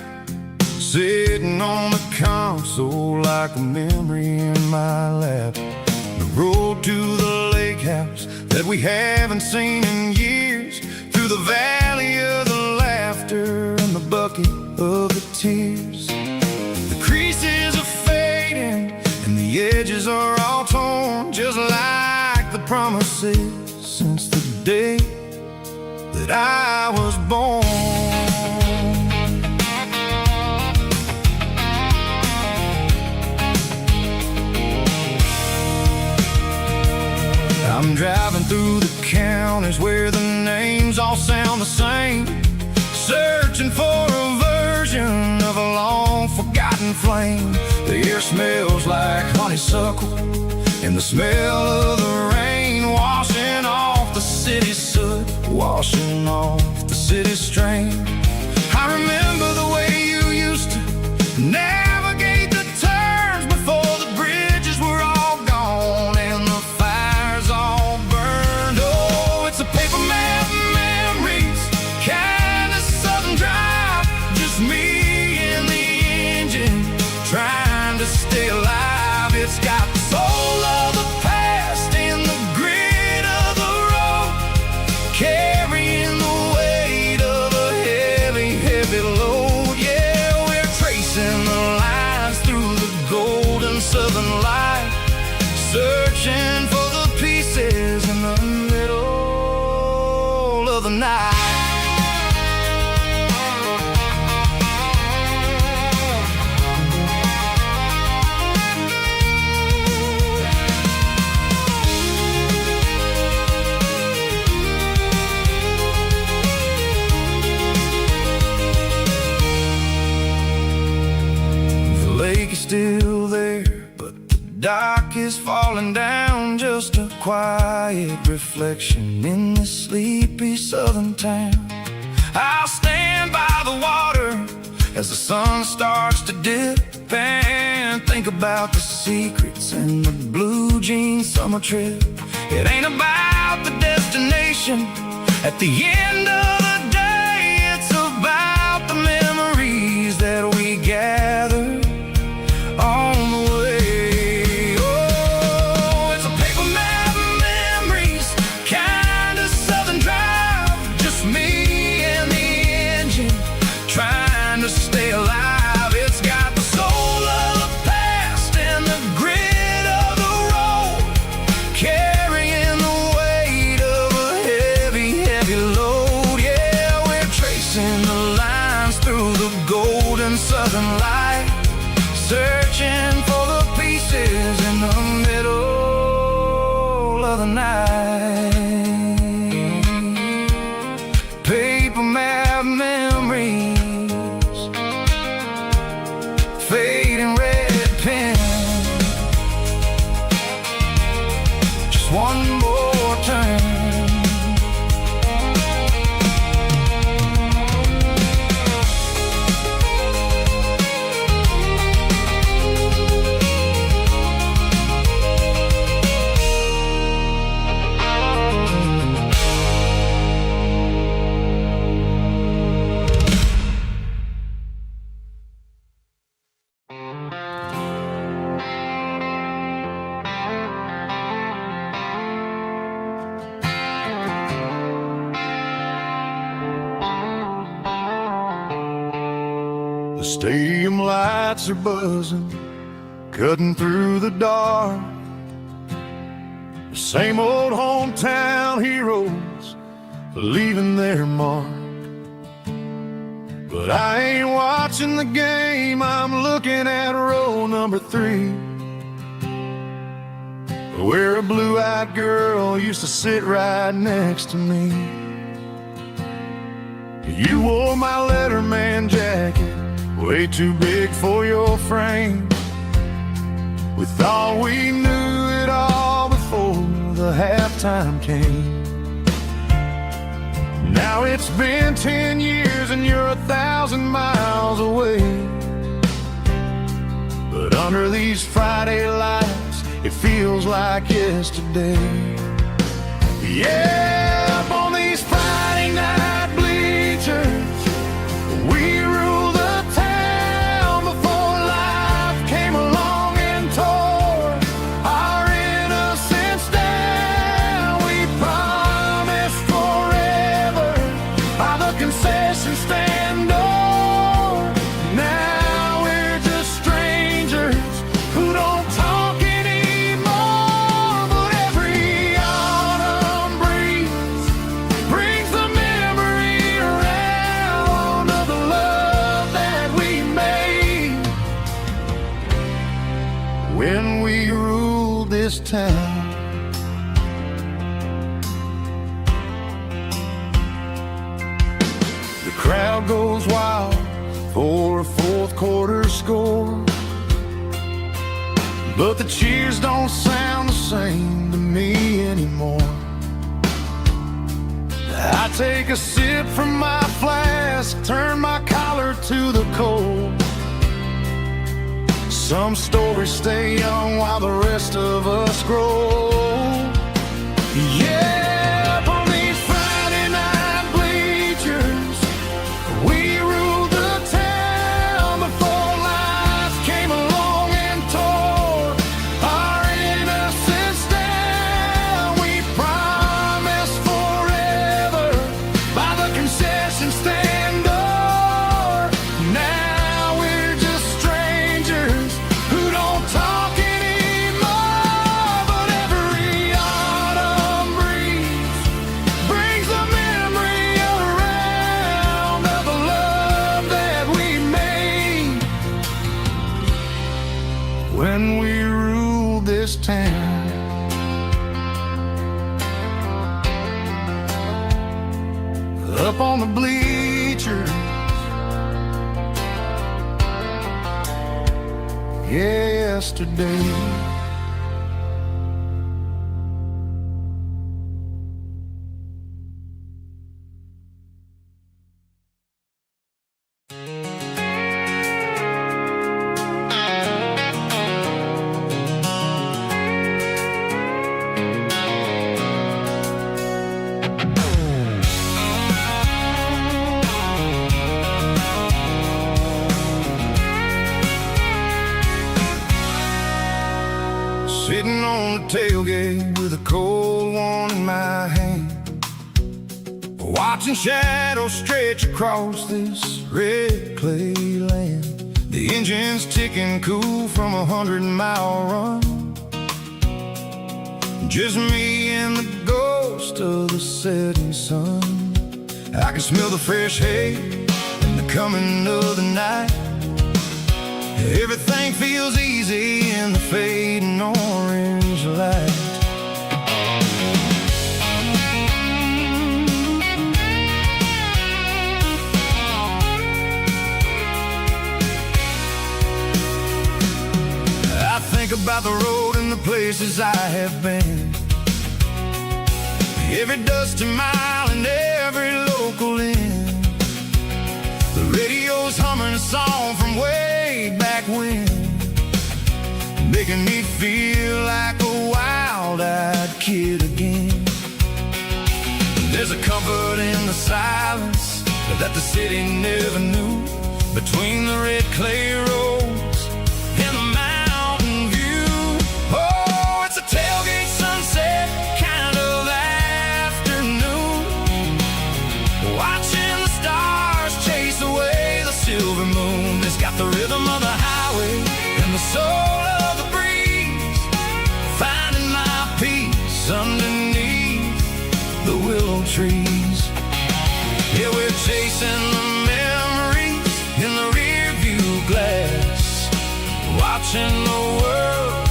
sitting on the console like a memory in my lap. The road to the lake house that we haven't seen in years, through the valley of the laughter and the bucket of the tears. The creases are fading and the edges are all torn, just like the promises since the day that I was born. I'm driving through the counties where the names all sound the same, searching for a version of a long forgotten flame. The air smells like honeysuckle and the smell of the rain, washing off the city's soot, washing off the city's strain. I remember the way you used to navigate the turns before the bridges were all gone and the fires all burned. Oh, it's a paper map memories, kind of southern drive, just me and the engine trying to stay alive. It's got the soul of the past and the grit of the road, carrying the weight of a heavy, heavy load. Yeah, we're tracing the lines through the golden southern light, searching for the pieces in the middle of the night. The lake is still there, but the dock is falling down, just a quiet reflection in this sleepy southern town. I'll stand by the water as the sun starts to dip and think about the secrets and the blue jean summer trip. It ain't about the destination at the end of the day, it's about the memories that we gather on the way. Oh, it's a paper map memories, kind of southern drive, just me and the engine trying to stay alive. It's got the soul of the past and the grit of the road, carrying the weight of a heavy, heavy load. Yeah, we're tracing the lines through the golden southern light, searching for the pieces in the middle of the night. Paper map memories, fading red pen, just one more turn. The stadium lights are buzzing, cutting through the dark. The same old hometown heroes leaving their mark. But I ain't watching the game, I'm looking at row number 3, where a blue-eyed girl used to sit right next to me. You wore my Letterman jacket, way too big for your frame. We thought we knew it all before the halftime came. Now it's been 10 years and you're 1,000 miles away. But under these Friday lights, it feels like yesterday. Yeah, up on these Friday night bleachers. We rule the town before life came along and tore our innocence down. We promised forever by the concession stand door. Now we're just strangers who don't talk anymore. But every autumn breeze brings the memory around of the love that we made when we ruled this town. The crowd goes wild for a fourth quarter score, but the cheers don't sound the same to me anymore. I take a sip from my flask, turn my collar to the cold. Some stories stay young while the rest of us grow. Yeah, up on these Friday night bleachers, we ruled the town before life came along and tore our innocence down. We promised forever by the concession stand door. Now we're just strangers who don't talk anymore. But every autumn breeze brings the memory around of the love that we made when we ruled this town. Up on the bleachers, yesterday. Sitting on the tailgate with a cold one in my hand, watching shadows stretch across this red clay land. The engine's ticking cool from 100-mile run. Just me and the ghost of the setting sun. I can smell the fresh hay and the coming of the night. Everything feels easy in the fading orange light. I think about the road and the places I have been, every dusty mile and every local inn. The radio's humming a song from way back when, making me feel like a wild-eyed kid again. There's a comfort in the silence that the city never knew, between the red clay roads and the mountain view. Oh, it's a tailgate sunset kind of afternoon, watching the stars chase away the silver moon. It's got the rhythm of the highway and the soul of the breeze, finding my peace underneath the willow trees. Yeah, we're chasing the memories in the rear view glass, watching the world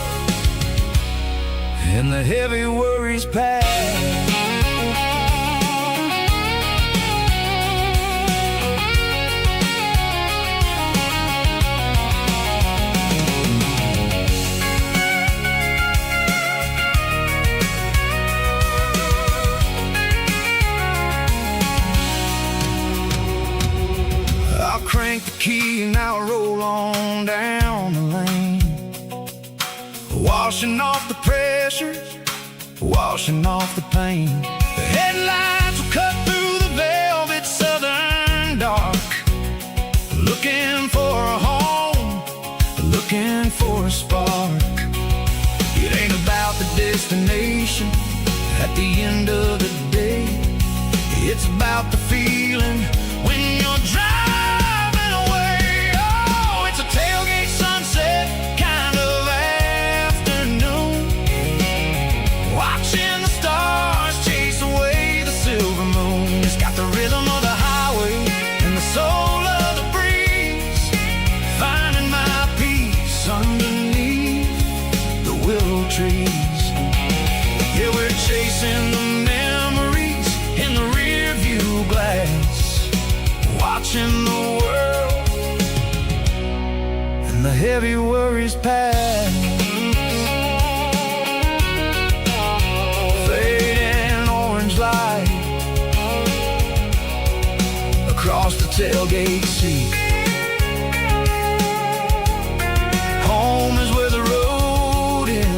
and the heavy worries pass. Crank the key and I'll roll on down the lane, washing off the pressure, washing off the pain. The headlights will cut through the veil for a spark. It ain't about the destination at the end of the day. It's about the feeling when you're driving away. Oh, it's a tailgate sunset kind of afternoon, watching the stars chase away the silver moon. It's got the rhythm of the highway and the soul of the breeze, finding my peace underneath the willow trees. Yeah, we're chasing the memories in the rear view glass, watching the world and the heavy worries pass. Fading orange light across the tailgate seat. Home is where the road ends.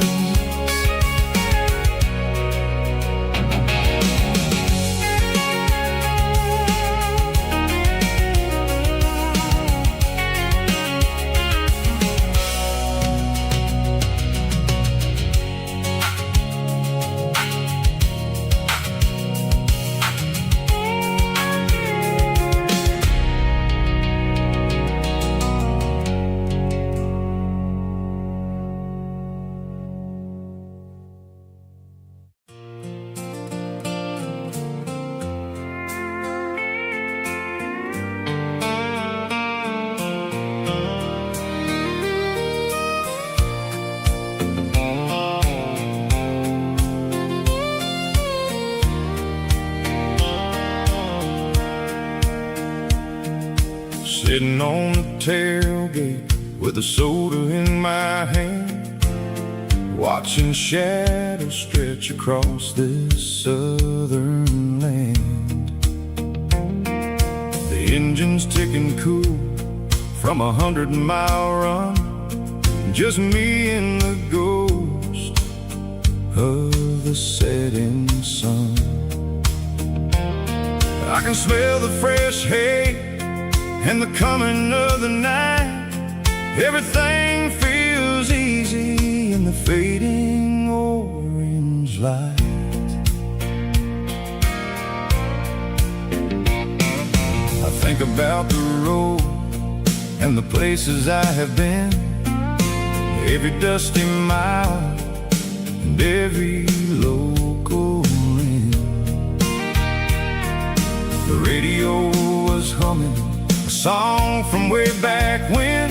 Sitting on the tailgate with a soda in my hand, watching shadows stretch across this southern land. The engine's ticking cool from 100-mile run, just me and the ghost of the setting sun. I can smell the fresh hay and the coming of the night. Everything feels easy in the fading orange light. I think about the road and the places I have been, every dusty mile and every local inn. The radio was humming a song from way back when,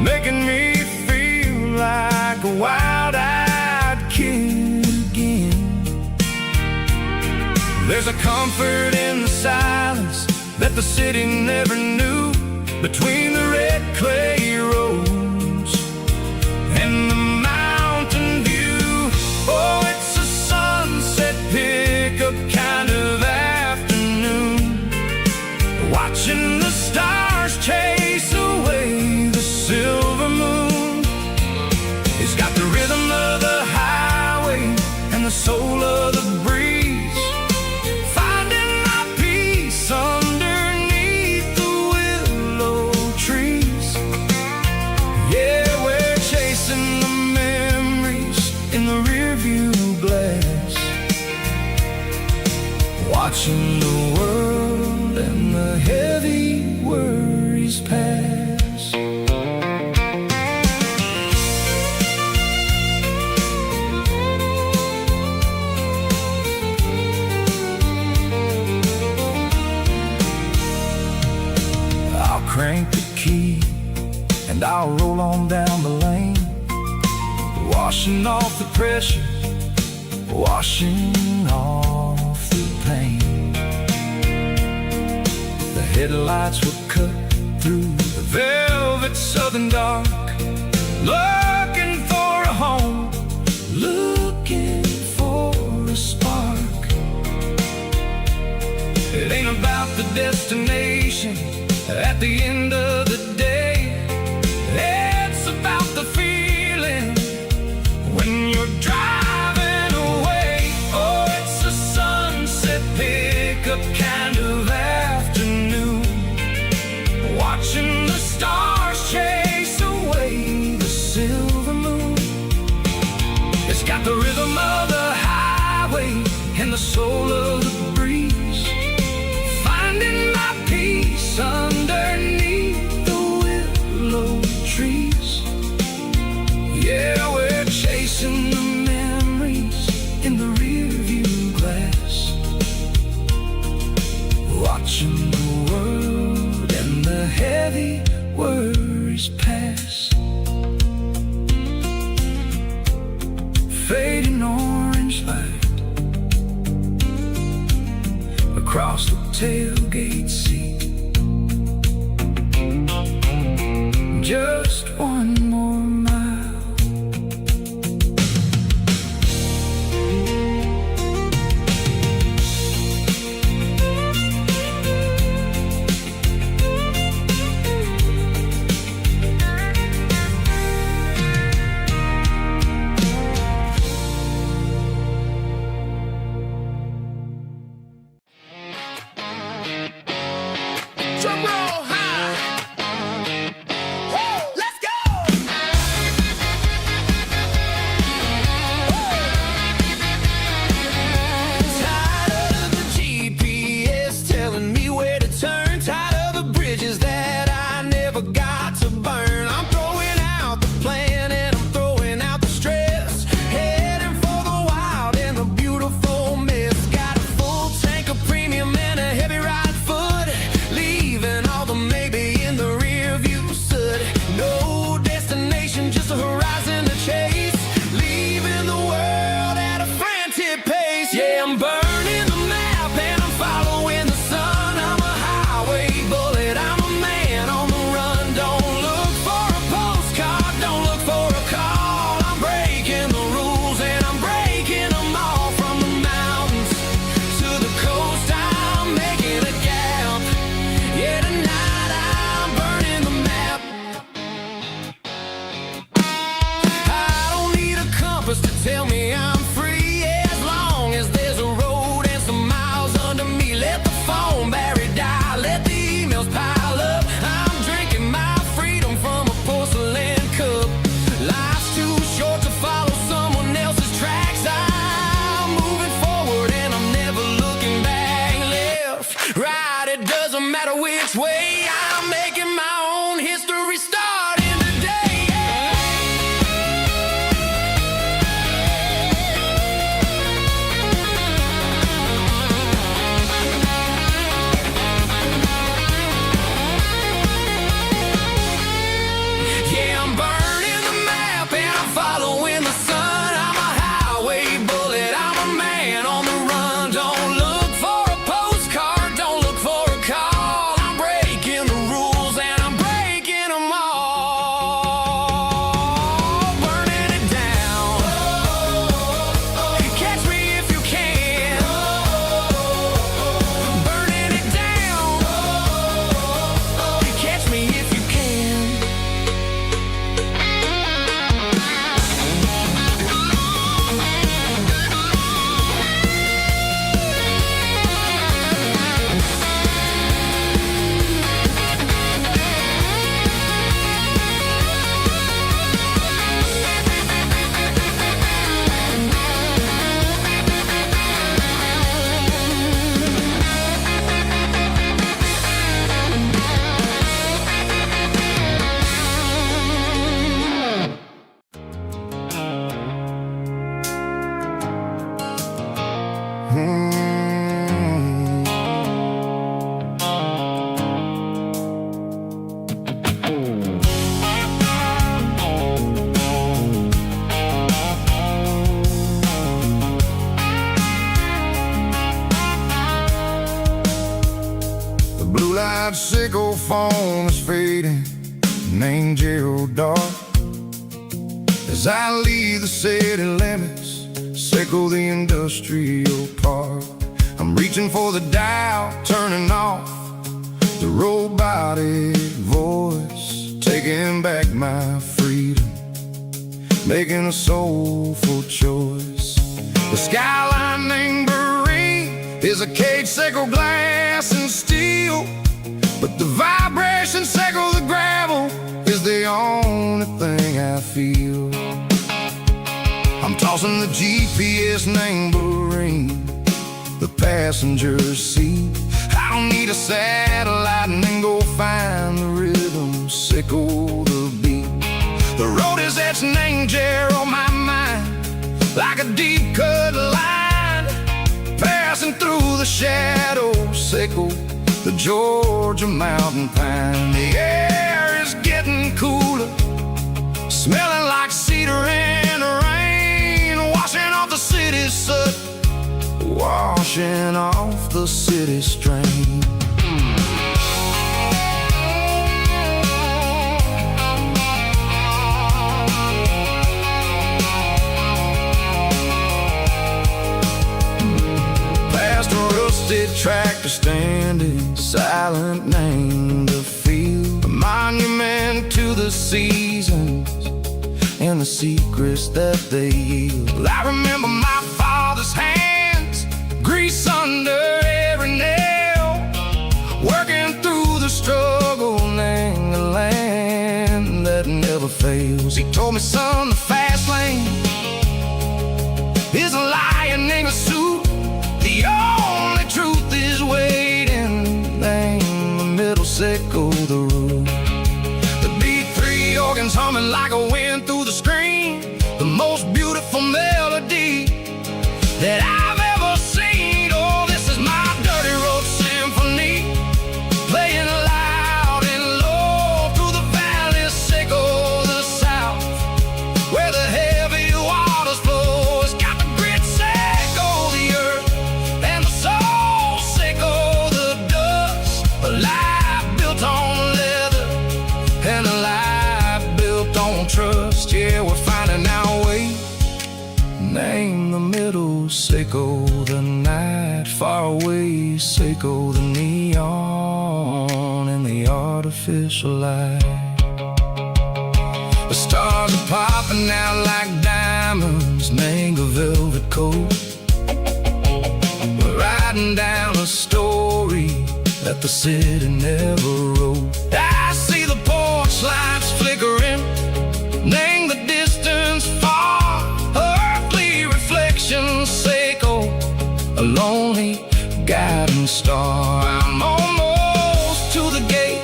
making me feel like a wild-eyed kid again. There's a comfort in the silence that the city never knew, between the red clay roads and the mountain view. Oh, it's a sunset pickup kind of afternoon, watching the stars chase away the silver moon. It's got the rhythm of the highway and the soul of the breeze, finding my peace underneath the willow trees. Yeah, we're chasing the memories in the rearview glass, watching the world and the heavy worries pass. I'll crank the key and I'll roll on down the lane, washing off the pressure, washing off the pain. The headlights will cut through the velvet southern dark, looking for a home, looking for a spark. It ain't about the destination at the end of the day. It's about the feeling when you're driving away. Oh, it's a sunset pickup kind of watching the stars chase away the silver the soul of the breeze, finding my peace underneath the willow trees. Yeah, we're chasing the memories in the rearview glass, watching the world and the heavy worries pass. Fading orange light across the tailgate seat. Just one more mile. Drum roll high. Woo, let's go. Tired of the GPS telling me where to turn. Tired of the bridges that I never got to burn. I'm throwing out the plan and I'm throwing out the stress. Heading for the wild and the beautiful mist. Got a full tank of premium and a heavy right foot. Leaving all the maybe in the rear view soot. No destination, just a horizon to chase. Leaving the world at a frantic pace. Yeah, I'm burning the map and I'm following the sun. I'm a highway bullet, I'm a man on the run. Don't look for a postcard, don't look for a call. I'm breaking the rules and I'm breaking them all. From the mountains to the coast, I'm making a gap. Yeah, tonight I'm burning the map. I don't need a compass to tell me I'm free, as long as there's a road and some miles under me. Let the phone battery die, let the emails pile up. I'm drinking my freedom from a porcelain cup. Life's too short to follow someone else's tracks. I'm moving forward and I'm never looking back. Left, right, it doesn't matter which way. I'm making my own history starting today. Yeah, I'm burning the map and I'm following the sun. I'm a highway bullet, I'm a man on the run. Don't look for a postcard, don't look for a call. I'm breaking the rules and I'm breaking them all. Burning it down. Catch me if you can. Burning it down. Catch me if you can. The blue light sickle phone is fading, an angel dark. As I leave the city limits, sickle the industrial park. I'm reaching for the dial, turning off the robotic voice, taking back my freedom, making a soulful choice. The skyline named Marine is a cage, sickle glass and steel, but the vibration sickle the gravel is the only thing I feel. I'm tossing the GPS named Marine passenger seat. I don't need a satellite and then go find the rhythm, sickle the beat. The road is etched an angel on my mind, like a deep cut line, passing through the shadows, sickle the Georgia mountain pine. The air is getting cooler, smelling like cedar in the rain, washing off the city's soot, washing off the city strain. Past a rusted tractor standing silent, named a field, a monument to the seasons and the secrets that they yield. I remember my father's hands, grease under every nail, working through the struggle, name the land that never fails. He told me, son, the fast lane is a lion in a suit. The only truth is waiting, name the middle, sickle the root. The B3 organs humming like a wind through the screen, the most beautiful melody that I've ever seen. Oh, this is my dirty road symphony, playing loud and low through the valleys, sickle the south, where the heavy waters flow. It's got the grit, sickle the earth, and the soul, sickle the dust. A life built on leather and a life built on trust. Yeah, we're finding our way, name the middle, sickle the night, far away, sickle the neon and the artificial light. The stars are popping out like diamonds, mango velvet coat. We're riding down a story that the city never wrote. I see the porch lights flickering, name the distance far, earthly reflections, sickle a lonely guiding star. I'm almost to the gate,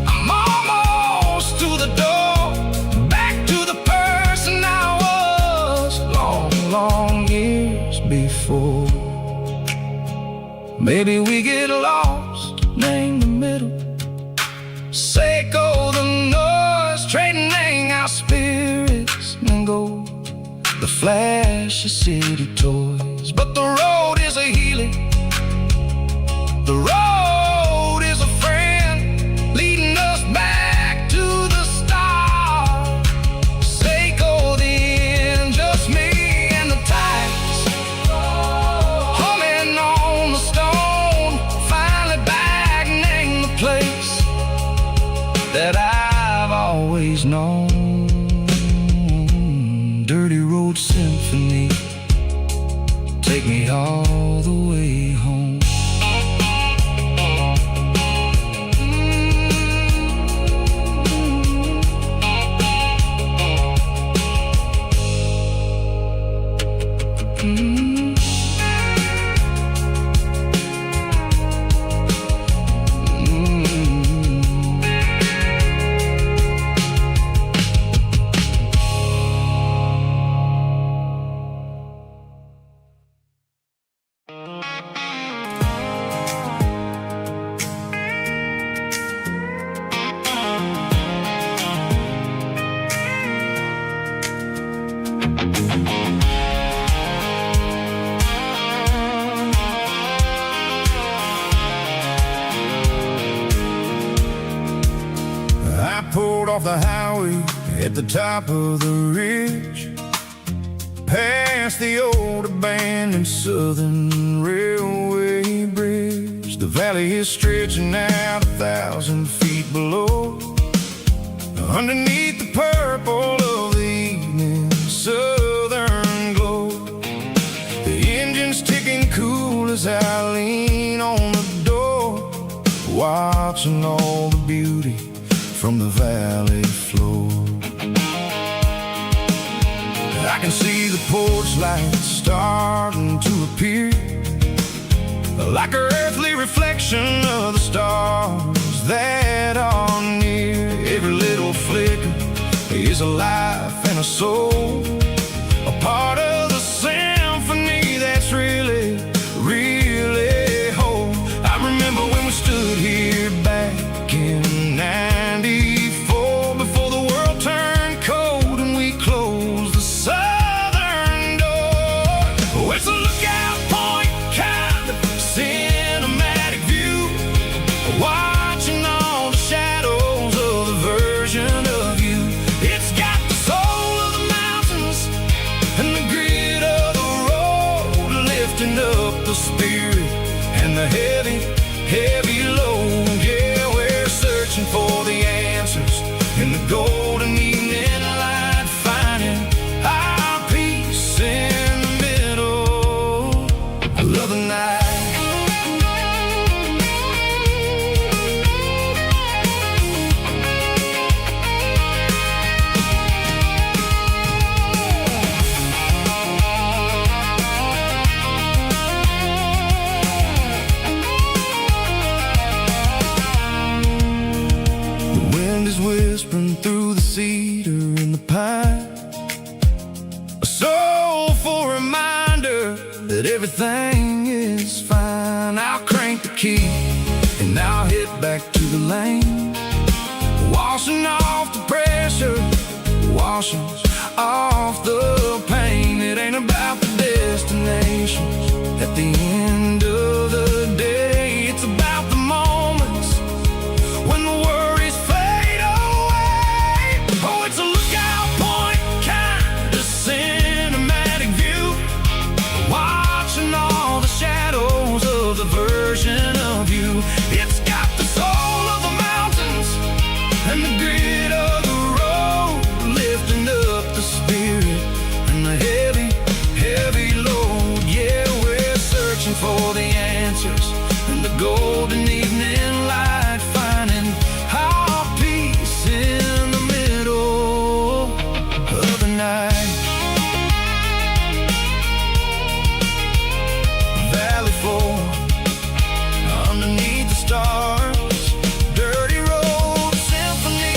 I'm almost to the door, back to the person I was long, long years before. Maybe we get lost, name the middle, sickle the noise, trading our spirits and go the flash of city toys. But the road is a healing, the road is a friend, leading us back to the start. Sickle the end, just me and the tides, humming on the stone, finally back, name the place that I've always known. Dirty road symphony, take me all the way home. Pulled off the highway at the top of the ridge, past the old abandoned Southern Railway bridge. The valley is stretching out 1,000 feet below, underneath the purple of the evening southern glow. The engine's ticking cool as I lean on the door, watching all the beauty from the valley floor. I can see the porch lights starting to appear, like an earthly reflection of the stars that are near. Every little flicker is a life and a soul, a part of the symphony that's really, really whole. I remember when we stood here back in '94, before the world turned cold and we closed the southern door. Oh, it's a lookout point, kind of cinematic view, watching all the shadows of the version of you. It's got the soul of the mountains and the grit of the road, lifting up the spirit and the heavy, heavy load. Yeah, we're searching for the answers in the golden evening light, finding our peace in the middle of the night. Whispering through the cedar and the pine, a soulful reminder that everything is fine. I'll crank the key and I'll head back to the lane, washing off the pressure, washing off the pain. It ain't about the destinations at the end of the day, it's about the moments when the worries fade away. Oh, it's a lookout point, kind of cinematic view, watching all the shadows of the version of you. It's got the soul of the mountains and the grit of the road, lifting up the spirit and the heavy, heavy load. Yeah, we're searching for the answers in the golden evening light, finding our peace in the middle of the night. Valley floor, underneath the stars, dirty road symphony.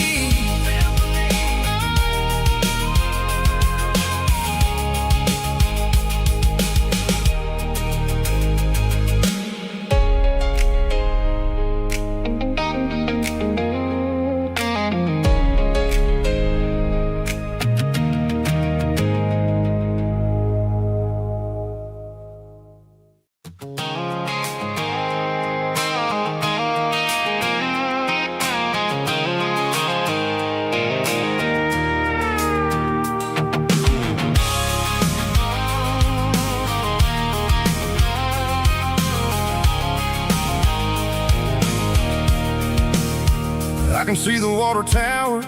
I can see the water tower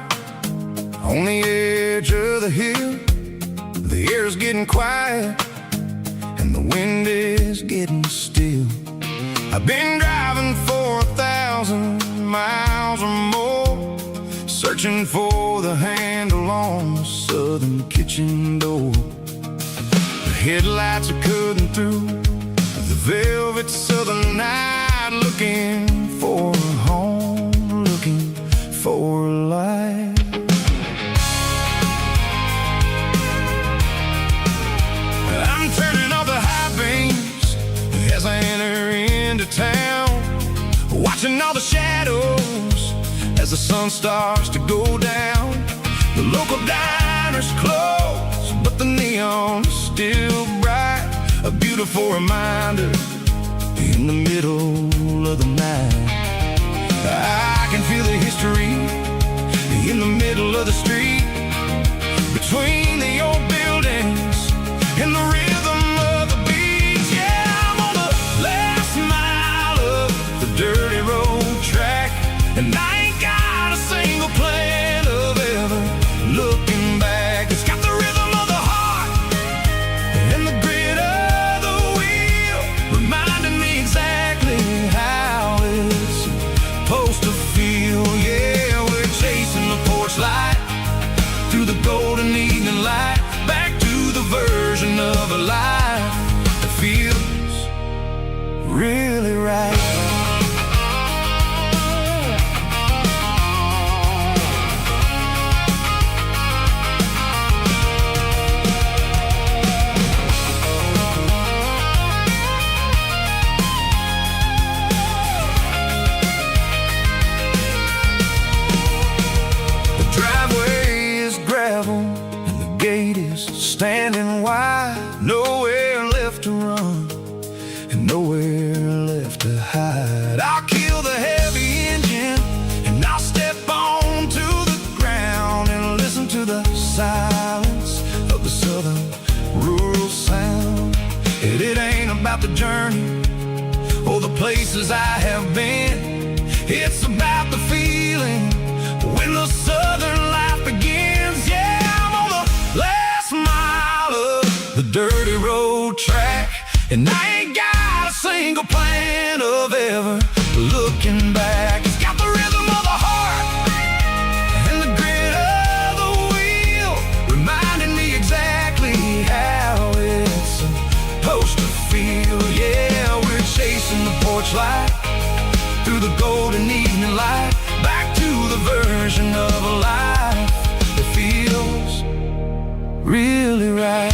on the edge of the hill. The air is getting quiet and the wind is getting still. I've been driving for 1,000 miles or more, searching for the handle on the southern kitchen door. The headlights are cutting through the velvet southern night, looking for a home, looking for a life. I'm turning off the high beams as I enter into town, watching all the shadows as the sun starts to go down. The local diner's closed, but the neon is still bright, a beautiful reminder in the middle of the night. I can feel the history in the middle of the street, between the old buildings and the rhythm of the beat. Yeah, I'm on the last mile of the dirty road track, and I ain't got a single plan of ever looking back. It's got the rhythm of the heart and the grit of the wheel, reminding me exactly how it's supposed to feel. Yeah, we're chasing the porch light days standing wide, nowhere left to run and nowhere left to hide. I'll kill the heavy engine and I'll step onto the ground and listen to the silence of the southern rural sound. And it ain't about the journey or the places I have been, it's about the feeling when the southern life begins. Yeah, I'm on the last mile of the dirty road track, and I ain't got a single plan of ever looking back. It's got the rhythm of the heart and the grit of the wheel, reminding me exactly how it's supposed to feel. Yeah, we're chasing the porch light through the golden evening light, back to the version of a life that feels really right.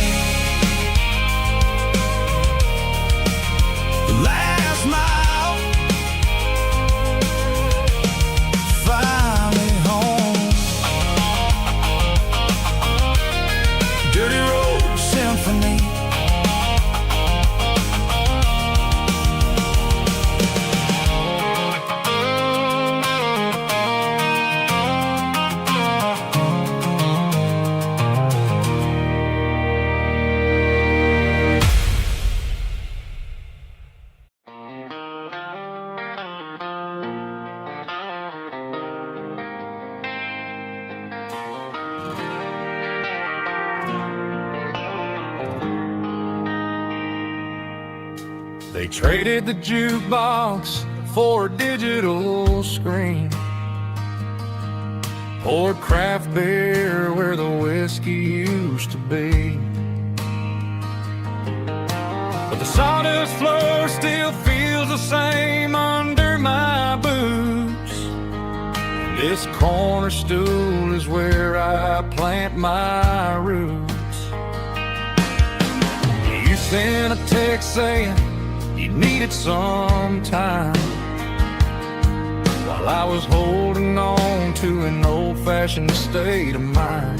The last mile, finally home. Dirty road symphony. They traded the jukebox for a digital screen, poured craft beer where the whiskey used to be. But the sawdust floor still feels the same under my boots. This corner stool is where I plant my roots. You sent a text saying you needed some time, while I was holding on to an old-fashioned state of mind.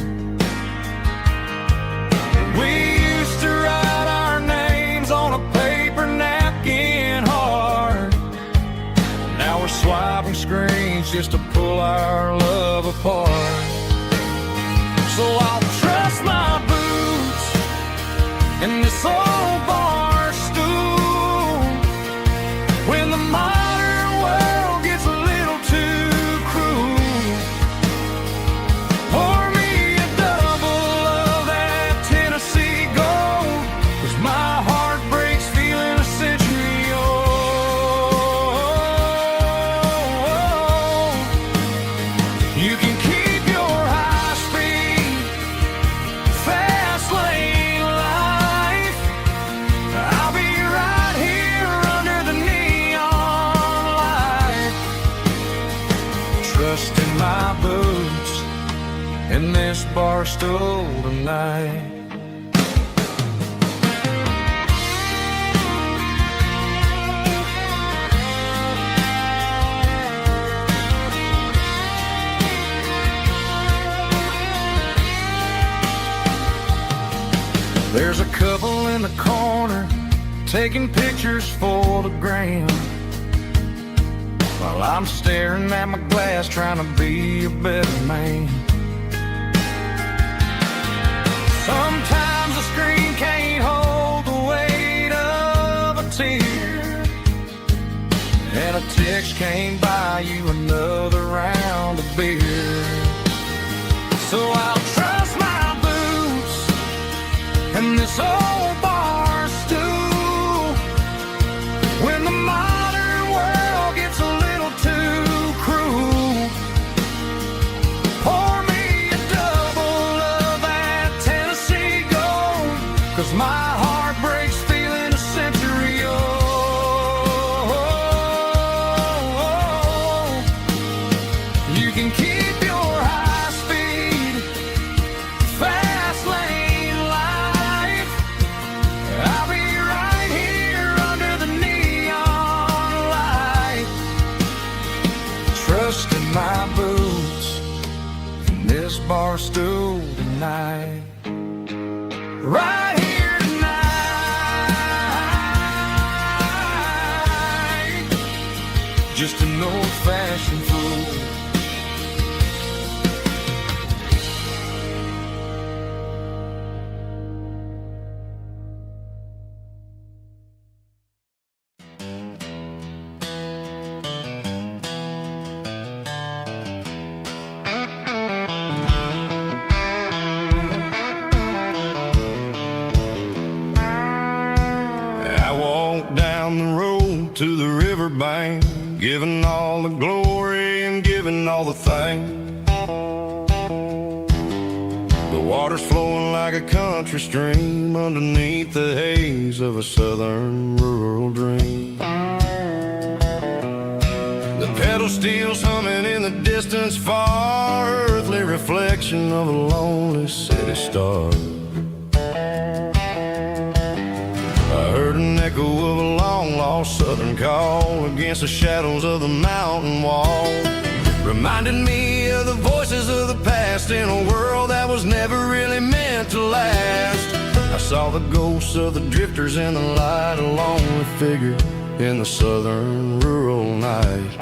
We used to write our names on a paper napkin hard. Now we're swiping screens just to pull our love apart. So I'll trust my boots in this old bar stool when the modern world gets a little too cruel. Pour me a double of that Tennessee Gold, 'cause my heart breaks feeling a century old. You can keep your high-speed, fast lane life. I'll be right here under the neon light, trusting my boots in this bar stool tonight. There's a couple in the corner taking pictures for the gram, while I'm staring at my glass trying to be a better man. Sometimes the screen can't hold the weight of a tear, and a text can't buy you another round of beer. So I'll trust my boots and this old bar stool when the modern world gets a little too cruel. Pour me a double of that Tennessee Gold, 'cause my heart breaks feeling a century old. You can keep your high speed, fast lane life. I'll be right here under the neon light, trusting my boots in this bar stool tonight. right here tonight. Just an old-fashioned fool. Down the road to the riverbank, giving all the glory and giving all the thanks. The water's flowing like a country stream underneath the haze of a southern rural dream. The pedal steel's humming in the distance far, earthly reflection of a lonely city star. I heard an echo of a long-lost southern call against the shadows of the mountain wall. Reminded me of the voices of the past in a world that was never really meant to last. I saw the ghosts of the drifters in the light, a lonely figure in the southern rural night.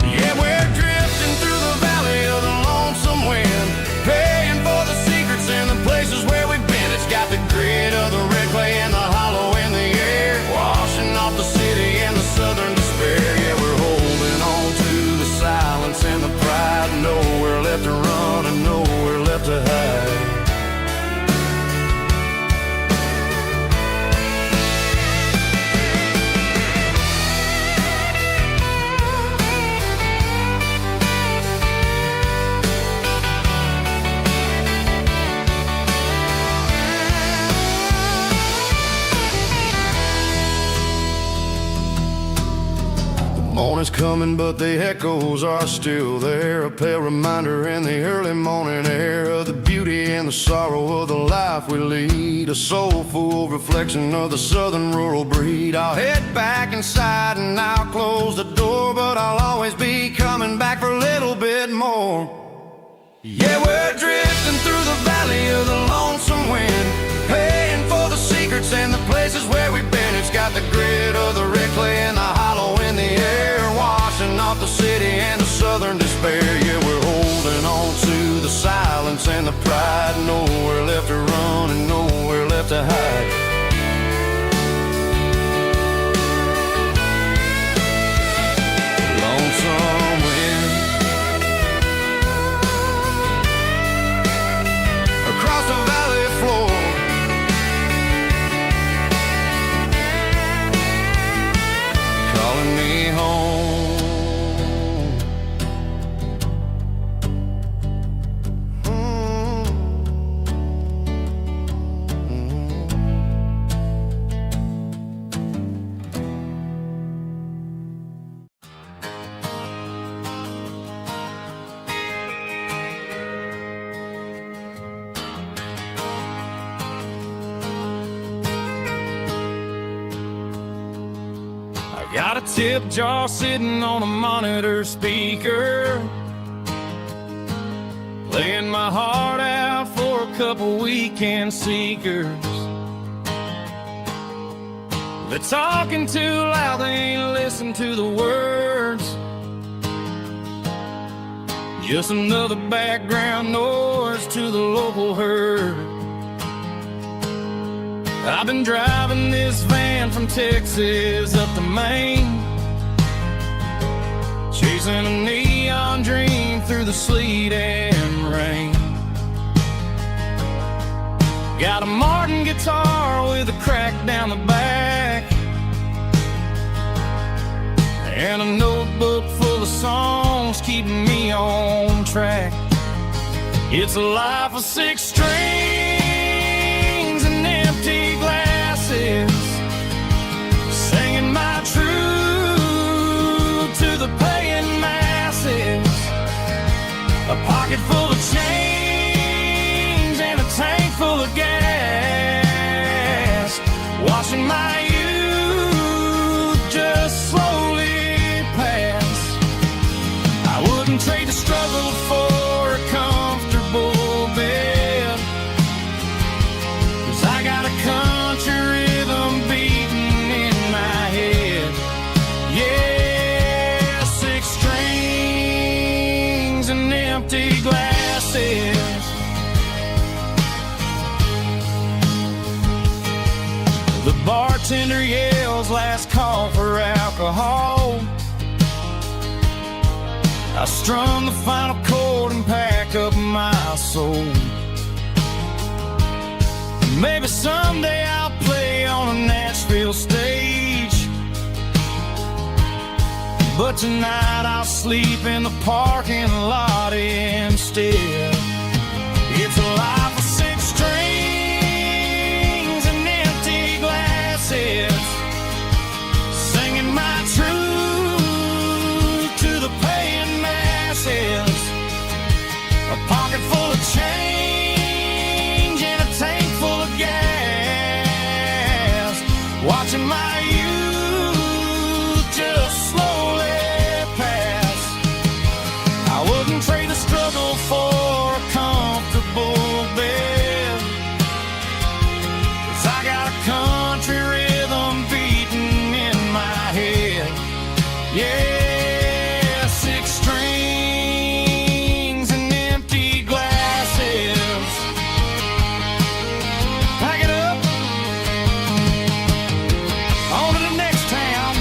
Yeah, we're drifting through the valley of the lonesome wind, paying for the secrets and the places where we've been. It's got the grit of the red clay and the hollow in the air, washing off the city and the southern despair. Yeah, we're holding on to the silence and the pride, nowhere left to run and nowhere left to hide. Morning's coming, but the echoes are still there. A pale reminder in the early morning air of the beauty and the sorrow of the life we lead. A soulful reflection of the southern rural breed. I'll head back inside and I'll close the door, but I'll always be coming back for a little bit more. Yeah, we're drifting through the valley of the lonesome wind, paying for the secrets and the places where we've been. It's got the grit of the red clay and the hollow in the air, washing off the city and the southern despair. Yeah, we're holding on to the silence and the pride, nowhere left to run and nowhere left to hide. Lonesome wind across the valley floor, calling me home. Got a tip jar sitting on a monitor speaker, playing my heart out for a couple weekend seekers. They're talking too loud, they ain't listen to the words. Just another background noise to the local herd. I've been driving this van from Texas up to Maine, chasing a neon dream through the sleet and rain. Got a Martin guitar with a crack down the back, and a notebook full of songs keeping me on track. It's a life of 6 strings and empty glasses, singing my truth to the paying masses. A pocket full of change and a tank full of gas, watching my youth just slowly pass. I wouldn't trade the struggle for a comfortable bed. bartender yells last call for alcohol. I strum the final chord and pack up my soul. Maybe someday I'll play on a Nashville stage, but tonight I'll sleep in the parking lot instead. It's a life of six strings and empty glasses, singing my truth to the paying masses. A pocket full of change and a tank full of gas, watching my youth just slowly pass. I wouldn't trade the struggle for a comfortable bed, 'cause I got a country rhythm beating in my head. Yeah, six strings and empty glasses. Pack it up, on to the next town.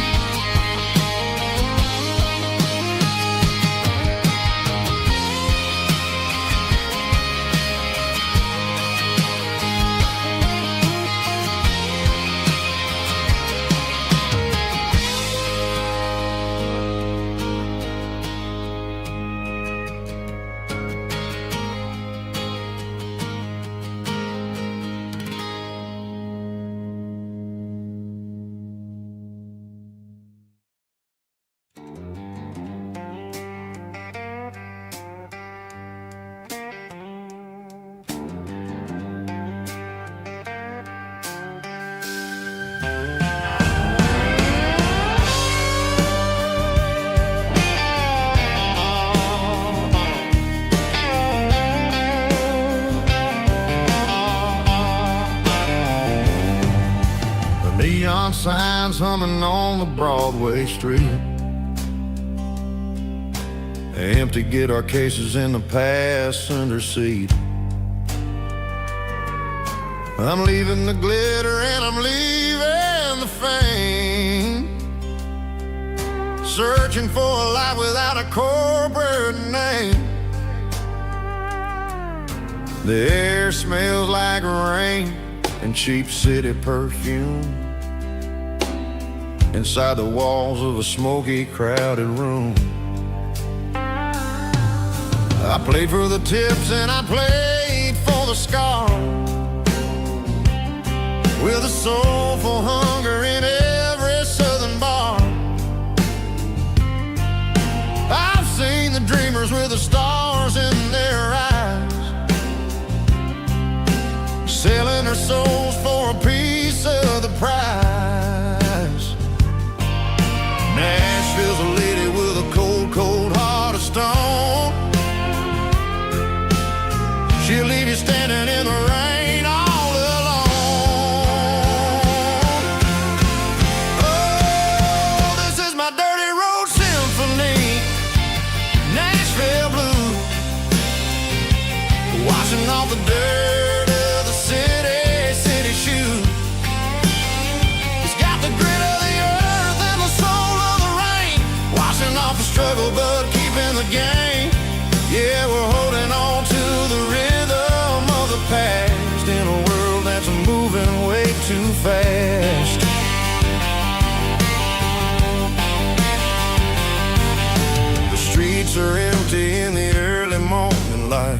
Neon signs humming on the Broadway street, empty guitar cases in the passenger seat. I'm leaving the glitter and I'm leaving the fame, searching for a life without a corporate name. The air smells like rain and cheap city perfume inside the walls of a smoky, crowded room. I played for the tips and I played for the scars, with a soulful hunger in every southern bar. I've seen the dreamers with the stars in their eyes, selling their souls for a piece of the prize. Nashville's a lady with a cold, cold heart of stone. She'll leave you standing in the rain all alone. Oh, this is my dirty road symphony, Nashville blues, washing off the dirt of the city shoes. It's got the grit of the earth and the soul of the rain, washing off the struggle but keeping the game. Yeah, we're holding on to the rhythm of the past in a world that's moving way too fast. The streets are empty in the early morning light,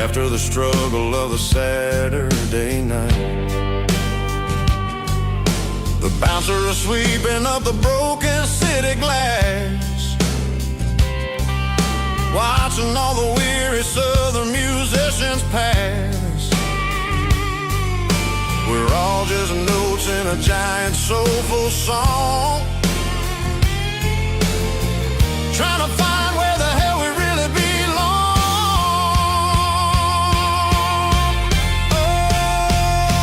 after the struggle of the Saturday night. The bouncer is sweeping up the broken city glass, watching all the weary southern musicians pass. We're all just notes in a giant soulful song, trying to find where the hell we really belong. Oh,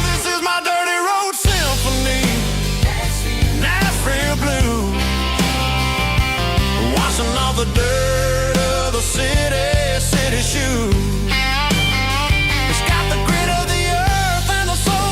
this is my dirty road symphony, Nashville blues, washing off the dirt of the city shoes. It's got the grit of the earth and the soul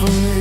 for me.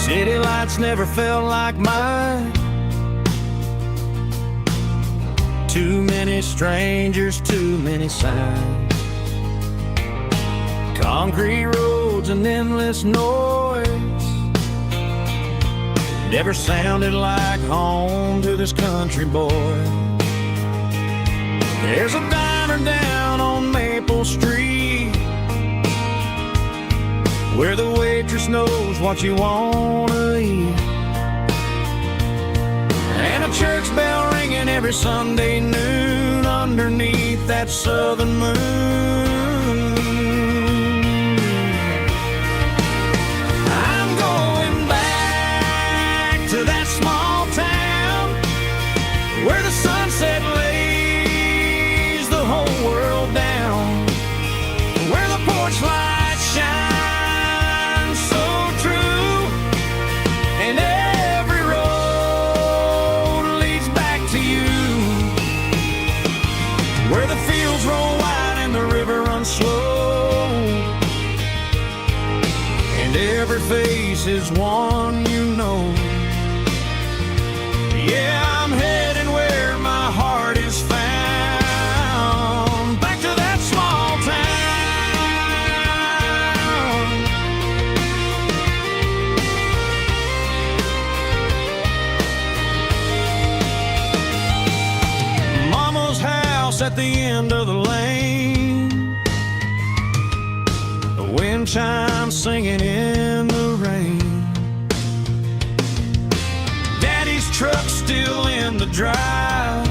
City lights never felt like mine. Too many strangers, too many signs. Concrete roads and endless noise never sounded like home to this country boy. There's a diner down on Maple Street where the waitress knows what you wanna eat, and a church bell ringing every Sunday noon underneath that southern moon. I'm going back to that small town where the sunset lays the whole world down, where the porch lights shine slow, and every face is one you know. Yeah, I'm heading where my heart is found, back to that small town. Mama's house at the end of the lane, wind chimes singing in the rain. Daddy's truck still in the drive,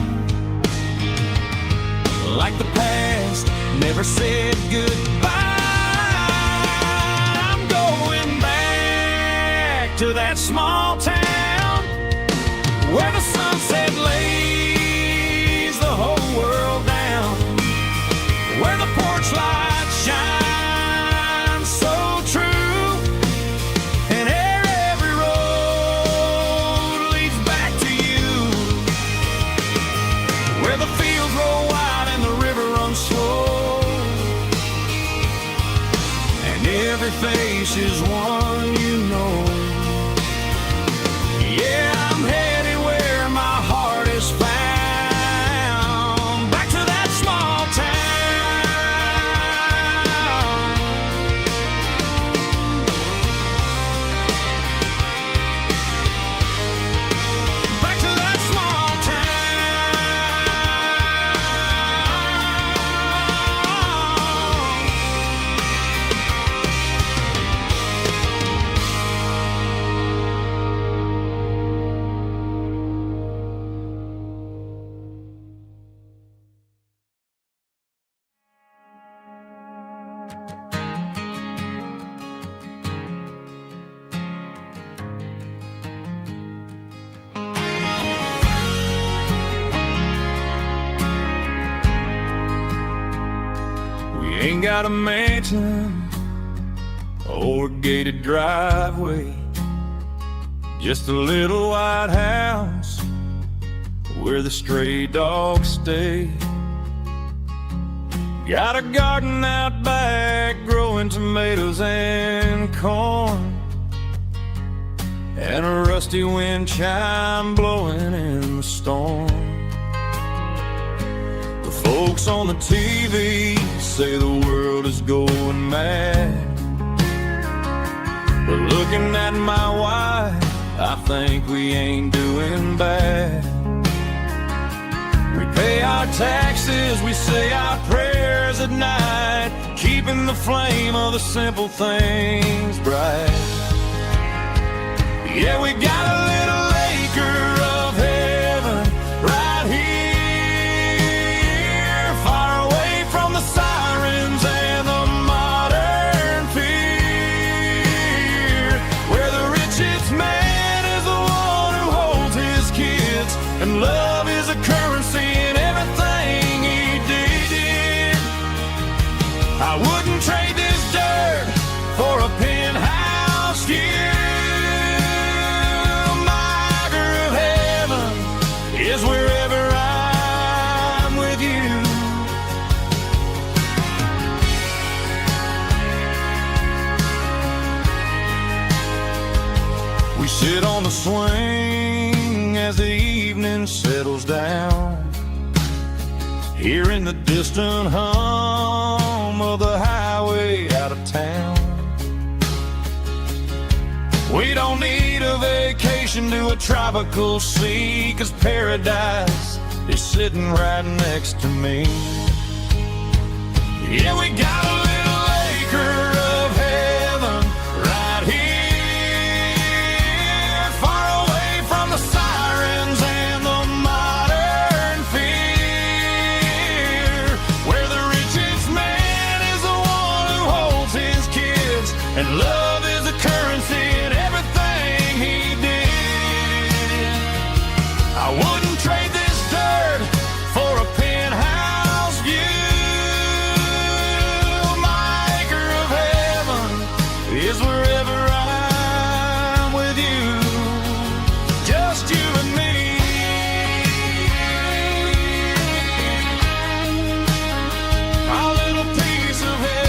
like the past never said goodbye. I'm going back to that small town where the sunset lays the whole world down, where the porch lights shine face is one you know. Yeah, I'm headed where my heart is found, back to that small town. Back to that small ain't got a mansion or a gated driveway, just a little white house where the stray dogs stay. Got a garden out back growing tomatoes and corn, and a rusty wind chime blowing in the storm. Before Folks on the TV say the world is going mad, but looking at my wife, I think we ain't doing bad. We pay our taxes, we say our prayers at night, keeping the flame of the simple things bright. Yeah, we got a little acre of heaven right here, far away from the sirens and the modern fear, where the richest man is the one who holds his kids, and love is a currency in everything he did. I wouldn't trade this dirt for a penthouse view. Is wherever I'm with you. We sit on the swing as the evening settles down, hearing the distant hum of the highway out of town. We don't need a vacation to a tropical sea, 'cause paradise is sitting right next to me. Yeah, we got a little acre of heaven right here, far away from the sirens and the modern fear, where the richest man is the one who holds his kids, and love is a currency in everything he did. I wouldn't trade this dirt for a penthouse view. My acre of heaven is wherever I'm with you, just you and me. My little piece of heaven.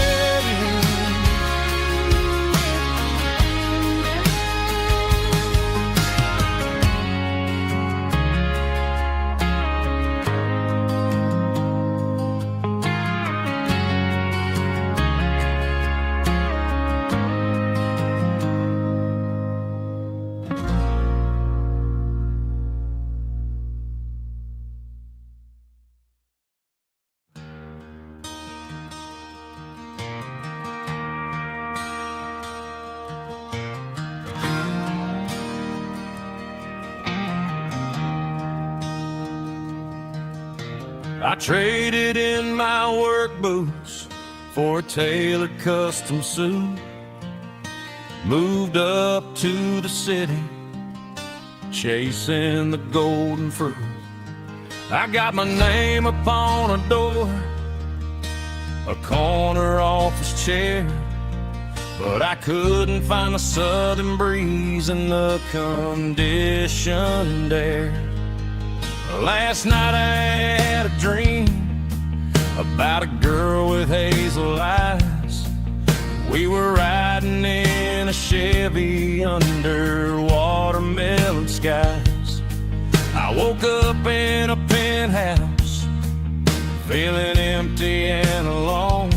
I traded in my work boots for a tailored custom suit, moved up to the city, chasing the golden fruit. I got my name upon a door, a corner office chair, but I couldn't find the southern breeze in the conditioned air. Last night I had a dream about a girl with hazel eyes. We were riding in a Chevy under watermelon skies. I woke up in a penthouse, feeling empty and alone.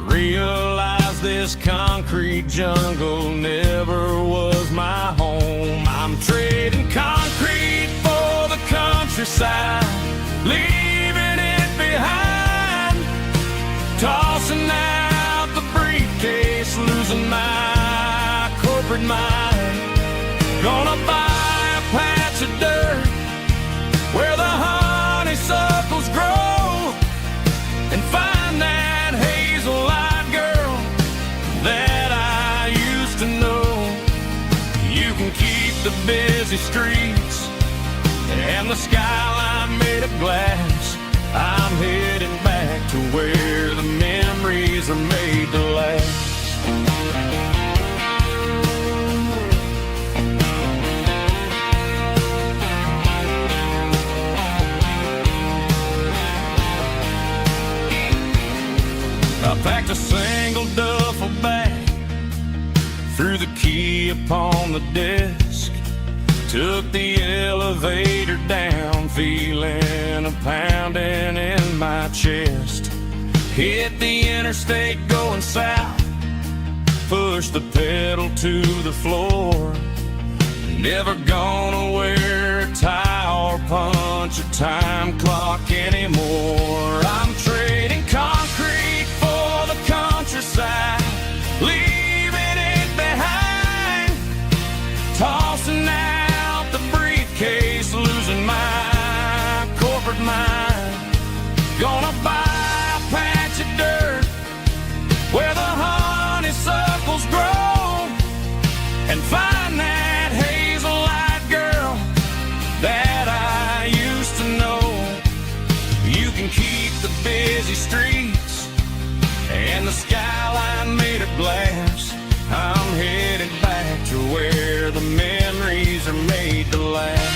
Realized this concrete jungle never was my home. I'm trading concrete for the countryside, leaving it behind, tossing out the briefcase, losing my corporate mind. Gonna buy a patch of dirt where the honeysuckles grow, and find that hazel-eyed girl that I used to know. You can keep the busy streets and the skyline made of glass. I'm heading back to where the memories are made to last. I packed a single duffel bag, threw the key upon the desk, took the elevator down, feeling a pounding Hit the interstate going south, push the pedal to the floor. Never gonna wear a tie or punch a time clock anymore. I'm trading concrete for the countryside, leaving it behind, tossing out the briefcase, losing my corporate mind. Gonna buy a patch of dirt where the honeysuckles grow and find that hazel-eyed girl that I used to know. You can keep the busy streets and the skyline made of glass. I'm headed back to where the memories are made to last.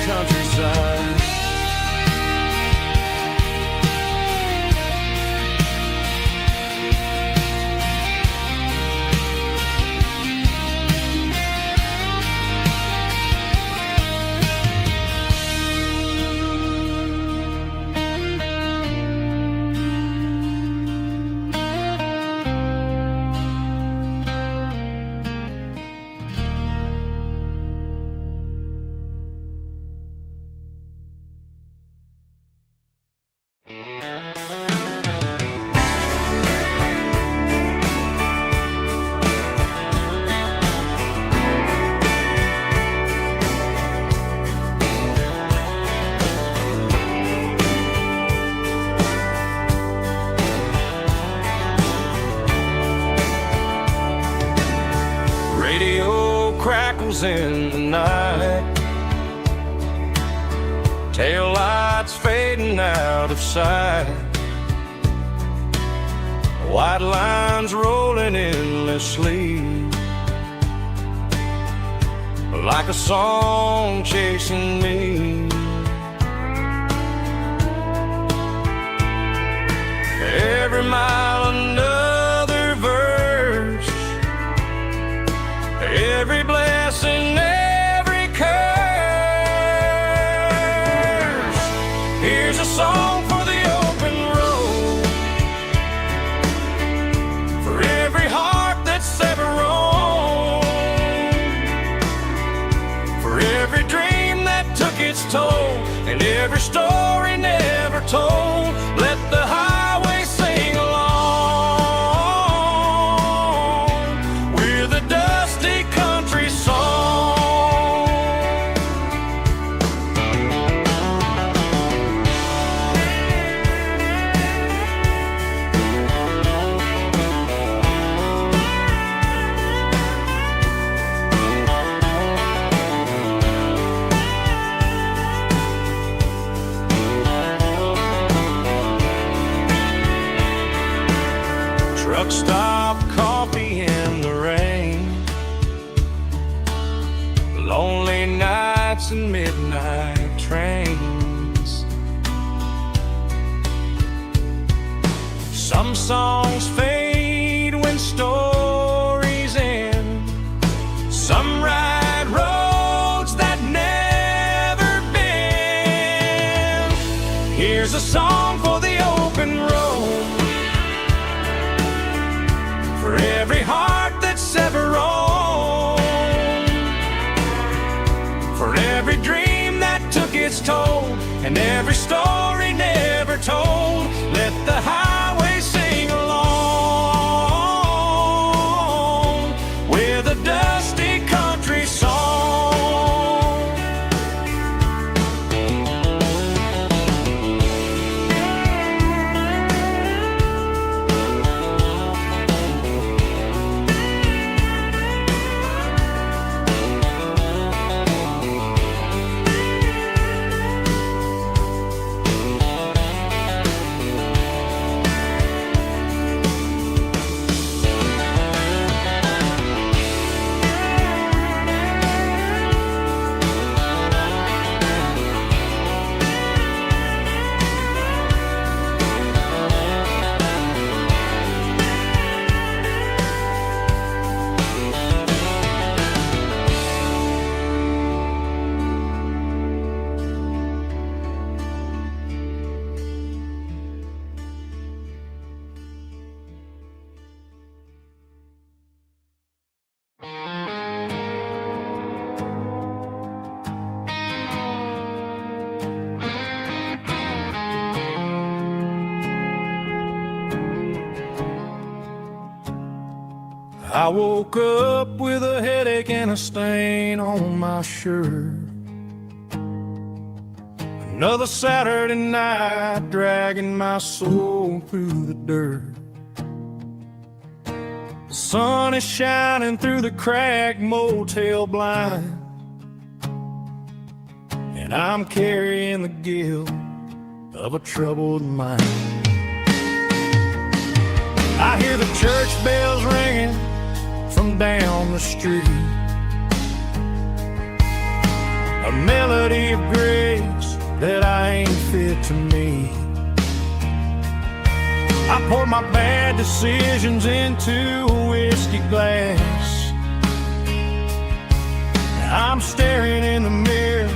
Countryside. Crackles in the night, tail lights fading out of sight, white lines rolling endlessly, like a song chasing me. Every mile another verse, every blessing, every curse. Here's a song for the open road, for every heart that's ever roamed, for every dream that took its toll, and every story never told. Let the highway sing along with a dusty country song. Truck stop, coffee in the rain, lonely nights and midnight trains. Some songs fade when stories end, some ride roads that never bend. Here's a song for the open road, for every heart that's ever roamed, for every dream that took its toll, and every story never told. Let the highway sing along with a dusty country song. I woke up with a headache and a stain on my shirt. Another Saturday night dragging my soul through the dirt. The sun is shining through the cracked motel blind, and I'm carrying the guilt of a troubled mind. I hear the church bells ringing from down the street, a melody of grace that I ain't fit to meet. I pour my bad decisions into a whiskey glass. I'm staring in the mirror,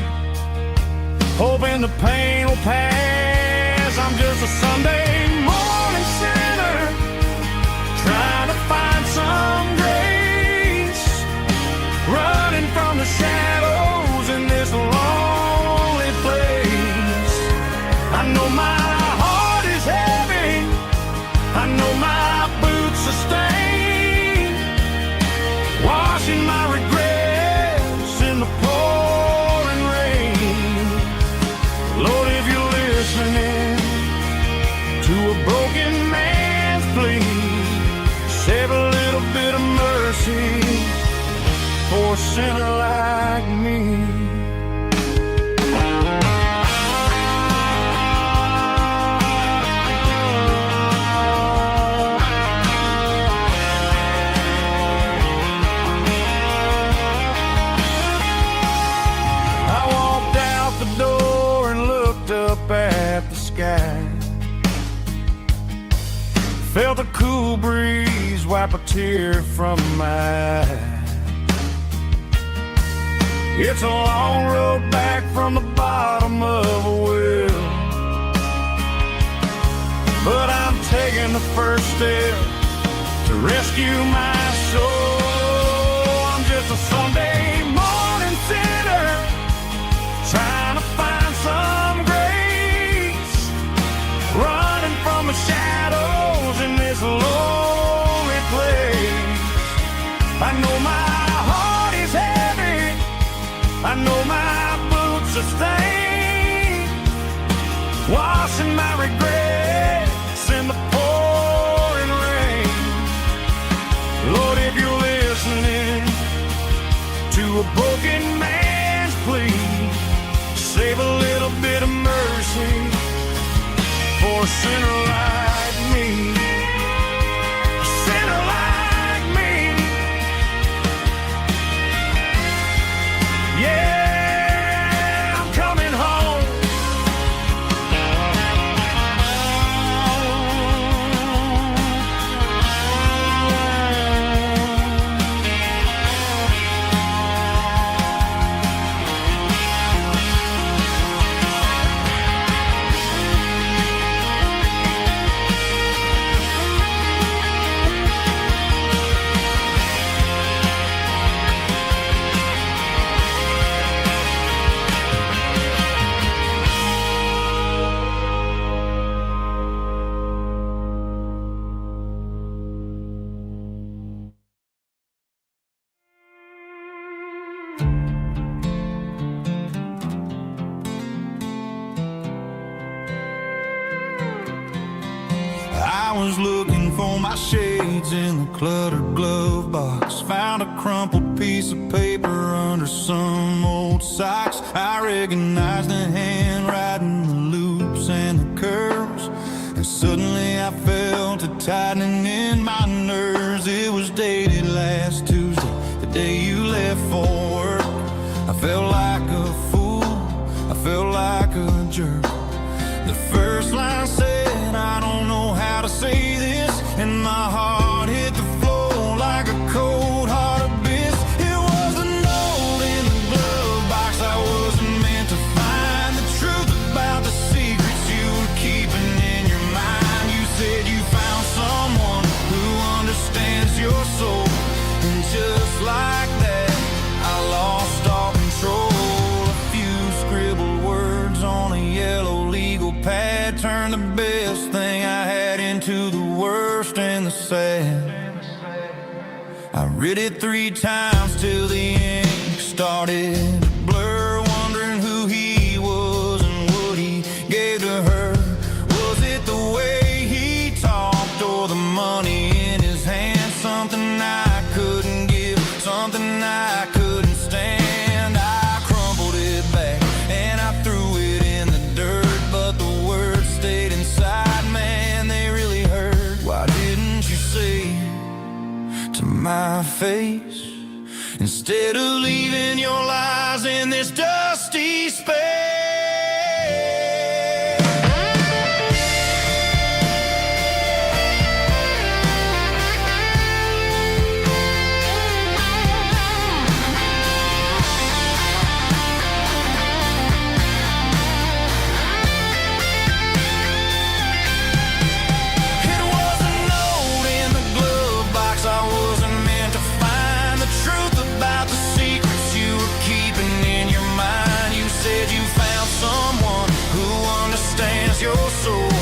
hoping the pain will pass. I'm just a Sunday morning sinner, trying to find some grace, running from the shadows in this lonely place. I know my heart is heavy, I know my boots are stained, washing my regrets in the pouring rain. Lord, if you're listening to a broken man's plea, save a little bit of mercy for a sinner like me. I walked out the door and looked up at the sky, felt a cool breeze wipe a tear from my eye. It's a long road back from the bottom of a well, but I'm taking the first step to rescue my soul. I'm just a Sunday morning sinner, trying to find some grace, running from the shadows in this lonely place. I know my heart is heavy, I know my boots are stained, washing my regrets in the pouring rain. Lord, if you're listening to a broken man's plea, save a little bit of mercy for a sinner like me. A sinner like me. Yeah, I'm coming home. I was looking for my shades in the cluttered glove box, found a crumpled piece of paper under some old socks. I recognized the handwriting, the loops and the curves, and suddenly I felt a tightening in my nerves. It was dated last Tuesday, the day you left for work. I felt like a fool, I felt like a jerk. The first line said, I don't know how to say this, and my heart hit the floor like a cold hard abyss. It was a note in the glove box I wasn't meant to find, the truth about the secrets you were keeping in your mind. You said you found someone who understands your soul, and just like that I lost all control. A few scribbled words on a yellow legal pad turned the best thing I had into the worst and the sad. I read it 3 times till the ink started to blur, wondering who he was and what he gave to her. Was it the way he talked or the money in his hand? Something I couldn't give, something I couldn't stand. I crumpled it back and I threw it in the dirt, but the words stayed inside, man, they really hurt. Why didn't you say to my face, instead of leaving your lies in this dusty space? It was a note in the glove box I wasn't meant to find, the truth about the secrets you were keeping in your mind. You said you found someone who understands your soul,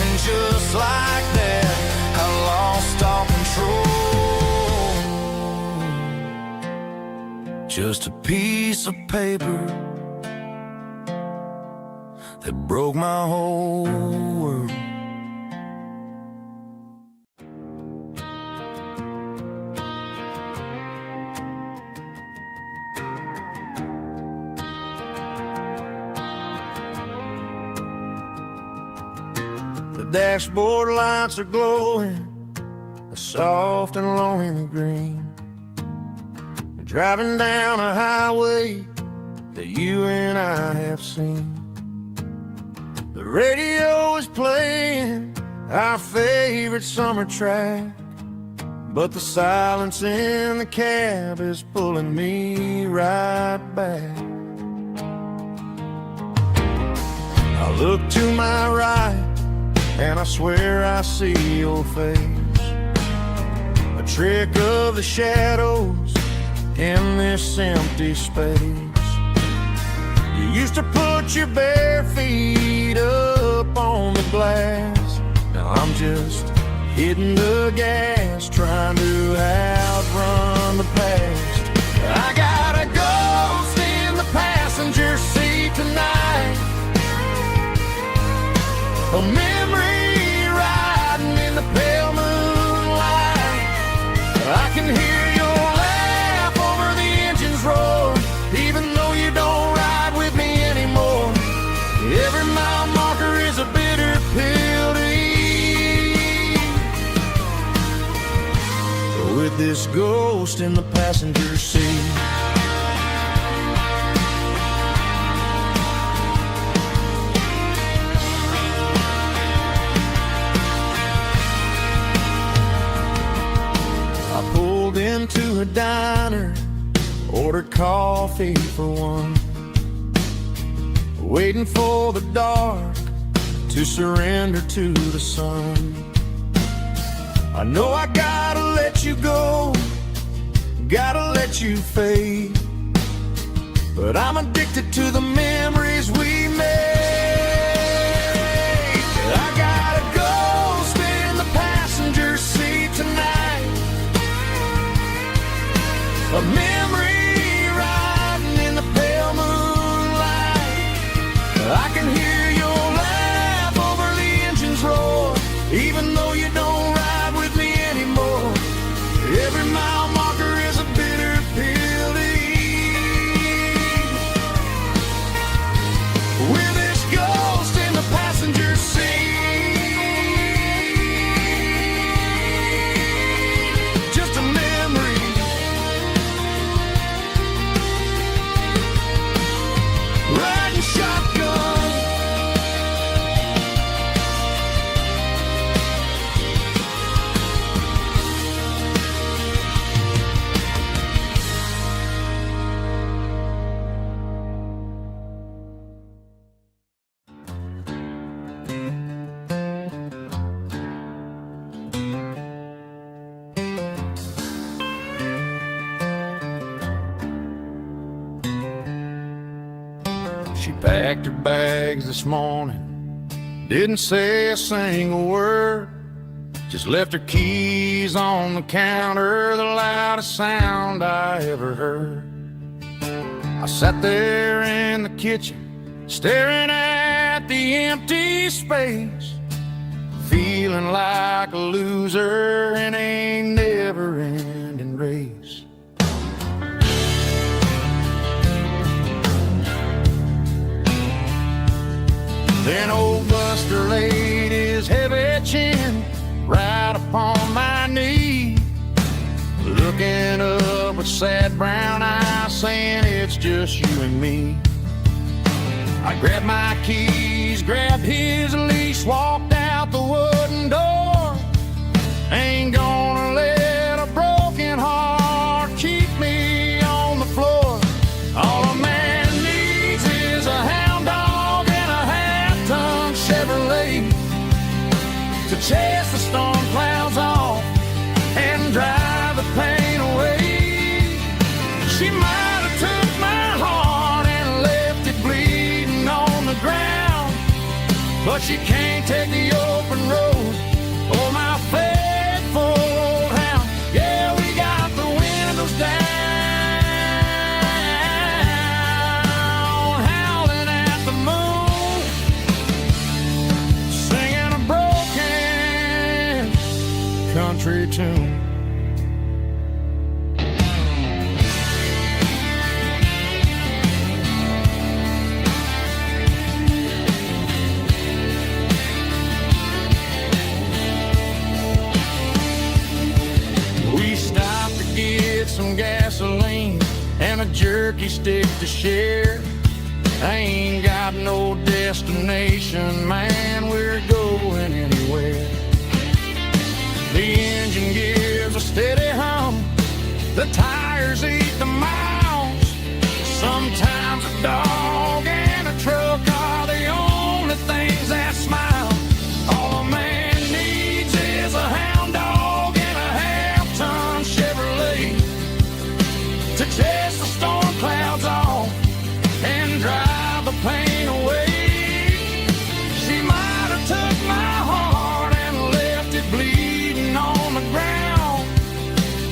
and just like that I lost all control. Just a piece of paper that broke my whole world. The dashboard lights are glowing, a soft and lonely green. You're driving down a highway that you and I have seen. The radio is playing our favorite summer track, but the silence in the cab is pulling me right back. I look to my right and I swear I see your face, a trick of the shadows in this empty space. You used to put your bare feet up on the glass. Now I'm just hitting the gas, trying to outrun the past. I got a ghost in the passenger seat tonight, a memory riding in the pale moonlight. I can hear your laugh over the engine's roar, even though you don't ride with me anymore. Every mile marker is a bitter pill to eat. With this ghost in the passenger seat, into a diner, ordered coffee for one, waiting for the dark to surrender to the sun. I know I gotta let you go, gotta let you fade, but I'm addicted to the memories we made. I got a ghost in the passenger seat tonight, a memory riding in the pale moonlight. I can hear your laugh over the engine's roar, even though you don't ride with me anymore. Every mile marker is a bitter pill to eat. With this ghost in the passenger seat, just a memory. Riding shotgun, she packed her bags this morning, didn't say a single word. Just left her keys on the counter, the loudest sound I ever heard. I sat there in the kitchen, staring at the empty space, feeling like a loser in a never-ending race. Then old Buster laid his heavy chin right upon my knee, looking up with sad brown eyes, saying it's just you and me. I grabbed my keys, grabbed his leash, walked out the wooden door. Ain't gonna let a broken heart keep me on the floor. All a man needs is a hound dog and a half-ton Chevrolet to chase the storm clouds off and drive the pain away. She might have took my heart and left it bleeding on the ground, but she can't take the open road. Oh, my faithful old hound. Yeah, we got the windows down, howling at the moon, singing a broken country tune. We stopped to get some gasoline and a jerky stick to share. I ain't got no destination, man, we're going anywhere. The engine gives a steady hum, the tires eat the miles. Sometimes a dog and a truck are the only things that smile. All a man needs is a hound dog and a half-ton Chevrolet to chase the storm clouds off and drive the pain away. She might have took my heart and left it bleeding on the ground,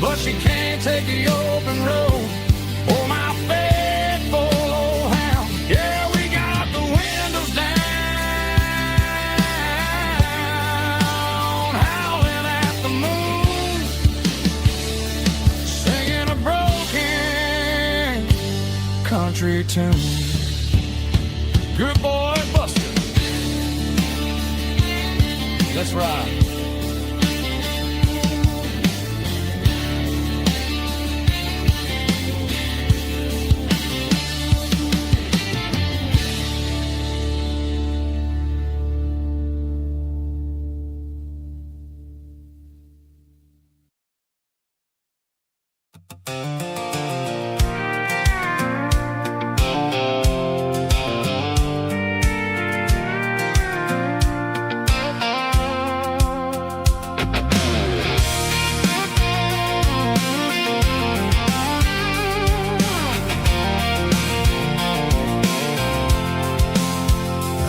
but she can't take the open road. Oh, my faithful old hound. Yeah, we got the windows down, howling at the moon, singing a broken country tune. Good boy, Buster. Let's ride.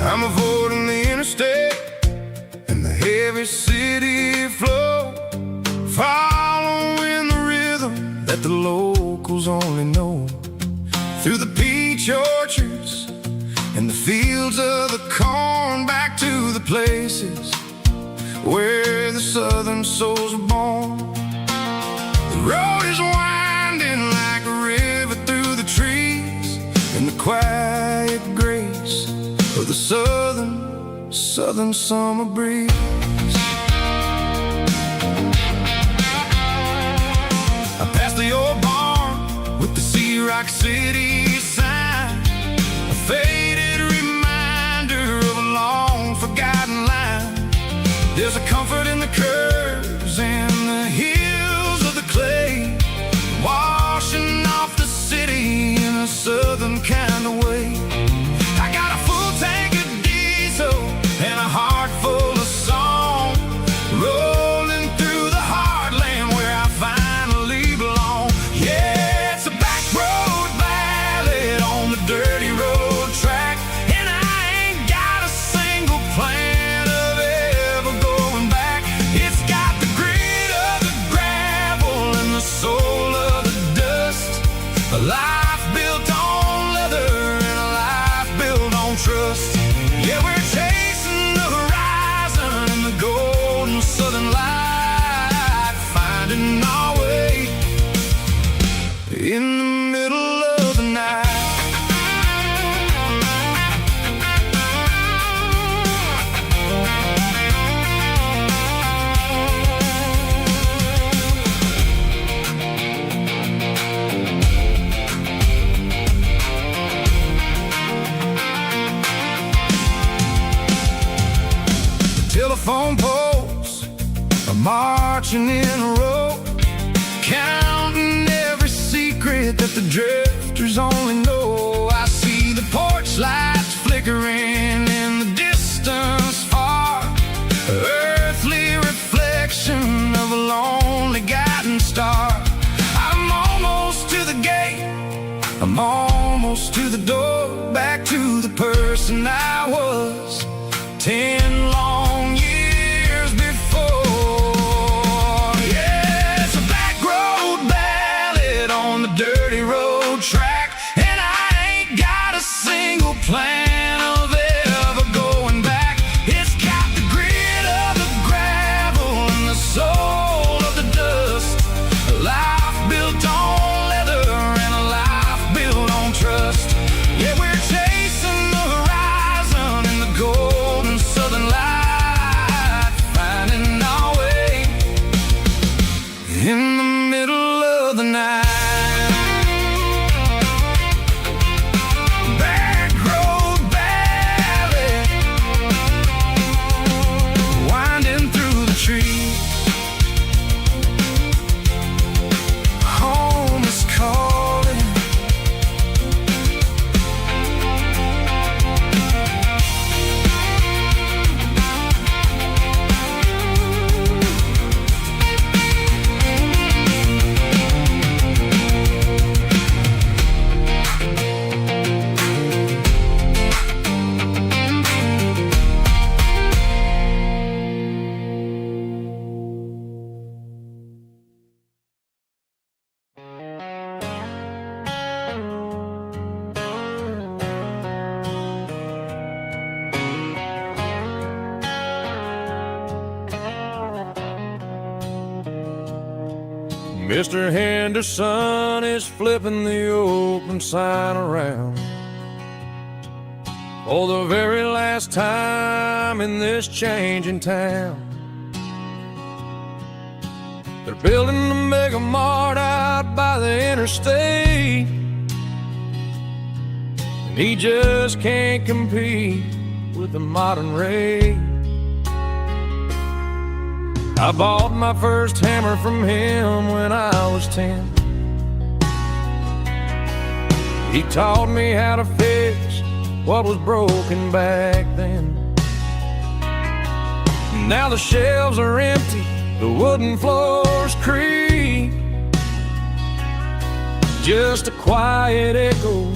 I'm avoiding the interstate and the heavy city flow, following the rhythm that the locals only know. Through the peach orchards and the fields of the corn, back to the places where the southern souls were born. The road is winding like a river through the trees, and the quiet grace of the southern summer breeze. I passed the old barn with the Sea Rock City sign, a faded reminder of a long forgotten line. There's a comfort in the curves and the hills of the clay, washing off the city in a southern kind of way. I got a full tank of diesel and a heart full of song, rolling through the heartland where I finally belong. Yeah, it's a back road back marching in a row, counting every secret that the drifters only know. I see the porch lights flickering in the distance far, earthly reflection of a lonely guiding star. I'm almost to the gate, I'm almost to the door, back to the person I was 10 long years before. Yeah, it's a back road ballad on the dirty road track, and I ain't got a single plan of ever going back. It's got the grit of the gravel and the soul of the dust, a life built on leather and a life built on trust. Yeah, we're chasing the horizon in the golden southern light, finding our way in the middle of the night. Back road ballad, winding through the trees. Home is calling. Mr. Henderson is flipping the open sign around for the very last time in this changing town. They're building a mega mart out by the interstate, and he just can't compete with the modern rate. I bought my first hammer from him when I was 10. He taught me how to fix what was broken back then. Now the shelves are empty, the wooden floors creak, just a quiet echo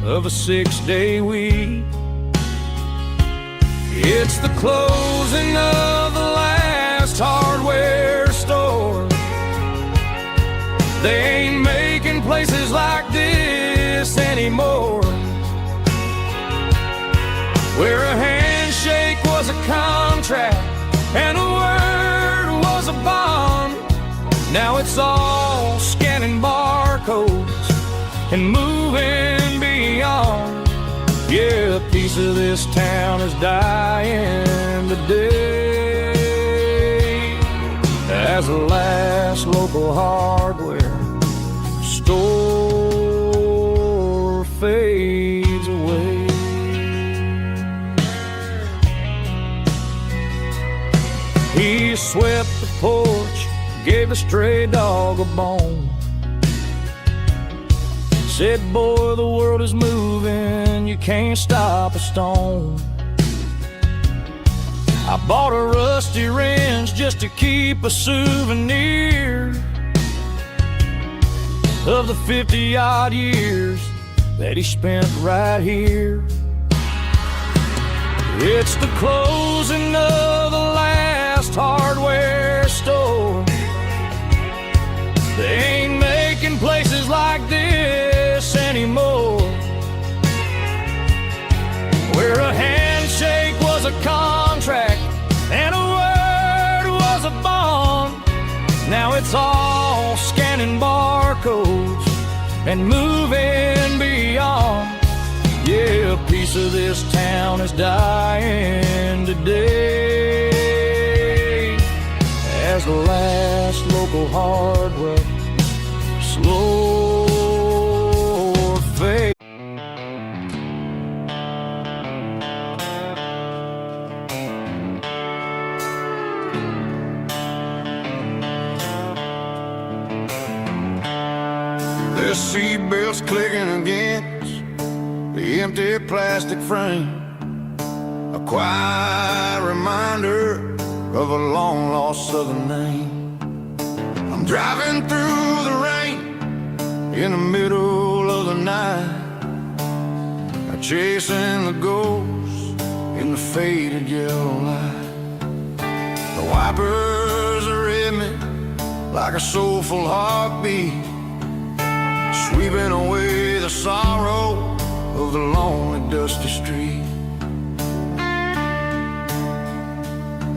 of a 6-day week. It's the closing of the last hardware store. They ain't making places like this anymore, where a handshake was a contract and a word was a bond. Now it's all scanning barcodes and moving beyond. Yeah, a piece of this town is dying today as the last local hardware store fades away. He swept the porch, gave a stray dog a bone, said, boy, the world is moving, you can't stop a stone. I bought a rusty wrench just to keep a souvenir of the 50-odd years that he spent right here. It's the closing of the last hardware store. They ain't making places like this anymore, where a handshake was a contract and a word was a bond. Now it's all scanning barcodes and moving beyond. Yeah, a piece of this town is dying today as the last local hardware slow fade. seatbelts clicking against the empty plastic frame. A quiet reminder of a long-lost southern name. I'm driving through the rain in the middle of the night, chasing the ghosts in the faded yellow light. The wipers are in me like a soulful heartbeat, sweeping away the sorrow of the lonely dusty street.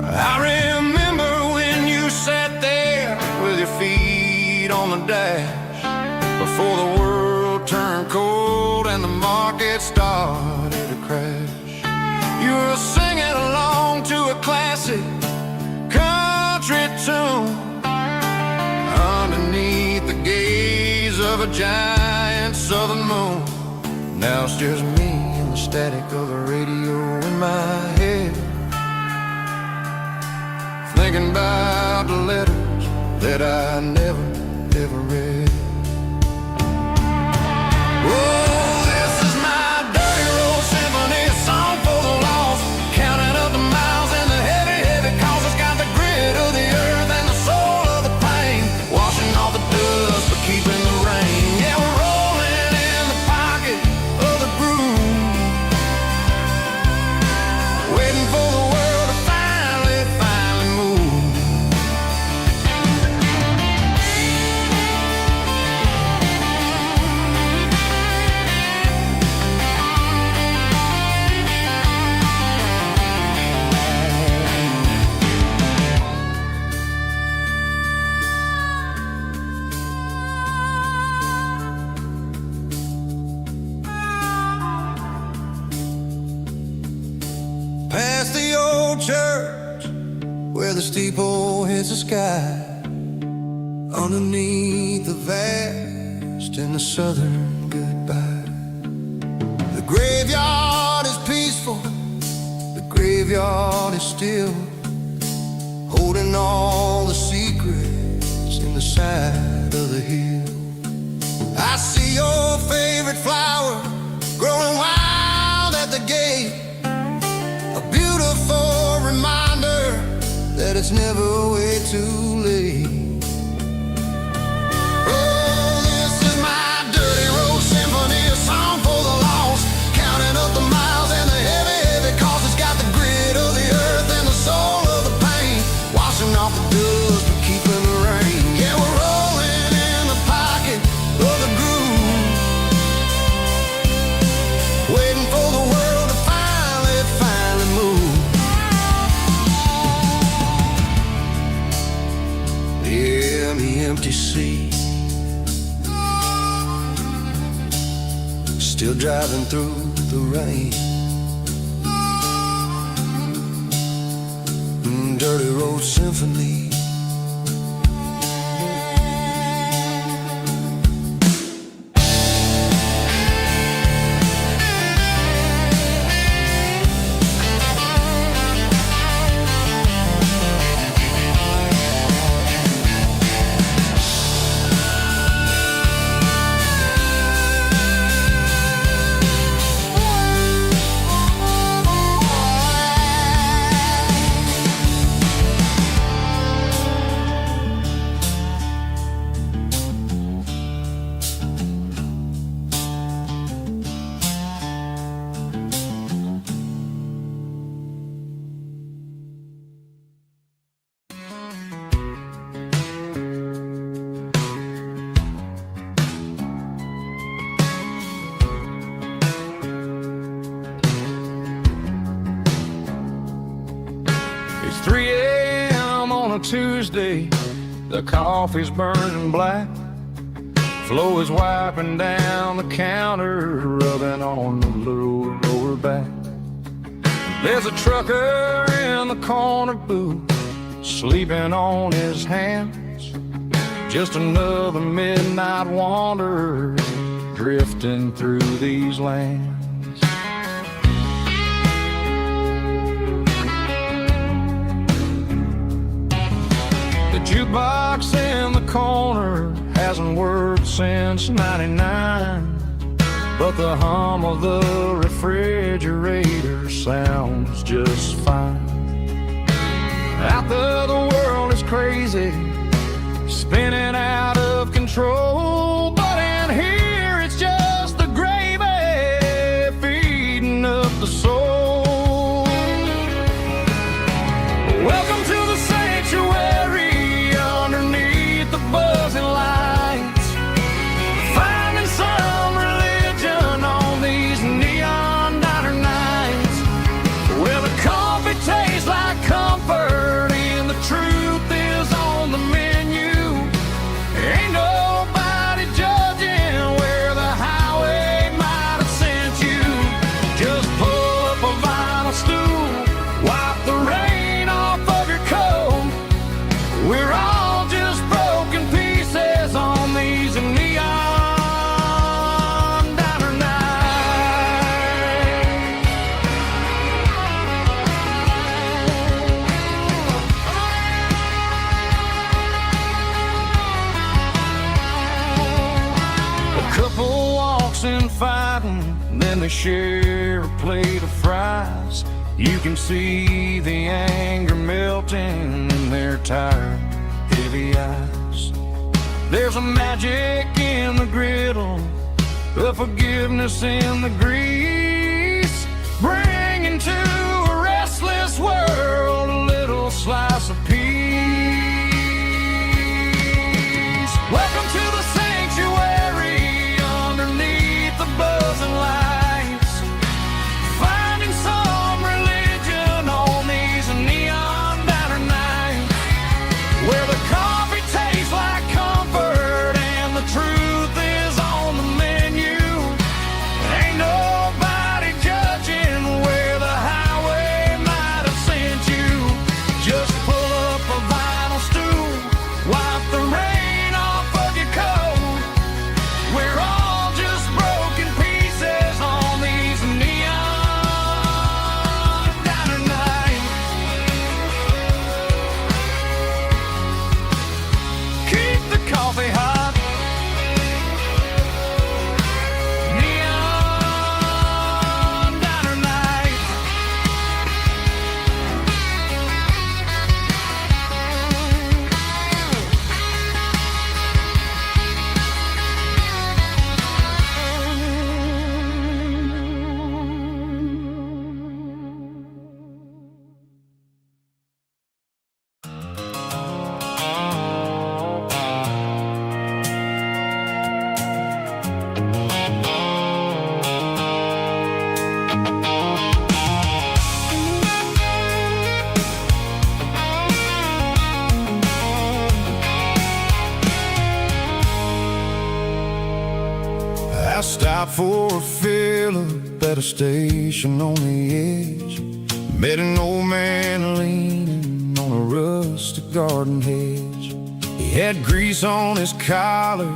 I remember when you sat there with your feet on the dash, before the world turned cold and the market started to crash. You were singing along to a classic country tune underneath the gaze of a giant southern moon. Now it's just me and the static of the radio in my head, thinking about the letters that I never, ever read. Oh, this is my dirty road symphony, a song for the lost, counting up the miles and the heavy, heavy calls. It's got the grit of the earth and the soul of the pain, washing off the dust but keeping the rain. Yeah, we're rolling in the pocket of the groove, waiting for the world to finally move. Past the old church where the steeple hits the sky, underneath the vast and the southern goodbye. The graveyard is peaceful, the graveyard is still, holding all the secrets in the side of the hill. I see your favorite flower growing wild at the gate, a beautiful reminder that it's never way too late. Oh, this is my dirty road symphony, a song for the lost, counting up the miles and the heavy, heavy calls. It's got the grit of the earth and the soul of the pain, washing off the dust but keeping the rain. Yeah, we're rolling in the pocket of the groove, waiting for the world to finally move. Yeah, the empty sea, still driving through the rain. Dirty road symphony. It's 3 a.m. on a Tuesday, the coffee's burning black, Flo is wiping down the counter, rubbing on the lower back. There's a trucker in the corner booth, sleeping on his hands, just another midnight wanderer drifting through these lands. The jukebox in the corner hasn't worked since since '99, but the hum of the refrigerator sounds just fine. Out there the world is crazy, spinning out of control, but in here it's just the gravy feeding up the soul. Welcome to the sanctuary underneath the buzzing lights, finding some religion on these neon diner nights, where the coffee tastes like comfort and the truth is on the menu. Ain't nobody judging where the highway might have sent you. Just pull up a vinyl stool, wipe the rain off of your coat. We're all just broken pieces on these neon diner nights. A couple walks in fighting, then they share a plate of fries. You can see the anger melting in their tired, heavy eyes. There's a magic in the griddle, a forgiveness in the grease, bringing to a restless world a little slice of peace. Welcome to the sanctuary underneath the buzzing lights, finding some religion on these neon diner nights, where the coffee tastes like comfort and the truth is on the menu. Ain't nobody judging where the highway might have sent you. Just pull up a vinyl stool, wipe the rain off of your coat. We're all just broken pieces on these neon diner nights. Keep the coffee hot. Neon diner nights. I stopped for a fill-up at a station on the edge. Met an old man leaning on a rustic garden hedge. He had grease on his collar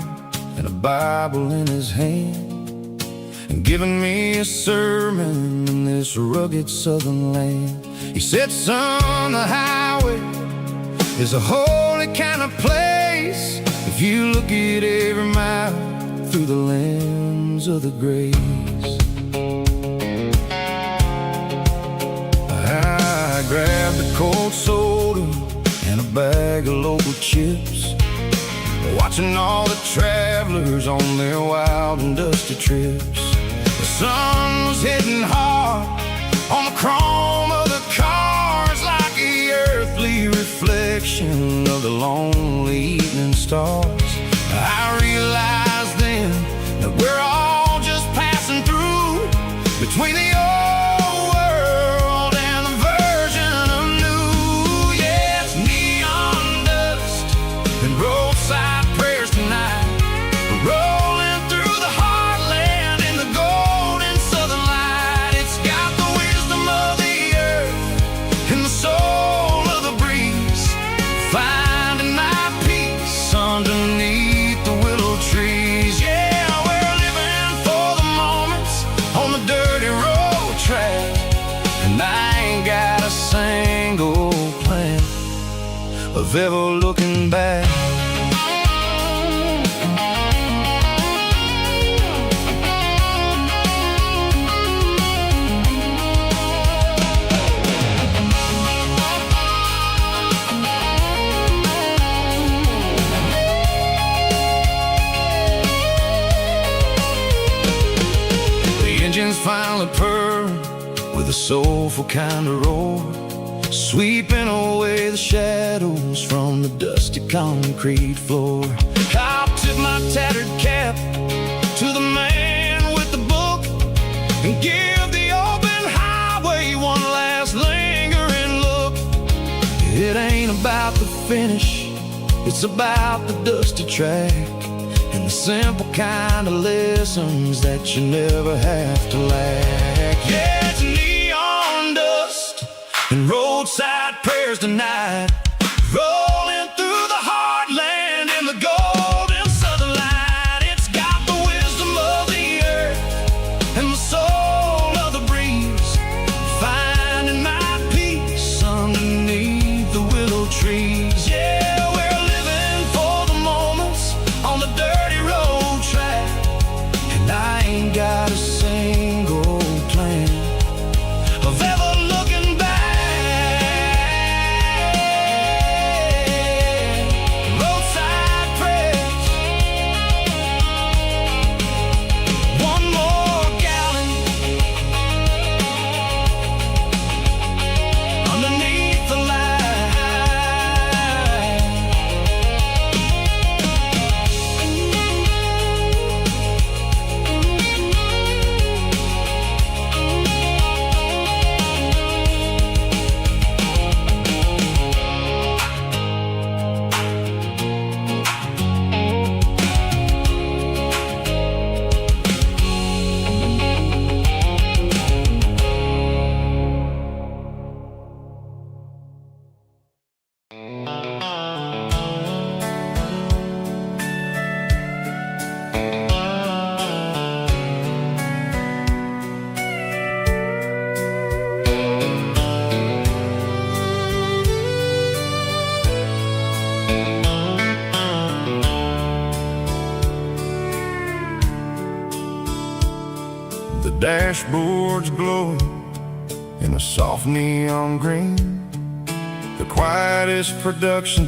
and a Bible in his hand, and giving me a sermon in this rugged southern land. He said, son, the highway is a holy kind of place if you look at every mile through the lens of the grace. I grabbed a cold soda and a bag of local chips, watching all the travelers on their wild and dusty trips. The sun was hitting hard on the chrome of the cars, like the earthly reflection of the lonely evening stars. I realized then that we're all just passing through between the old world and the version of new. Yeah, it's neon dust and roadside prayers tonight, rolling through the heartland in the golden southern light. It's got the wisdom of the earth and the soul of the breeze, finding my peace underneath the willow trees. Yeah, we're living for the moments on the dirty road track, and I ain't got a single plan of ever looking back. soulful kind of roar, sweeping away the shadows from the dusty concrete floor. I'll tip my tattered cap to the man with the book and give the open highway one last lingering look. It ain't about the finish, it's about the dusty track and the simple kind of lessons that you never have to lack. Yeah, it's neon dust and roadside prayers tonight, rolling through the heartland in the golden southern light. It's got the wisdom of the earth and the soul of the breeze, finding my peace underneath the willow trees. Yeah, we're living for the moments on the dirty road track, and I ain't got a single plan of ever looking back. Roadside prayers, one more gallon underneath the light. The dashboard's glowing in a soft neon green, the quietest production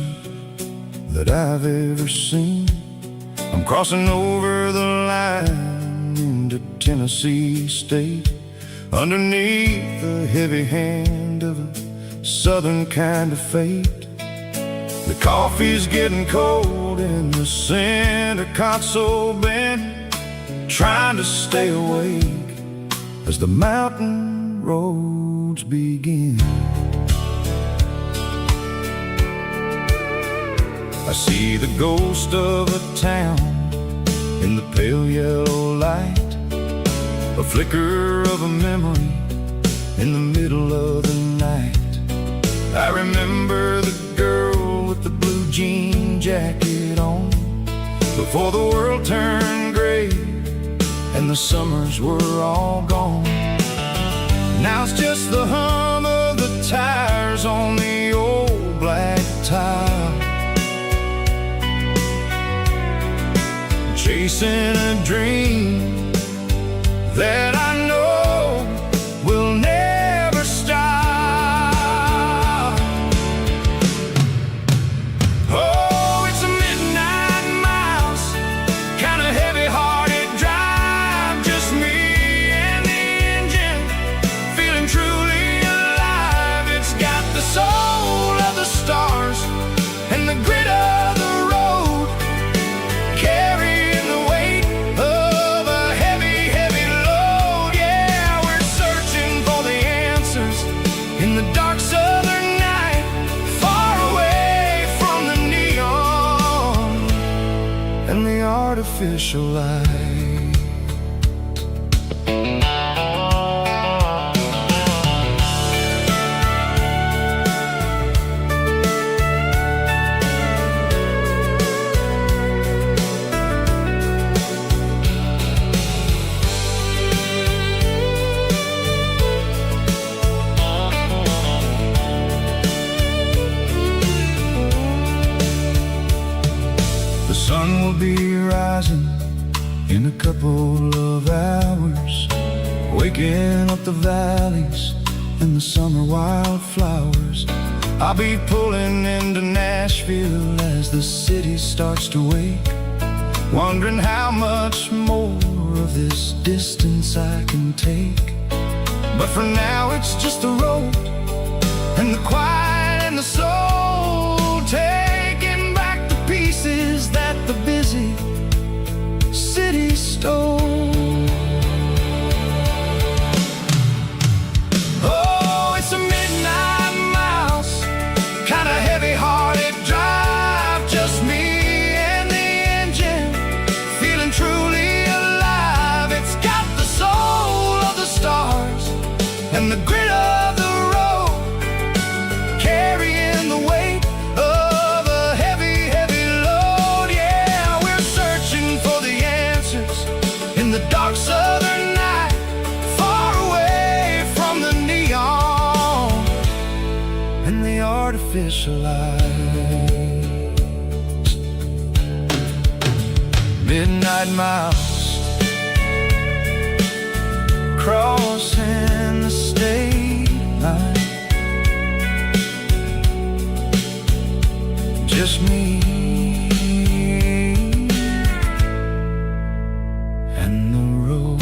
that I've ever seen. I'm crossing over the line into Tennessee State, underneath the heavy hand of a southern kind of fate. The coffee's getting cold in the center console bin, trying to stay awake as the mountain roads begin. I see the ghost of a town in the pale yellow light, a flicker of a memory in the middle of the night. I remember the girl with the blue jean jacket on, before the world turned gray and the summers were all gone. Now it's just the hum of the tires on the old black tile, chasing a dream that I know will never stop. Oh, it's a midnight miles, kind of heavy-hearted drive, just me and the engine, feeling truly alive. It's got the soul of the stars and the grit of the road, carrying the weight of a heavy, heavy load. Yeah, we're searching for the answers in the dark southern night, far away from the neon and the artificial light. The sun will be rising in a couple of hours, waking up the valleys and the summer wildflowers. I'll be pulling into Nashville as the city starts to wake, wondering how much more of this distance I can take. But for now it's just the road and the quiet and the soul, taking back the pieces that the busy city stole. Oh, it's a midnight mouse, kinda heavy-hearted drive, just me and the engine, feeling truly alive. It's got the soul of the stars and the grit of the road, carrying the weight of a heavy, heavy load. Yeah, we're searching for the answers in the dark southern night, far away from the neon and the artificial lights. Midnight mouse, crossing the state line, just me and the road.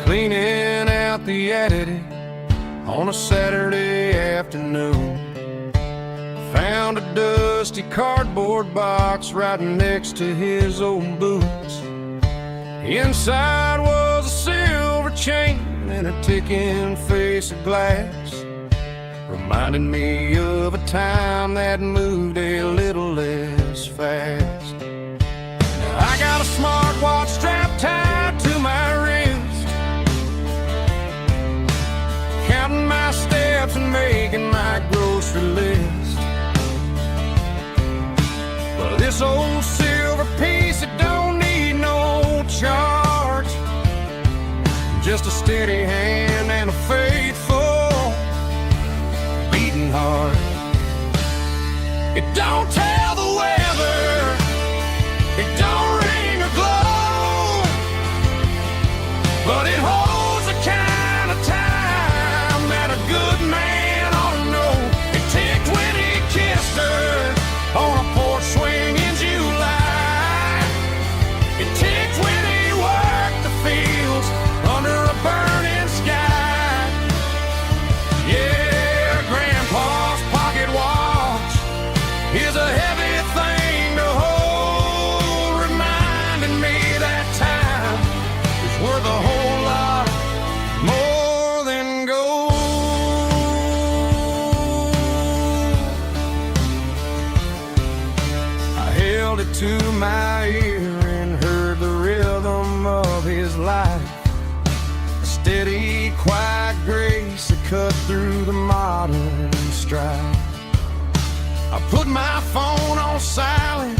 Cleaning out the attic on a Saturday afternoon, found a dusty cardboard box right next to his old boots. Inside was a silver chain and a ticking face of glass, reminding me of a time that moved a little less fast. Now I got a smartwatch strapped tied to my wrist, counting my steps and making my grocery list. But this old silver piece, it don't need no charge, just a steady hand and a faithful beating heart. It don't tell the weather, it don't ring or glow, but it holds the kind of time that a good man ought to know. It ticked when he kissed her on a porch swing in July. It ticked when he worked the fields under a burning sky. Yeah, Grandpa's pocket watch is a heavy thing to hold, reminding me that time is worth a whole lot more than gold. I held it to my ear and heard the rhythm of his life, a steady, quiet grace that cut through the modern strife. I put my phone on silent,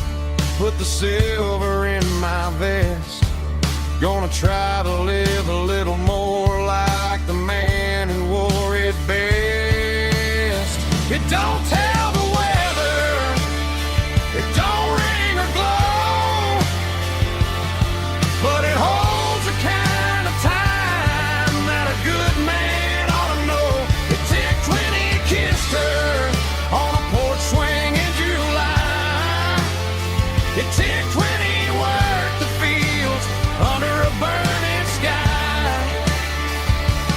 put the silver in my vest, gonna try to live a little more like the man who wore it best. It don't tell the weather, it don't ring or glow, but it holds the kind of time that a good man ought to know. It ticked when he kissed her on a porch swing in July. It ticked when he worked the fields under a burning sky.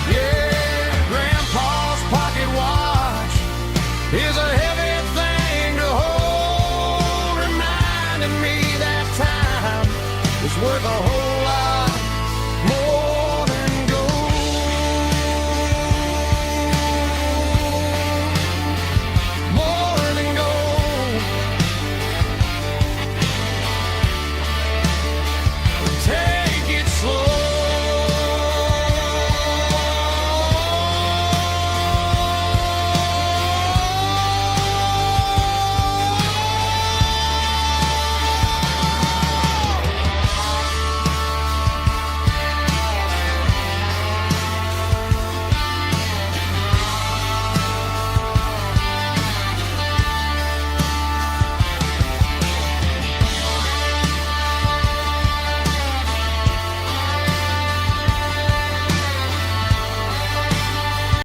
Yeah, Grandpa's pocket watch is a heavy thing to hold, reminding me that time is worth a whole